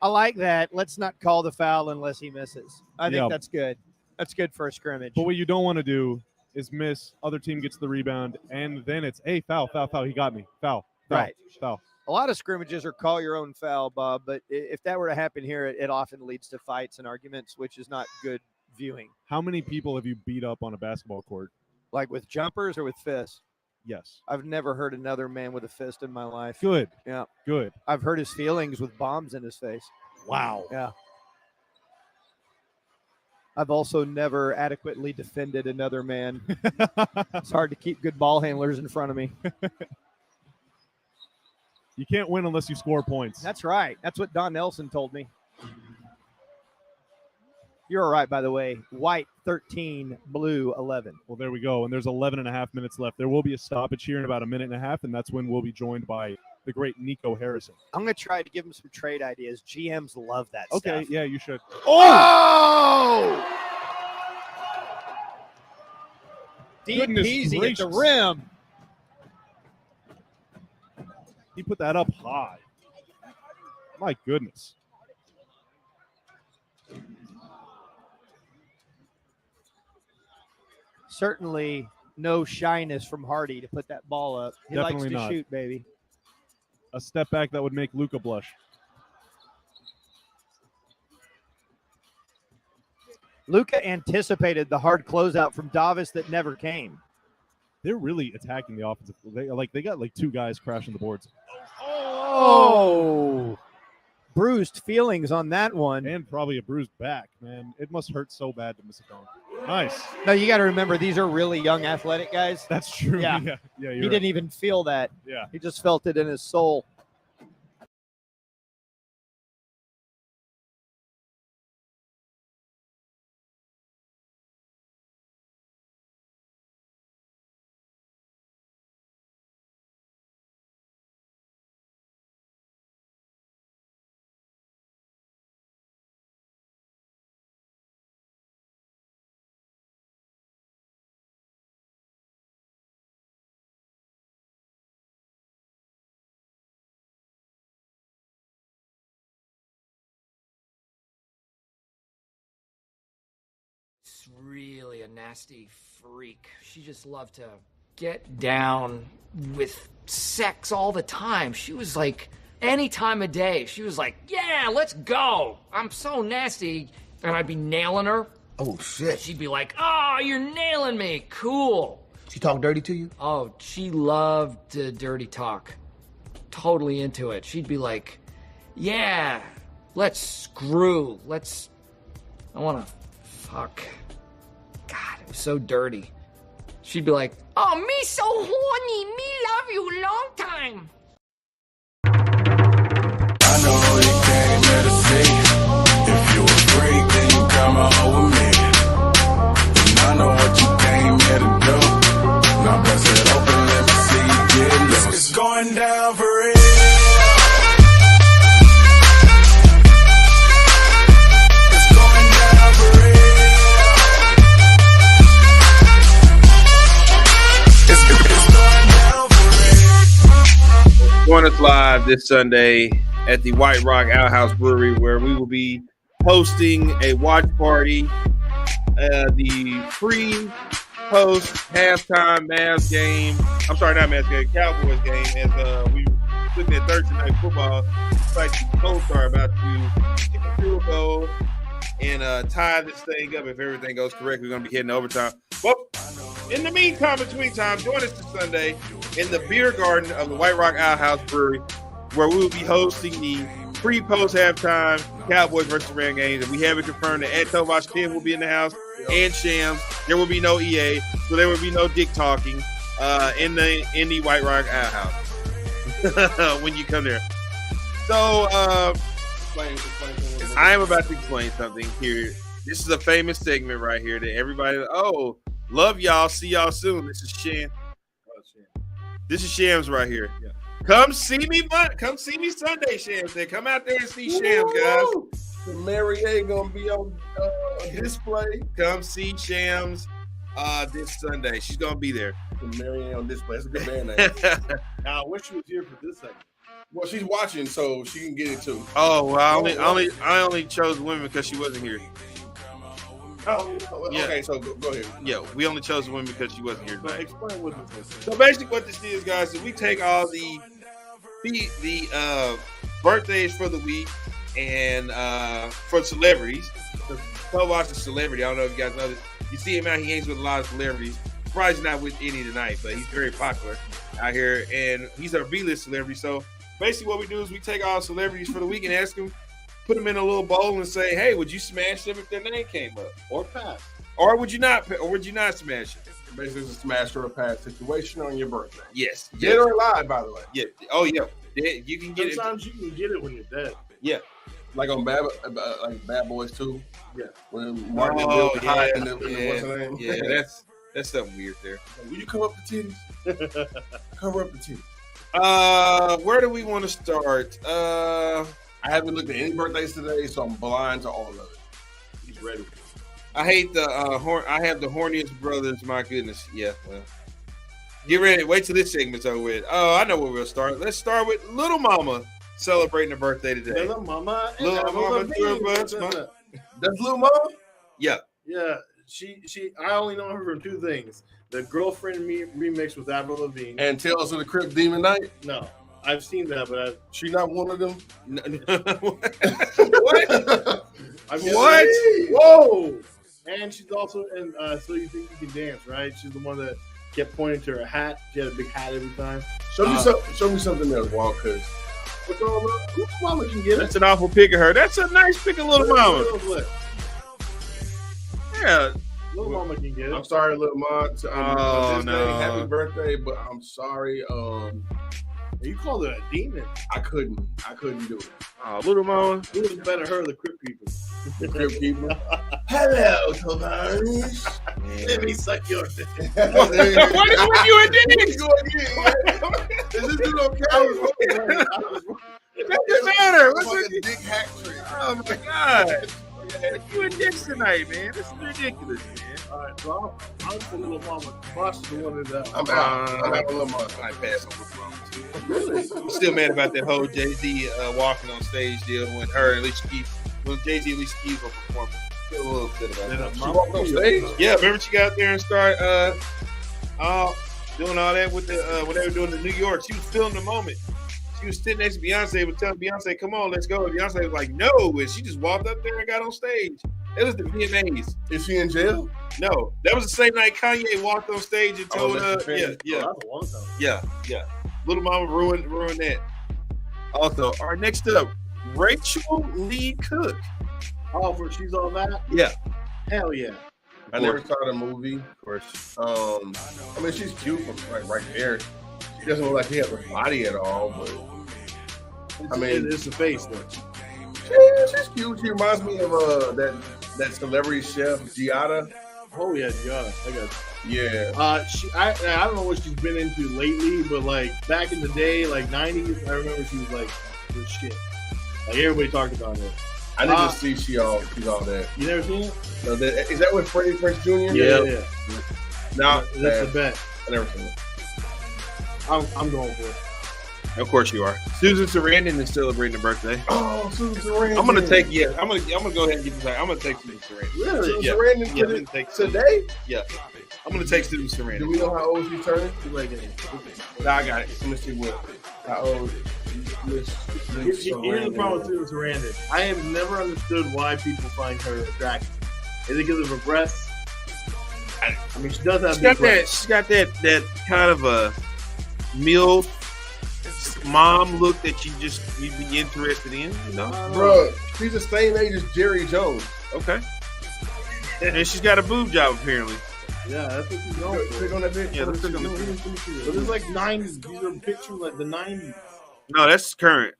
I like that. Let's not call the foul unless he misses. I think Yeah. that's good. That's good for a scrimmage. But what you don't want to do is miss. Other team gets the rebound, and then it's, hey, foul. He got me. Foul. Right. Foul. A lot of scrimmages are call your own foul, Bob, but if that were to happen here, it often leads to fights and arguments, which is not good viewing. How many people have you beat up on a basketball court? Like with jumpers or with fists? Yes. I've never hurt another man with a fist in my life. Good. Yeah. Good. I've hurt his feelings with bombs in his face. Wow. Yeah. I've also never adequately defended another man. It's hard to keep good ball handlers in front of me. You can't win unless you score points. That's right. That's what Don Nelson told me. You're all right, by the way. White 13, blue 11. Well, there we go. And there's 11 and a half minutes left. There will be a stoppage here in about a minute and a half, and that's when we'll be joined by the great Nico Harrison. I'm going to try to give him some trade ideas. GMs love that Okay, stuff. yeah, you should. Oh! Deep Goodness peasy at gracious. the rim. He put that up high. My goodness. Certainly no shyness from Hardy to put that ball up. He Definitely likes to not. shoot, baby. A step back that would make Luka blush. Luka anticipated the hard closeout from Davis that never came. They're really attacking the offensive. They got like two guys crashing the boards. Oh! Bruised feelings on that one. And probably a bruised back, man. It must hurt so bad to miss a dunk. Nice. No, you got to remember, these are really young athletic guys. That's true. Yeah. Yeah, you're He right. didn't even feel that. Yeah. He just felt it in his soul. really a nasty freak. She just loved to get down with sex all the time. She was like, any time of day, she was like, yeah, let's go. I'm so nasty. And I'd be nailing her. Oh, shit. She'd be like, oh, you're nailing me. Cool. She talk dirty to you? Oh, she loved to dirty talk. Totally into it. She'd be like, yeah, let's screw. I want to fuck. God, it was so dirty. She'd be like, oh, me so horny. Me love you long time. I know you came here to see. If you a freak, then you come out with me. And I know what you came here to do. Now bust it open, let me see you get loose. It's going down for real. It's going down for real. It's going down for real. Join us live this Sunday at the White Rock Outhouse Brewery, where we will be hosting a watch party, the pre-post halftime Mavs game. I'm sorry, not Mavs game, Cowboys game. As we looking at Thursday night football, it's like the Colts are about to kick a field goal and tie this thing up. If everything goes correct, we're going to be heading to overtime. But in the meantime, between time, join us this Sunday in the beer garden of the White Rock Outhouse Brewery, where we will be hosting the pre-post halftime Cowboys versus Rams games. And we have it confirmed that Ed Tovash Kim will be in the house and Shams. There will be no EA, so there will be no dick talking in the White Rock Outhouse when you come there. So I am about to explain something here. This is a famous segment right here that everybody, love y'all, see y'all soon. This is Sham. This is Shams right here. Yeah. Come see me Sunday, Shams. Come out there and see Shams, guys. The Marriott gonna be on display. Come see Shams this Sunday. She's gonna be there. The Marriott on display. That's a good band name. Now I wish she was here for this segment. Well, she's watching, so she can get it too. Oh, well, I only chose women because she wasn't here. Oh, yeah. Okay, so go ahead. Yeah, we only chose women because she wasn't here tonight. Explain what this is. So basically, what this is, guys, is we take all the birthdays for the week and for celebrities. Tovash is a celebrity. I don't know if you guys know this. You see him out; he hangs with a lot of celebrities. Probably he's not with any tonight, but he's very popular out here, and he's a B-list celebrity. So basically, what we do is we take all celebrities for the week and ask them. Put them in a little bowl and say, "Hey, would you smash them if their name came up, or pass, or would you not, or would you not smash them?" Basically, it's a smash or a pass situation on your birthday. Yes, dead or alive, by the way. Yeah. Oh yeah. You can get Sometimes you can get it when you're dead. Yeah. Like on Bad Boys 2. Yeah. When Martin built high in the what's her name? Yeah, that's something weird there. Will you come up the titties? Cover up the titties. Where do we want to start? I haven't looked at any birthdays today, so I'm blind to all of it. He's ready. I hate the I have the horniest brothers. My goodness. Yeah. Well, get ready. Wait till this segment's over with. Oh, I know where we'll start. Let's start with Little Mama celebrating her birthday today. Little Mama. Little Mama. That's Little Mama. Yeah. Yeah. She. I only know her from two things: the Girlfriend remix with Avril Lavigne and Tales of the Crypt Demon Night. No. I've seen that, but she's not one of them. What? What? Whoa! And she's also in So You Think You Can Dance, right? She's the one that kept pointing to her hat. She had a big hat every time. Show me something else, Walt, because what's all about? Little Mama can get it. That's an awful pick of her. That's a nice pick of Little Mama. Yeah. Little Mama can get it. I'm sorry, Little Mama. Oh, no. Happy birthday, but I'm sorry. You called her a demon. I couldn't do it. Oh, Little Mama. Who was better, her or the Crypt Keeper? The Crypt Keeper. Hello, Tovash. Let me suck your dick. What is with you and dick? Is this dude okay? What's the matter? What's with the dick hack trick? Oh my God. You and dicks tonight, man. This is ridiculous, man. All right, so I'm for Little Mama. Boss is the one that I'm out for Little Mama. I pass on Little Mama too. Really? I'm still mad about that whole Jay-Z walking on stage deal when her and Alicia Keys, when Jay-Z and Alicia Keys were performing. feel a little upset about that. She Mama walked on Kia. stage. Yeah, remember she got out there and started doing all that with the when they were doing the New York. She was feeling the moment. She was sitting next to Beyonce, was telling Beyonce, "Come on, let's go." And Beyonce was like, "No," and she just walked up there and got on stage. It was the VMAs. Is she in jail? No, that was the same night Kanye walked on stage and told her, that's a long time. yeah. Little Mama ruined that. Also, our next up, Rachel Lee Cook. Oh, for she's on that? Yeah. Hell yeah. I never saw the movie, of course. I mean, she's cute from like right there. She doesn't look like she has a body at all, but It's the face though. Yeah, she's cute. She reminds me of that celebrity chef Giada. Oh yeah, Giada. I got you. Yeah. I don't know what she's been into lately, but like back in the day, like 90s, I remember she was like the shit. Like everybody talked about her. I need to see she's all that. You never seen it? No, is that with Freddie Prinze Jr.? Yeah. No, that's the bet. I never seen it. I'm going for it. Of course you are. Susan Sarandon is celebrating her birthday. Oh, Susan Sarandon. I'm gonna go ahead and get this back. I'm gonna take Susan Sarandon. Really? Yeah. Sarandon Yeah, I'm gonna take today? Yeah. I'm gonna take Susan Sarandon. Do we know how old she's turning? Nah, I got it. Let me see how old. Here's the problem with Susan Sarandon. I have never understood why people find her attractive. Is it because of her breasts? I mean, she does have She's got big breasts. she's got that kind of a MILF mom look that you'd be interested in, you know? Bro, she's the same age as Jerry Jones. Okay. And she's got a boob job apparently. Yeah, that's what she's going for. Click on that bitch. Yeah, let's click on the But it's like 90s. These are pictures like the 90s. No, that's current.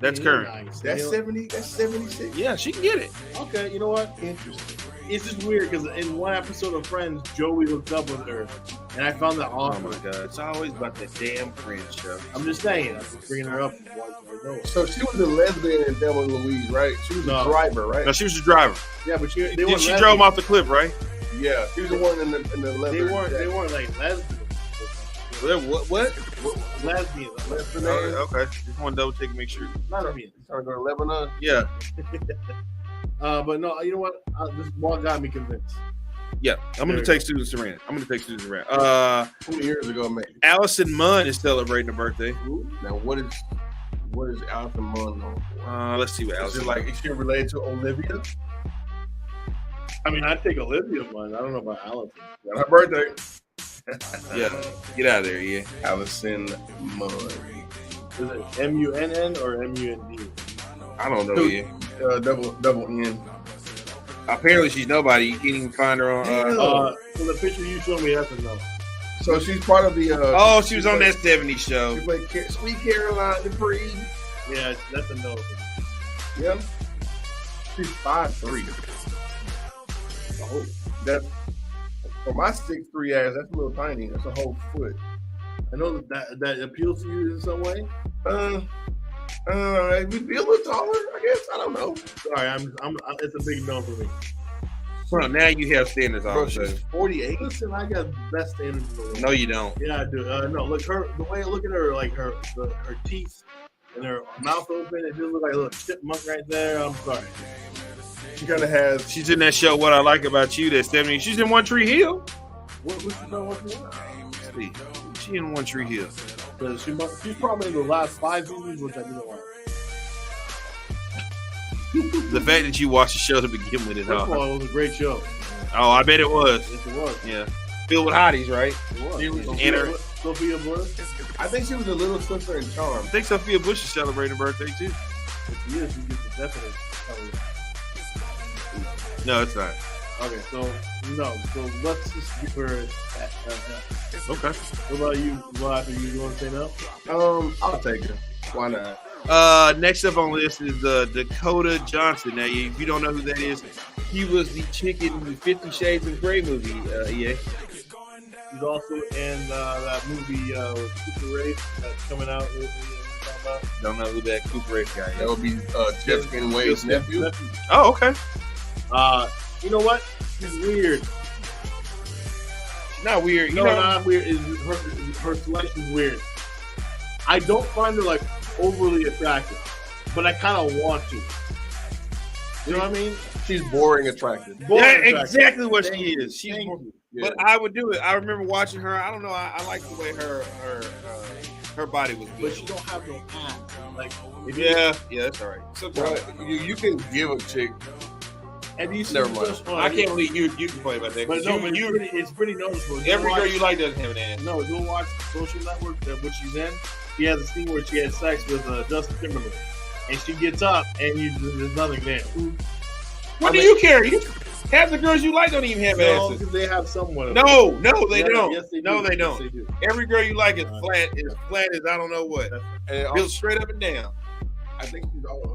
That's Yeah, current. nice. That's 70. That's 76. Yeah, she can get it. Okay, you know what? Interesting. It's just weird because in one episode of Friends, Joey hooked up with her, and I found that Oh awesome. my god, it's always about that damn Friends show. I'm just saying, I'm just bringing her up. So she was a lesbian in Thelma and Louise, right? She was a driver, right? No, she was the driver. Yeah, but they Then weren't she lesbians. drove him off the cliff, right? Yeah, she was the one in the leather. They weren't like lesbians. What? Lesbians. Okay. Just want to double check and make sure. Lesbians. Trying to go to Lebanon? Yeah. But no, you know what? This one got me convinced. Yeah. I'm gonna take Susan Sarandon. 20 years ago, maybe. Allison Munn is celebrating her birthday. Now, what is Allison Munn known for? Let's see what Is Allison. it like, is she related to Olivia? I mean, I'd take Olivia Munn. I don't know about Allison. Got her birthday. Yeah. Get out of there, yeah. Allison Munn. Is it MUNN or MUND? I don't know, yeah. Double N. Apparently she's nobody. You can't even find her on. So the picture you showed me, that's a no. So she's part of the. Oh, she was on that 70s show. She played Sweet Caroline Dupree. Yeah, that's a no. Yeah. She's 5'3". Oh, that for my 6'3" ass, that's a little tiny. That's a whole foot. I know that appeals to you in some way. We be a little taller, I guess. I don't know. Sorry, it's a big no for me. Well, now you have standards all Bro, of a sudden. she's 48. Listen, I got the best standards in the world. No, you don't. Yeah, I do. No, look the way I look at her, like her teeth and her mouth open, it just looks like a little chipmunk right there. I'm sorry. She kind of has. She's in that show. What I Like About You. That 70s. She's in One Tree Hill. What's the See, she in One Tree Hill. She's probably in the last 5 seasons, which I didn't watch. The fact that you watched the show to begin with is First of hard. all, it was a great show. Oh, I bet it was. Yes, it was. Yeah. Filled with hotties, right? It was. And her, Sophia Bush. I think she was a little sister in Charm. I think Sophia Bush is celebrating her birthday too. If she is, she gets a definite. No, it's not. Okay, so no. So let's just give her that. Okay. What about you? What after you want to say no? I'll take her. Why not? Next up on the list is Dakota Johnson. Now, if you don't know who that is, he was the chick in the 50 Shades of Grey movie. Yeah. He's also in that movie with Cooper Race that's coming out. Don't know who that Cooper Race guy is. That would be Jeff and Wade's nephew. Oh, okay. You know what? She's weird. Not weird. No, not weird. Her selection's weird. I don't find her like overly attractive, but I kind of want to. You know what I mean? She's boring attractive. Exactly what she is. She's Thank more, you. but I would do it. I remember watching her. I don't know. I like the way her body was But built. she don't have no abs. Like, Yeah, that's all right. But you can give a chick. have you seen Never mind. this one? I can't believe you complain about that. But no, but it's pretty noticeable. Every girl you like doesn't have an ass. No, go watch Social Network, which she's in. She has a scene where she had sex with Justin Timberlake, and she gets up, and there's nothing there. What do you care? Half the girls you like don't even have No, asses. they have someone. No, they Yeah, don't. yes, they No, do. they Yes, don't. they do. Every girl you like is flat as I don't know what. And Built straight up and down, I think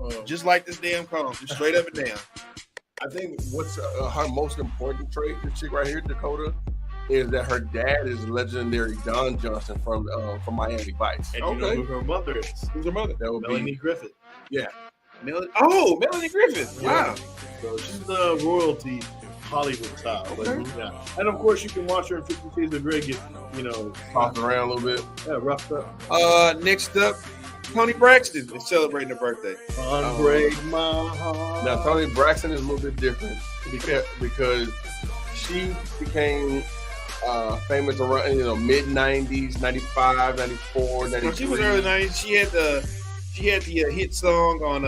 she's just like this damn comb, just straight up and down. I think what's her most important trait, this chick right here, Dakota, is that her dad is legendary Don Johnson from Miami Vice. And you know who her mother is? Who's her mother? That would Melanie Griffith. Yeah. Melanie Griffith. Wow. So she's the royalty Hollywood style. But, yeah. And of course, you can watch her in 50 Shades of Grey get, tossed around a little bit. Yeah, roughed up. Next up, Toni Braxton is celebrating her birthday. Unbreak my heart. Now, Toni Braxton is a little bit different because she became famous around mid 90s, 95, 94, 93. She was early 90s. She had the hit song on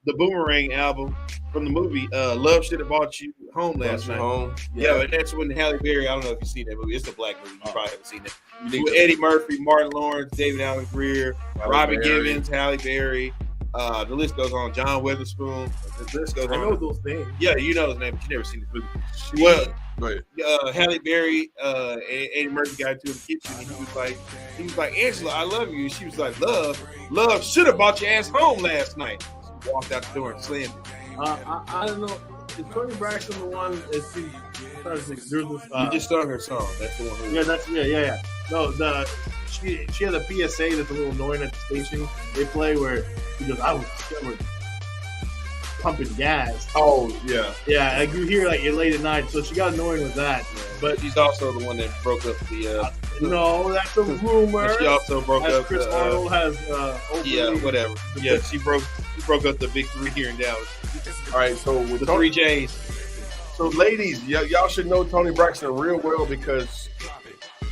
the Boomerang album from the movie Love Should Have Brought You Home Last Night. Home. Yeah, and that's when Halle Berry, I don't know if you've seen that movie. It's a black movie. You probably haven't seen it. With Eddie Murphy, Martin Lawrence, David Allen Greer, Robin Givens, Halle Berry. The list goes on. John Witherspoon. The list goes on. I know those names. Yeah, you know those names, but you never seen this movie. Well, Halle Berry and Eddie Murphy got into the kitchen, and he was like, Angela, I love you. And she was like, love should have brought your ass home last night. She walked out the door and slammed it. I don't know. Is Toni Braxton the one? There's this, You just sung her song. That's the one. Yeah. No, she has a PSA that's a little annoying at the station. They play where she goes, "I was discovered pumping gas." Oh yeah, yeah. Like you hear like late at night, so she got annoying with that. But she's also the one that broke up the. No, that's a rumor. She also broke up. Chris Arnold has. Whatever. Yeah, she broke up the big three here in Dallas. All right, so with the 3 J's. So, ladies, y'all should know Toni Braxton real well because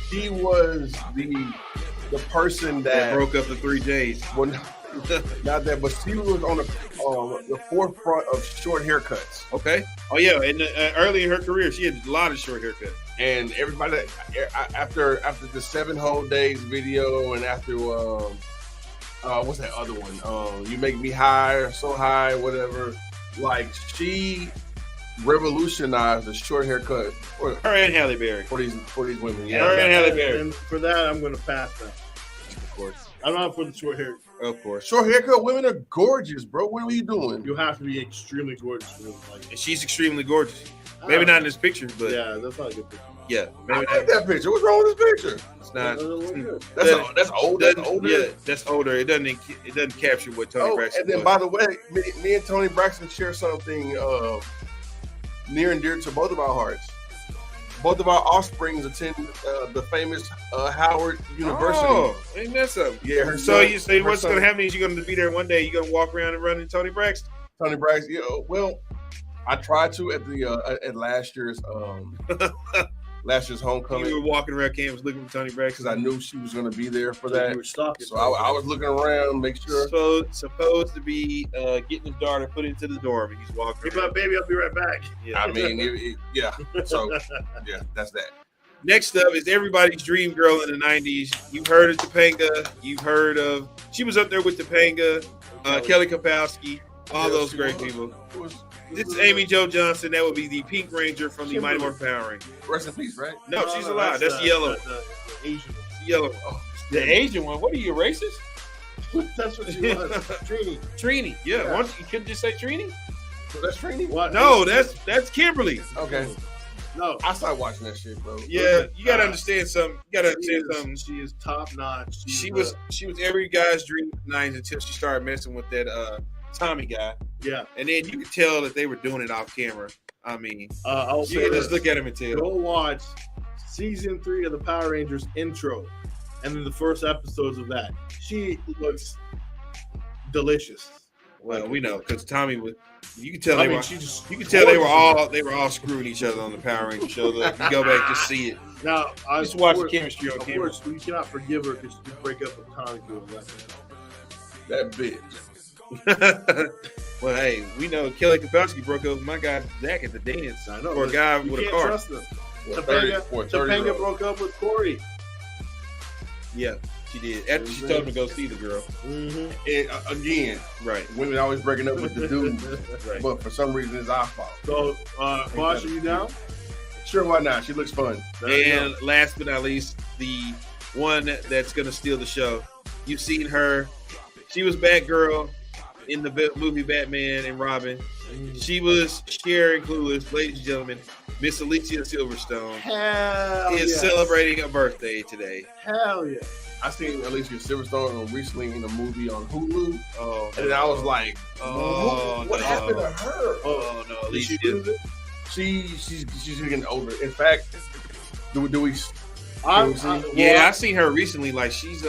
she was the person that broke up the 3 J's. Well, not that, but she was on the forefront of short haircuts. Okay. Oh yeah, and early in her career, she had a lot of short haircuts. And everybody, after the 7 Whole Days video, and after what's that other one? You Make Me High, So High, whatever. Like, she revolutionized the short haircut. Her and Halle Berry for these women. Yeah, her and Halle Berry. And for that, I'm going to pass that. Of course, I'm not for the short hair. Of course, short haircut women are gorgeous, bro. What are you doing? You have to be extremely gorgeous for them. And she's extremely gorgeous. Maybe not in this picture, but yeah, that's not a good picture. Yeah, I like that picture. What's wrong with this picture? It's not. That's old. That's older. Yeah, that's older. It doesn't capture what Toni Braxton. And then, by the way, me and Toni Braxton share something near and dear to both of our hearts. Both of our offsprings attend the famous Howard University. Oh, ain't that something? Yeah. What's going to happen is you're going to be there one day. You're going to walk around and run into Toni Braxton. Toni Braxton. Yeah. Well, I tried to at the at last year's homecoming. You were walking around campus looking for Toni Braxton because I knew she was going to be there for that. You were stalking. So I was looking around, make sure. Supposed to be getting his daughter put into the dorm, and he's walking. Hey, but baby, I'll be right back. Yeah. I mean, yeah. So yeah, that's that. Next up is everybody's dream girl in the 90s. You've heard of Topanga. You've heard of. She was up there with Topanga, Kelly Kapowski, all those great people. This is Amy Jo Johnson. That would be the Pink Ranger from the Mighty Morphin Power Rangers. Rest in peace, right? No, she's alive. That's the yellow. The Asian one. The yellow. Oh, the Asian one. What are you, racist? That's what she was. Trini. Trini. Yeah. You couldn't just say Trini? So that's Trini? What? No, that's Kimberly. Okay. No, I started watching that shit, bro. Yeah, you gotta understand something. Something. She is top notch. She was every guy's dream in the 90s until she started messing with that Tommy guy. Yeah, and then you could tell that they were doing it off camera. I mean, I'll you can just look at him and tell. Go watch season 3 of the Power Rangers intro, and then the first episodes of that. She looks delicious. Well, we know because Tommy You can tell I they mean, were. she just You can tell they were all screwing each other on the Power Ranger show. Look, you go back, just see it. Now, Just watch the chemistry on Of camera. course, we cannot forgive her because she break up with Tommy. That bitch. Well, hey, we know Kelly Kapowski broke up with my guy Zach at the dance. I know. For a guy you with a can't car. trust them. What, Topanga broke up with Corey. Yeah, she did. After she told him to go see the girl. Mm-hmm. And again, right, women always breaking up with the dudes, right. but for some reason it's our fault. So, Bosh, are you down? Sure, why not? She looks fun. And last but not least, the one that's going to steal the show. You've seen her. She was Batgirl in the movie Batman and Robin. She was Cher in Clueless. Ladies and gentlemen, Miss Alicia Silverstone Hell is yes. celebrating a birthday today. Hell yeah. I seen Alicia Silverstone recently in a movie on Hulu. Oh, and then I was like, what happened to her? Oh no, Did she Alicia. lose it? She's getting older. In fact, do we? I've seen her recently. Like she's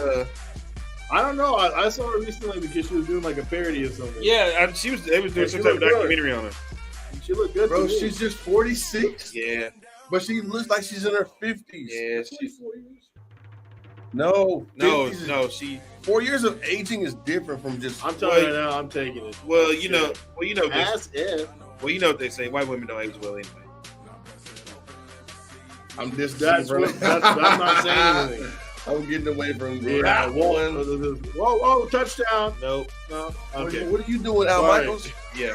I don't know. I saw her recently because she was doing like a parody or something. yeah. She was. They was doing She some type of looked good. documentary on her. She looked good. Bro, to me. she's just 46. Yeah, but she looks like she's in her 50s. yeah. She, No, no, 50s is- no. She. 4 years of aging is different from just. I'm telling you right now, I'm taking it. Well, you know. Well, you know. As if. Well, you know what they say. White women don't age well anyway. I'm just. That's not saying anything. I'm getting away from. Yeah, whoa, touchdown. Nope. No. Okay. What are you doing, Al Sorry. Michaels? Yeah.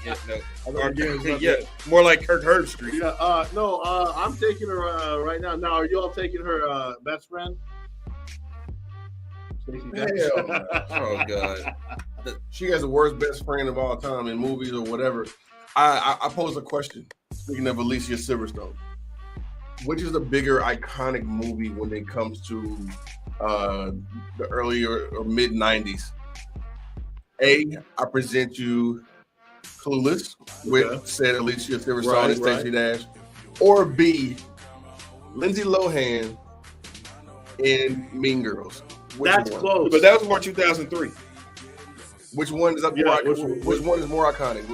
Yeah. No. I thought the game was about Yeah. that. More like Kirk Herbstreit. Yeah, no, I'm taking her right now. Now, are you all taking her best friend? Hell no. Oh God. She has the worst best friend of all time in movies or whatever. I pose a question. Speaking of Alicia Silverstone, which is the bigger iconic movie when it comes to the early or mid 90s? A, I present you Clueless with said Alicia Silverstone and Stacey Dash, or B, Lindsay Lohan in Mean Girls. Which That's one? close. But that was more 2003. Which one is Yeah, which one is more iconic?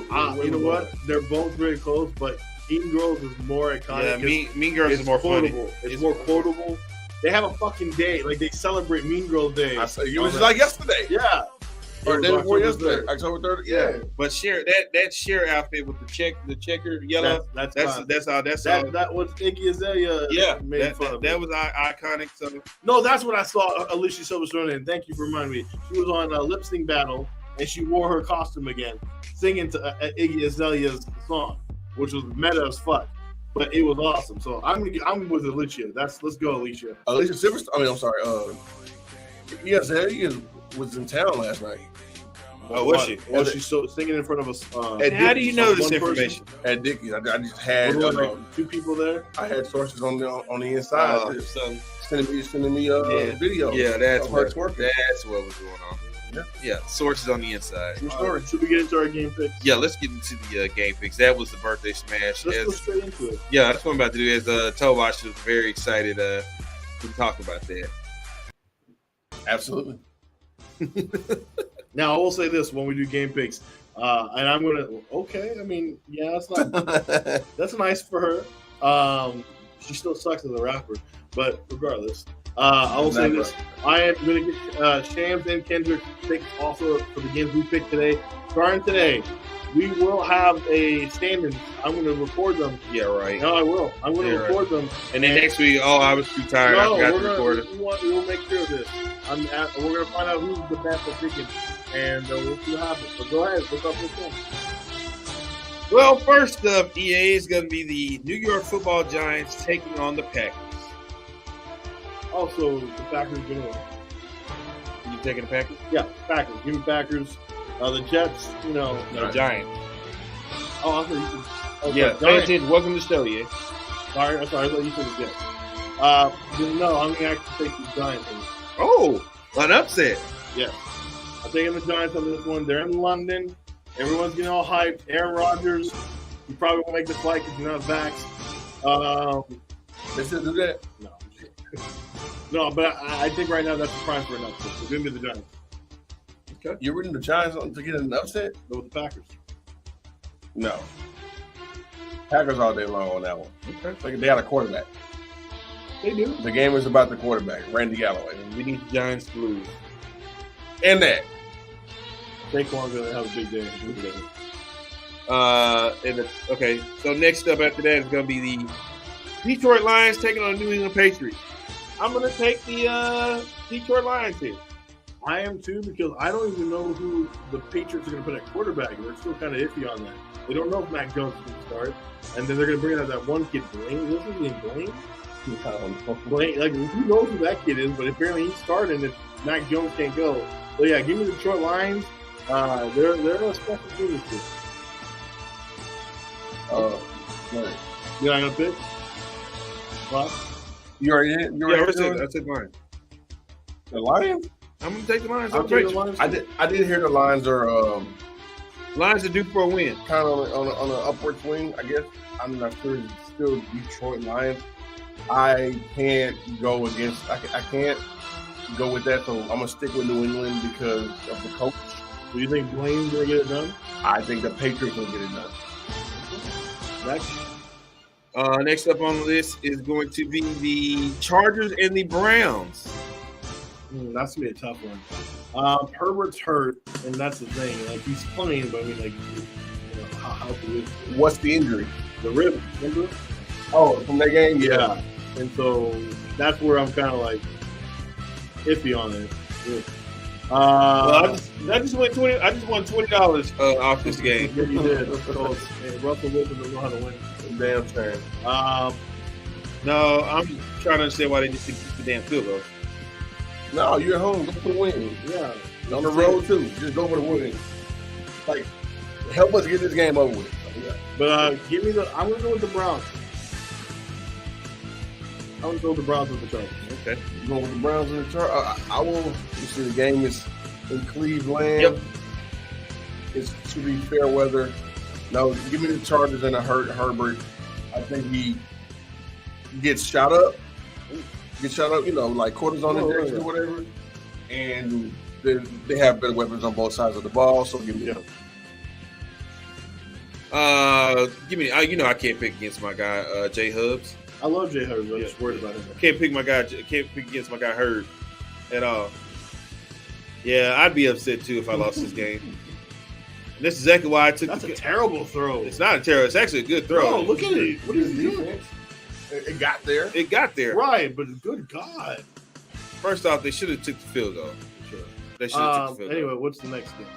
You know what? They're both very close, but Mean Girls is more iconic. Yeah, Mean Girls is more funny. quotable. It's more quotable. They have a fucking day. Like, they celebrate Mean Girls Day. I say, it was like yesterday. Yeah. Or It day was before October yesterday, 3rd. October 3rd. Yeah. But that Cher outfit with the checker yellow. That's all. That was Iggy Azalea. Yeah, made fun of that it. was iconic. So No, that's what I saw Alicia Silverstone in. Thank you for reminding me. She was on a lip sync battle, and she wore her costume again, singing to Iggy Azalea's song, which was meta as fuck. But it was awesome. So I'm with Alicia. Let's go, Alicia. Alicia Silverstone. I mean, I'm sorry. Yes, Azalea was in town last night. Oh, was she? Was she singing in front of us? How do you know this information? At Dickies, I just had What, like, two people there. I had sources on the inside. So sending me video. Yeah, that's of her twerking. That's what was going on. Yeah, sources on the inside. True story. Should we get into our game picks? Yeah, let's get into the game picks. That was the birthday smash. Let's go straight into it. Yeah, that's what I'm about to do. As Towash was very excited to talk about that. Absolutely. Now, I will say this when we do game picks, and I'm gonna. Okay, I mean, yeah, that's not. That's nice for her. She still sucks as a rapper, but regardless, I will say this: I am gonna get Shams and Kendrick picks also for the games we picked today. Starting today, we will have a standings. I'm going to record them. Yeah, right. No, I will. I'm going to record them. And then next week, I was too tired. I forgot to record it. We will make sure of this. We're going to find out who's the best at picking, and we'll see what happens. So go ahead. What's up with them? Well, first up, EA is going to be the New York Football Giants taking on the Packers. Also, the Packers going to win. You taking the Packers? Yeah, Packers. Give me Packers. The Jets, No, Giants. Oh, I thought you said. Okay, Yeah, pay attention. Welcome to the show, yeah. Sorry, I thought you said the Jets. No, I'm going to actually take the Giants. Oh, an upset. Yeah. I'm taking the Giants on this one. They're in London. Everyone's getting all hyped. Aaron Rodgers, you probably won't make the flight because you're not vaxxed. They still do that? No. No, but I think right now that's the prime for an upset. So give me the Giants. Okay. You're reading the Giants to get an upset? Go with the Packers. No. Packers all day long on that one. Okay. They got a quarterback. They do. The game is about the quarterback, Randy Galloway. We need the Giants to lose. And that. Saquon's going to have a big day. Okay, so next up after that is going to be the Detroit Lions taking on the New England Patriots. I'm going to take the Detroit Lions here. I am too, because I don't even know who the Patriots are going to put at quarterback. They're still kind of iffy on that. They don't know if Mac Jones is going to start. And then they're going to bring out that one kid, Blaine. What's his name, Blaine? Blaine, like, who knows who that kid is, but apparently he's starting if Mac Jones can't go. So, yeah, give me the Detroit Lions. They're a special team this year. You're not going to pick? What? You already did? I said mine. The Lions? I'm going to take the Lions. I did hear the Lions are Lions are due for a win. Kind of on an upward swing, I guess. I'm not sure. It's still Detroit Lions. I can't go against. I can't go with that. So I'm gonna stick with New England because of the coach. Do you think Blaine's gonna get it done? I think the Patriots will get it done. Next up on the list is going to be the Chargers and the Browns. That's gonna be a tough one. Herbert's hurt, and that's the thing. Like, he's playing, but I mean, like, how what's the injury? The rib. Remember? Oh, from that game? Yeah. And so that's where I'm kind of like iffy on it. I just won $20. I just won $20 off this game. Yeah, you did. So, Russell Wilson doesn't know how to win. Damn turn. No, I'm trying to understand why they just didn't keep the damn field goal. No, you're at home. Go for the win. Yeah. On the road too. Just go for the win. Like, help us get this game over with. Yeah. But I'm gonna go with the Browns. I'm gonna go with the Browns with the Chargers. Okay. You going with the Browns and the Chargers? I will. You see, the game is in Cleveland. Yep. It should be fair weather. No, give me the Chargers and Herbert. I think he gets shot up. You know, like cortisone injection or whatever. And they have better weapons on both sides of the ball. So give me them. Give me. I can't pick against my guy Jay Hubs. I love Jay Hubs. I'm just worried about him. I can't pick against my guy Herb at all. Yeah, I'd be upset too if I lost this game. And that's exactly why I took. That's a terrible throw. It's not a terrible. It's actually a good throw. Oh, look at it. What is he doing? It got there. It got there. Right, but good God. First off, they should have took the field goal. Sure. They should have took the field goal. Anyway, what's the next game?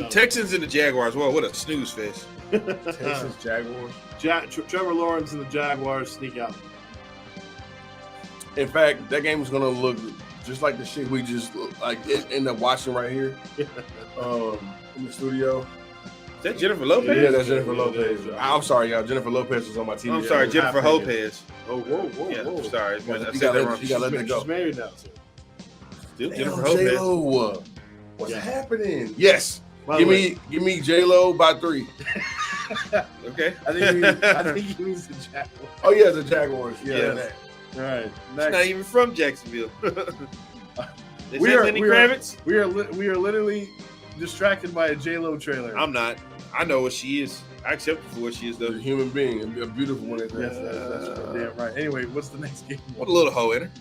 Texans and the Jaguars. Well, what a snooze fest. Texans, Jaguars. Trevor Lawrence and the Jaguars sneak out. In fact, that game is going to look just like the shit we just end up watching right here in the studio. Is that Jennifer Lopez? Yeah, that's Jennifer Lopez. I'm sorry, y'all. Jennifer Lopez was on my TV. I'm sorry, Jennifer Lopez. Oh, whoa. Yeah, I'm sorry. You gotta let that go. She's married now, so. Still Jennifer Lopez. J-Lo. What's happening? Yes. Give me J-Lo by 3. Okay. I think he means the Jaguars. Oh yeah, the Jaguars. Yeah. All right. She's not even from Jacksonville. Is we that are Lenny Kravitz? We are literally distracted by a J-Lo trailer. I'm not. I know what she is. I accept her for what she is, though. A human being, a beautiful one. Yes, that's damn right. Anyway, what's the next game? What a little hoe in her.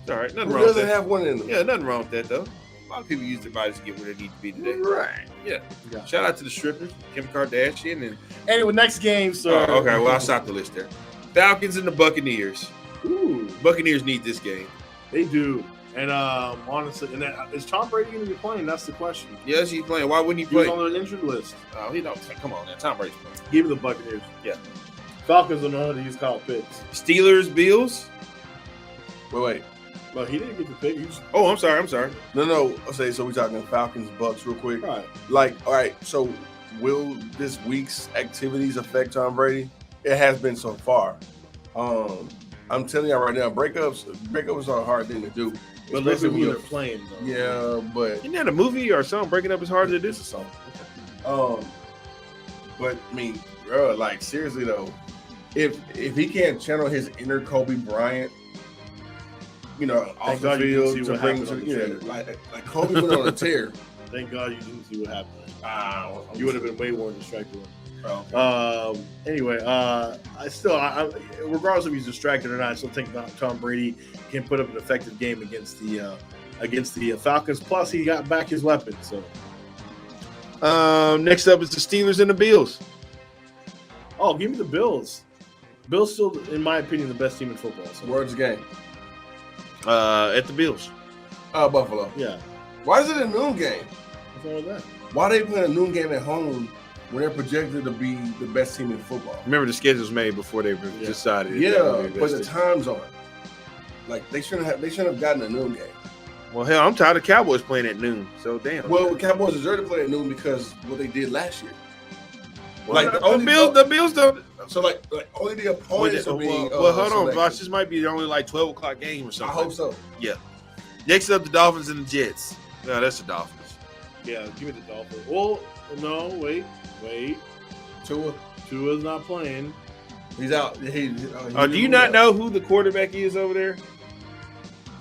It's all right. Nothing Who wrong with doesn't that. have one in them? Yeah, nothing wrong with that, though. A lot of people use their bodies to get where they need to be today. Right. Yeah. Shout out to the strippers, Kim Kardashian. And Anyway, next game, sir. okay, well, I'll stop the list there. Falcons and the Buccaneers. Ooh. Buccaneers need this game. They do. And honestly, is Tom Brady going to be playing? That's the question. Yes, he's playing. Why wouldn't he He was play? on an injured list. Oh, he don't. Come on, man. Tom Brady's playing. Give me the Buccaneers. Yeah. Falcons don't know how to use Kyle Pitts. Steelers, Bills. Wait. Well, he didn't get the pick. Oh, I'm sorry. No. Okay, so we're talking Falcons, Bucks real quick. Right. All right, so will this week's activities affect Tom Brady? It has been so far. I'm telling you right now, breakups are a hard thing to do. But listen, when they're playing, though. Yeah, but Isn't that a movie or something? Breaking up is hard to do. Something. But I mean, bro, like seriously though, if he can't channel his inner Kobe Bryant, you know, off Thank the God you didn't field see to what bring happened to, on the you know, field. like Kobe went on a tear. Thank God you didn't see what happened. Wow. You would have been way more distracted. Oh. Anyway, I regardless if he's distracted or not, I still think Tom Brady can put up an effective game against the Falcons. Plus, he got back his weapon. So, Next up is the Steelers and the Bills. oh, give me the Bills. Bills still, in my opinion, the best team in football. So. Where's the game? At the Bills. Buffalo. Yeah. Why is it a noon game? What's wrong with that? Why are they playing a noon game at home when they're projected to be the best team in football? Remember, the schedule was made before they decided. Yeah, but the times aren't. Like they shouldn't have gotten a noon game. Well, hell, I'm tired of Cowboys playing at noon. So damn. Well, the Cowboys deserve to play at noon because what they did last year. Well, like the Bills don't. So like only the opponents are being. Well, hold on, selected. Vosh. This might be the only like 12 o'clock game or something. I hope so. Yeah. Next up, the Dolphins and the Jets. No, that's the Dolphins. Yeah, give me the Dolphins. Well, no, wait. Tua's not playing. He's out. Do you not know who the quarterback is over there?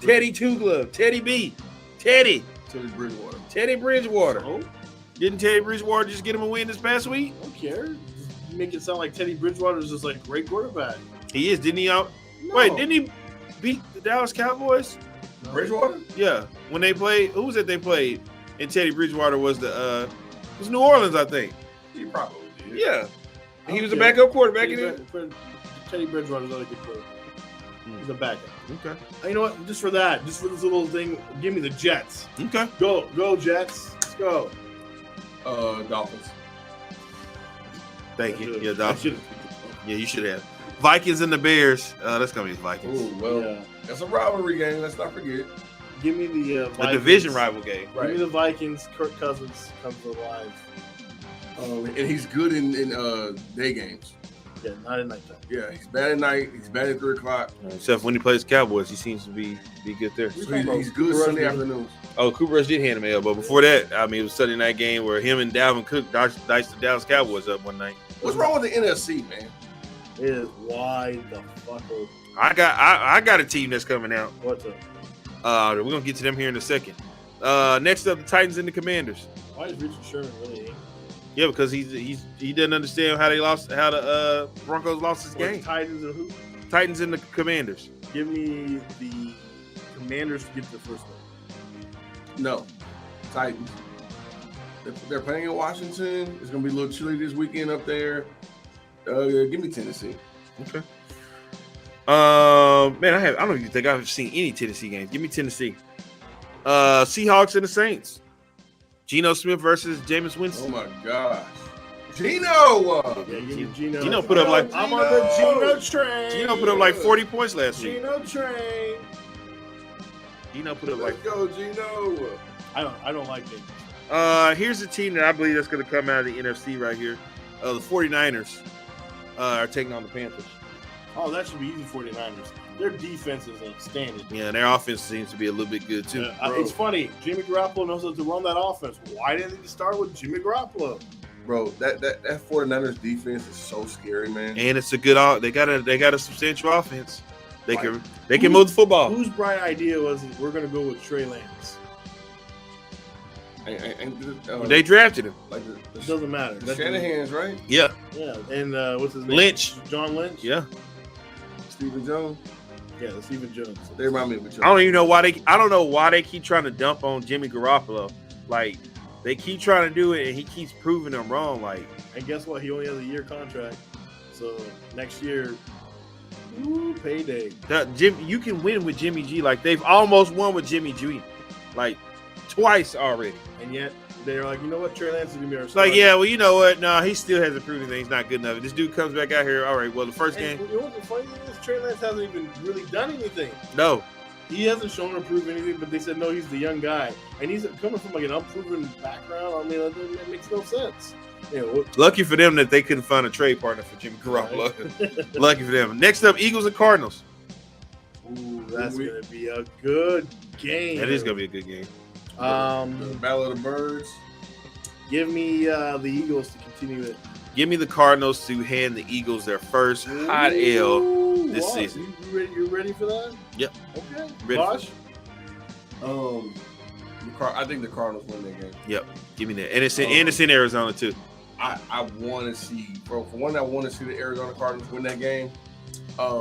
Teddy Two Glove, Teddy B, Teddy Bridgewater. Teddy Bridgewater. Oh, Didn't Teddy Bridgewater just get him a win this past week? I don't care. You make it sound like Teddy Bridgewater is just like a great quarterback. He is, didn't he? No. Wait, didn't he beat the Dallas Cowboys? Bridgewater? Yeah, when they played, who was it they played? And Teddy Bridgewater was it was New Orleans, I think. He probably did. Yeah, and he was a backup quarterback. Teddy Bridgewater is not a good quarterback. He's a backup. Okay. You know what? Just for this little thing, give me the Jets. Okay. Go Jets. Let's go. Dolphins. Thank you. Yeah, Dolphins. Yeah, you should have. Vikings and the Bears. That's gonna be the Vikings. Ooh, well, that's a rivalry game. Let's not forget. Give me the Vikings. A division rival game. Give me the Vikings. Kirk Cousins comes alive. And he's good in day games. Yeah, not at nighttime. Yeah, he's bad at night. He's bad at 3 o'clock. Except when he plays Cowboys, he seems to be good there. So he's good Sunday afternoons. Oh, Cooper Rush did hand him an elbow. Before that, I mean, it was Sunday night game where him and Dalvin Cook diced the Dallas Cowboys up one night. What's wrong with the NFC, man? It is wide the fuck open. I got a team that's coming out. What's up? We're gonna get to them here in a second. Next up, the Titans and the Commanders. Why is Richard Sherman really angry? Yeah, because he doesn't understand how the Broncos lost this game. Titans and who? Titans and the Commanders. Give me the Commanders to get to the first one. No, Titans. They're playing in Washington. It's gonna be a little chilly this weekend up there. Give me Tennessee. Okay. Man, I don't even think I've seen any Tennessee games. Give me Tennessee. Seahawks and the Saints. Geno Smith versus Jameis Winston. Oh my gosh. Geno! Geno put up like I'm on the Geno train. Geno put up like 40 points last week. Geno train. Geno put up like go Geno. I don't like it. Here's a team that I believe that's going to come out of the NFC right here. The 49ers are taking on the Panthers. Oh, that should be easy 49ers. Their defense is outstanding. Yeah, and their offense seems to be a little bit good too. It's funny. Jimmy Garoppolo knows how to run that offense. Why didn't they start with Jimmy Garoppolo? Bro, that 49ers defense is so scary, man. And it's a good. They got a substantial offense. They can move the football. Whose bright idea was it? We're going to go with Trey Lance? They drafted him. Like it doesn't matter. The Shanahan's, right? Yeah. Yeah, and what's his name? Lynch. John Lynch. Yeah. Stephen Jones. Yeah, the Stephen Jones. They remind me of each other. I don't even know why I don't know why they keep trying to dump on Jimmy Garoppolo. Like they keep trying to do it, and he keeps proving them wrong. Like, and guess what? He only has a year contract, so next year, payday. You can win with Jimmy G. Like they've almost won with Jimmy G, like twice already. And yet they're like, you know what? Trey Lance is gonna be our starter. Like, yeah, well, you know what? No, he still hasn't proven that he's not good enough. This dude comes back out here. All right, well, the first game. You know what the funny thing is? Trey Lance hasn't even really done anything. No. He hasn't shown or proved anything, but they said, no, he's the young guy. And he's coming from like an unproven background. I mean, that makes no sense. You know, lucky for them that they couldn't find a trade partner for Jimmy Garoppolo. Right. Lucky for them. Next up, Eagles and Cardinals. Ooh, that's going to be a good game. That is going to be a good game. The Battle of the Birds. Give me the Eagles to continue it. Give me the Cardinals to hand the Eagles their first hot L this season. You ready for that? Yep. Okay. Ready. Bosh? I think the Cardinals win that game. Yep. Give me that. And it's in Arizona too. I want to see, for one, I want to see the Arizona Cardinals win that game.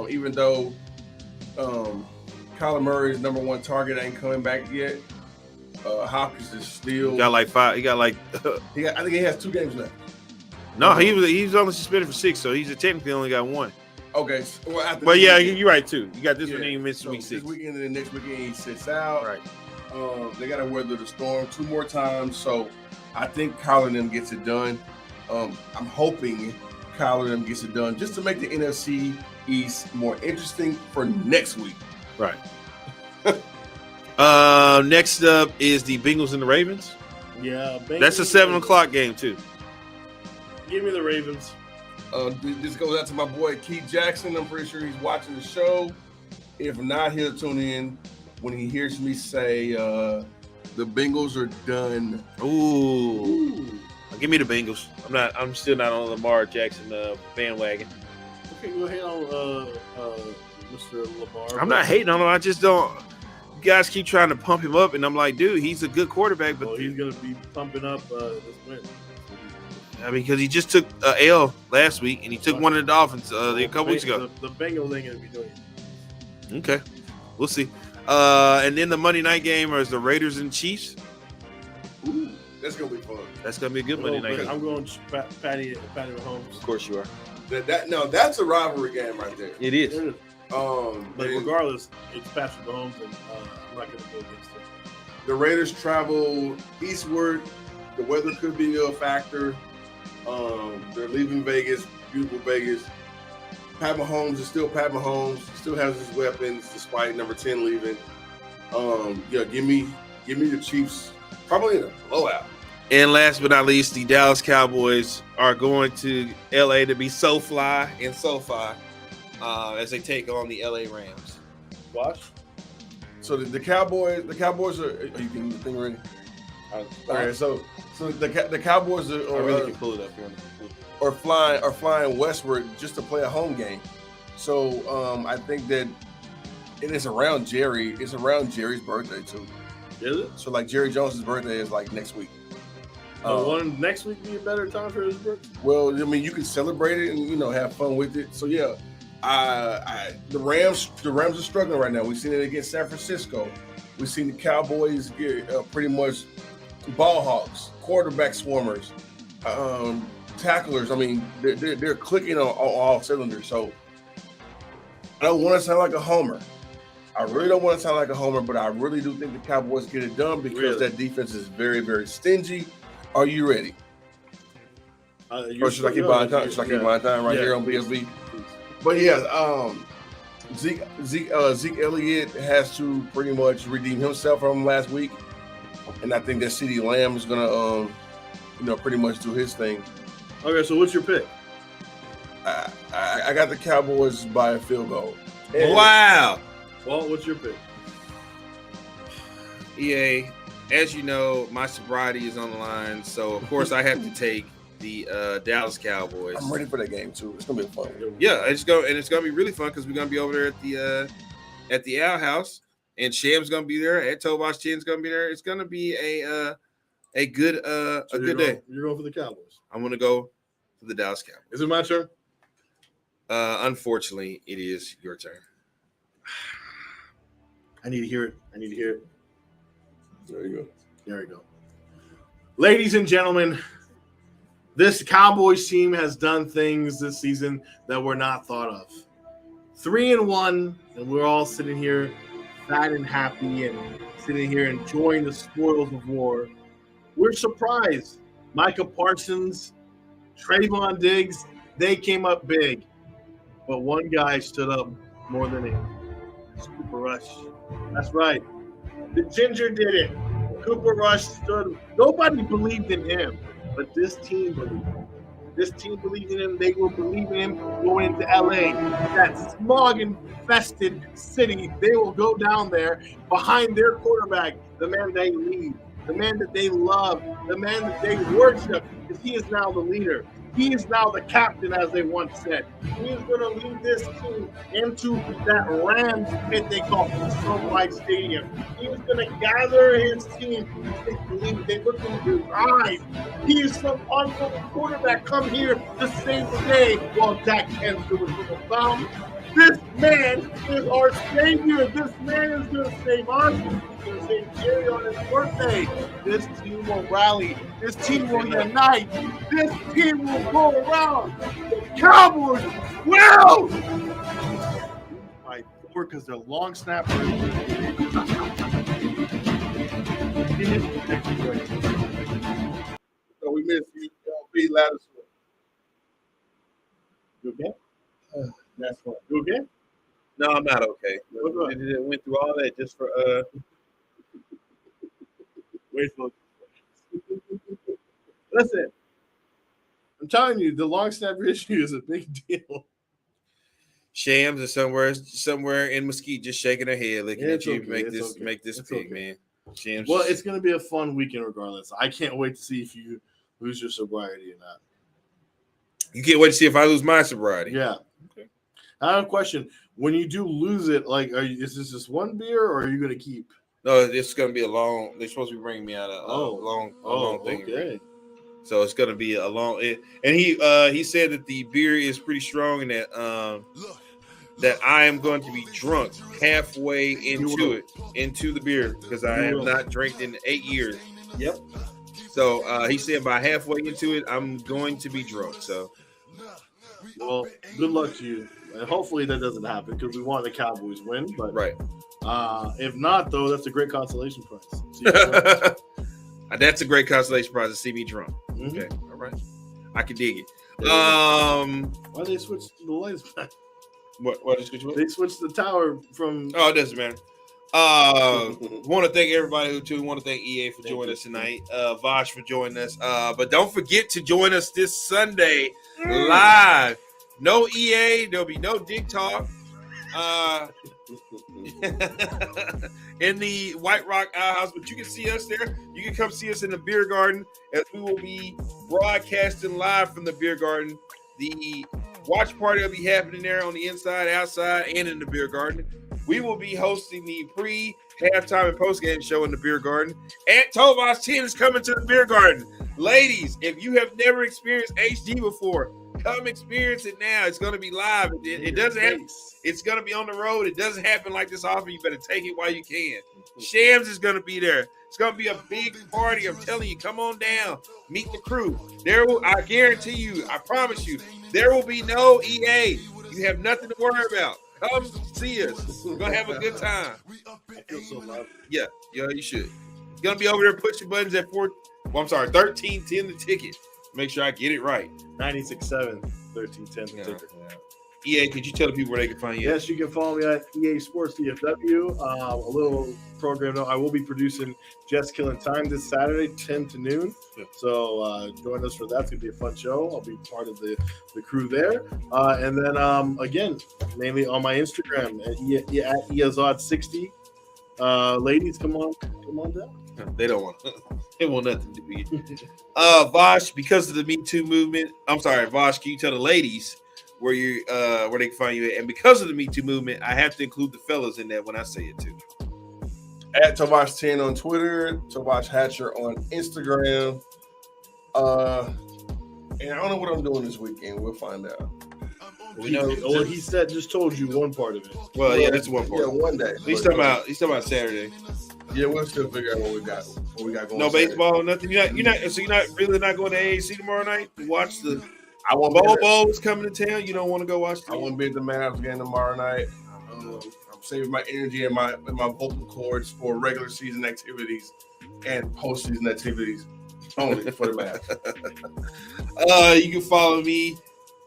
Even though Kyler Murray's number one target ain't coming back yet. Hopkins is still. He got like 5. He got like. I think he has 2 games left. No, he was only suspended for 6, so he's technically only got 1. Okay, but yeah, you're right too. You got this one. He missed week 6. This weekend and the next weekend he sits out. Right. They got to weather the storm 2 more times, so I think Kyler and them gets it done. I'm hoping Kyler and them gets it done just to make the NFC East more interesting for next week. Right. Next up is the Bengals and the Ravens. Yeah, that's a 7:00 game too. Give me the Ravens. This goes out to my boy Keith Jackson. I'm pretty sure he's watching the show. If not, he'll tune in when he hears me say the Bengals are done. Ooh. Give me the Bengals. I'm still not on Lamar Jackson bandwagon. Okay, go ahead on Mr. Lamar. I'm not hating on him. I just don't. You guys keep trying to pump him up, and I'm like, dude, he's a good quarterback, but he's gonna be pumping up this win. I mean, because he just took L last week, and he took one of the Dolphins a couple weeks ago. The Bengals ain't gonna be doing it. Okay, we'll see. And then the Monday night game is the Raiders and Chiefs. Ooh, that's gonna be fun. That's gonna be a good Monday night game. I'm going Patty Mahomes. Of course you are. That's a rivalry game right there. It is. But regardless, it's Patrick Mahomes, and I'm not gonna go against him. The Raiders travel eastward. The weather could be a factor. They're leaving Vegas, beautiful Vegas. Pat Mahomes is still Pat Mahomes. He still has his weapons despite number 10 leaving. Give me the Chiefs, probably in a blowout. And last but not least, the Dallas Cowboys are going to LA to be SoFly and SoFi as they take on the LA Rams. Watch. So the Cowboys are. Are you getting the thing ready? All right. So the Cowboys are. I really can pull it up here on the computer. Are flying westward just to play a home game. So I think that it is around Jerry. It's around Jerry's birthday too. Is it? So like Jerry Jones's birthday is like next week. Wouldn't next week be a better time for his birthday? Well, I mean, you can celebrate it and have fun with it. So yeah, the Rams are struggling right now. We've seen it against San Francisco. We've seen the Cowboys get pretty much ball hawks, quarterback swarmers, tacklers. I mean, they're clicking on all cylinders. So I don't want to sound like a homer. I really don't want to sound like a homer, but I really do think the Cowboys get it done because that defense is very, very stingy. Are you ready? Or should I keep buying time? Should I keep buying time here on bFb? But yeah, Zeke Elliott has to pretty much redeem himself from last week, and I think that CeeDee Lamb is gonna, pretty much do his thing. Okay, so what's your pick? I got the Cowboys by a field goal. Wow. Well, what's your pick? EA, as you know, my sobriety is on the line, so of course I have to take the Dallas Cowboys. I'm ready for that game too. It's gonna be fun. Yeah, it's gonna be really fun because we're gonna be over there at the Owl House, and Sham's gonna be there. Ed Tobosh Chin's gonna be there. It's gonna be a good day. You're going for the Cowboys. I'm gonna go for the Dallas Cowboys. Is it my turn? Unfortunately, it is your turn. I need to hear it. There you go. Ladies and gentlemen, this Cowboys team has done things this season that were not thought of. 3-1, and we're all sitting here fat and happy and sitting here enjoying the spoils of war. We're surprised. Micah Parsons, Trayvon Diggs, they came up big. But one guy stood up more than him. It's Cooper Rush. That's right. The Ginger did it. Cooper Rush stood. Nobody believed in him, but this team believed in him. This team believed in him. They will believe in him going into LA, that smog-infested city. They will go down there behind their quarterback, the man they lead, the man that they love, the man that they worship, because he is now the leader. He is now the captain, as they once said. He is going to lead this team into that Rams pit they call SoFi Stadium. He is going to gather his team to take the lead. They look in his eyes. He is some uncle quarterback come here to save the day while Dak can't do it with a thumb. This man is our savior. This man is going to save us. He's going to save Jerry on his birthday. This team will rally. This team will unite. This team will go around. The Cowboys will. Because they're long snappers. So we missed you. Be Lattice. You okay? That's fine. You okay? No, I'm not okay. It went through all that just for Wait for. Listen, I'm telling you, the long snapper issue is a big deal. Shams is somewhere in Mesquite just shaking her head, looking at you. Okay, Make this pick, man. Shams. Well, it's going to be a fun weekend regardless. I can't wait to see if you lose your sobriety or not. You can't wait to see if I lose my sobriety. Yeah. Okay. I have a question. When you do lose it, like, is this just one beer, or are you going to keep? No, it's going to be a long. They're supposed to be bringing me out a long thing. Okay. So it's going to be a long. And he said that the beer is pretty strong, and that I am going to be drunk halfway into the beer, because I have not drank in 8 years. Yep. So he said by halfway into it, I'm going to be drunk. So, well, good luck to you. And hopefully that doesn't happen, because we want the Cowboys win. But right. If not, though, that's a great consolation prize. That's a great consolation prize to see me drunk. Mm-hmm. Okay, all right, I can dig it. Why they switch the lights back? What they switch? They switched the tower from. Oh, it doesn't matter. Want to thank everybody who tuned. Want to thank EA for joining us tonight. Vosh for joining us. But don't forget to join us this Sunday live. No EA. There'll be no Dick Talk. In the White Rock House, but you can see us there. You can come see us in the beer garden, as we will be broadcasting live from the beer garden. The watch party will be happening there on the inside, outside, and in the beer garden. We will be hosting the pre-halftime and post-game show in the beer garden. Aunt Tova's 10 is coming to the beer garden. Ladies, if you have never experienced HD before, come experience it now. It's going to be live. It doesn't happen. It's going to be on the road. It doesn't happen like this often. You better take it while you can. Shams is going to be there. It's going to be a big party. I'm telling you, come on down. Meet the crew. I guarantee you, I promise you, there will be no EA. You have nothing to worry about. Come see us. We're going to have a good time. I feel so loud. Yeah, you should. You're going to be over there pushing buttons at 1310 the ticket. Make sure I get it right. 96.7, 1310 the ticket. EA, could you tell the people where they can find you? Yes, you can follow me at EA Sports DFW. A little program note, I will be producing Just Killing Time this Saturday, 10 to noon. So join us for that. It's going to be a fun show. I'll be part of the crew there. And then, again, mainly on my Instagram at EAZOD60. Ladies, come on down. They don't want they want nothing to be. Vosh, because of the Me Too movement. I'm sorry, Vosh, can you tell the ladies where they can find you at? And because of the Me Too movement, I have to include the fellas in that when I say it too. At Tovash10 on Twitter, Tovash Hatcher on Instagram. And I don't know what I'm doing this weekend. We'll find out. He just told you one part of it. Well, yeah, that's one part. Yeah, one day. He's talking about Saturday. Yeah, we'll still figure out what we got going. No baseball, nothing. You're not really not going to AAC tomorrow night to watch the. I won't. Bowl is coming to town. You don't want to go watch. I won't be at the Mavs game tomorrow night. I'm saving my energy and my vocal cords for regular season activities and postseason activities only for the Mavs. You can follow me.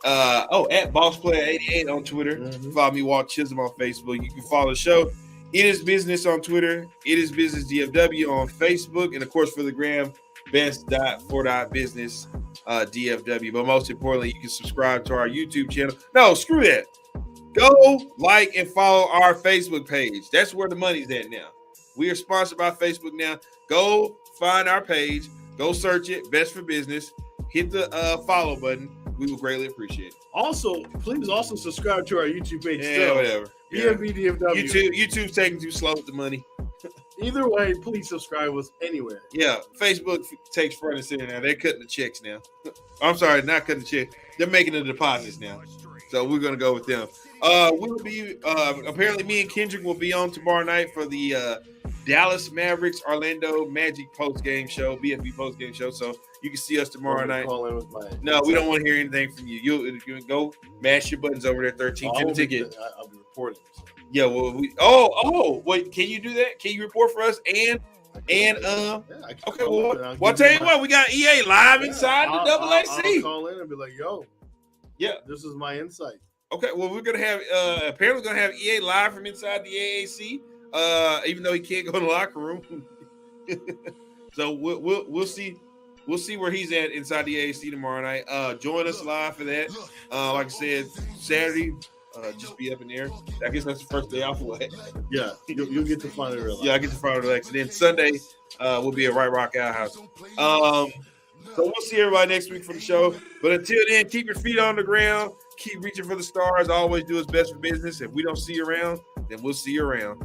At BossPlayer88 on Twitter. Follow me, Walt Chisholm on Facebook. You can follow the show. It is Business on Twitter. It is Business DFW on Facebook, and of course for the gram, best.for.business DFW. But most importantly, you can subscribe to our YouTube channel. No, screw that. Go like and follow our Facebook page. That's where the money's at now. We are sponsored by Facebook now. Go find our page. Go search it. Best for Business. Hit the follow button. we would greatly appreciate it. Also, please also subscribe to our YouTube page. Yeah, still. whatever. bFb DFW. YouTube's taking too slow with the money. Either way, please subscribe us anywhere. Yeah, Facebook takes front and center now. They're cutting the checks now. I'm sorry, not cutting the check. They're making the deposits now. So we're gonna go with them. We'll be apparently me and Kendrick will be on tomorrow night for the Dallas Mavericks Orlando Magic post game show, BFB post game show. So you can see us tomorrow night. No, we don't want to hear anything from you. You go mash your buttons over there. 13 ticket. I'll be reporting. Yeah, well, wait, can you do that? Can you report for us? Okay, well, I'll tell you what, we got EA live inside the AAC. I'll call in and be like, yo, yeah, this is my insight. Okay, well, we're gonna have apparently gonna have EA live from inside the AAC, even though he can't go to the locker room. So we'll see. We'll see where he's at inside the AAC tomorrow night. Join us live for that. Like I said, Saturday. Just be up in there. I guess that's the first day off away. Yeah, you'll get to finally relax. Yeah, I get to finally relax. And then Sunday, we'll be at Right Rock Outhouse. So we'll see everybody next week for the show. But until then, keep your feet on the ground. Keep reaching for the stars. Always do his best for business. If we don't see you around, then we'll see you around.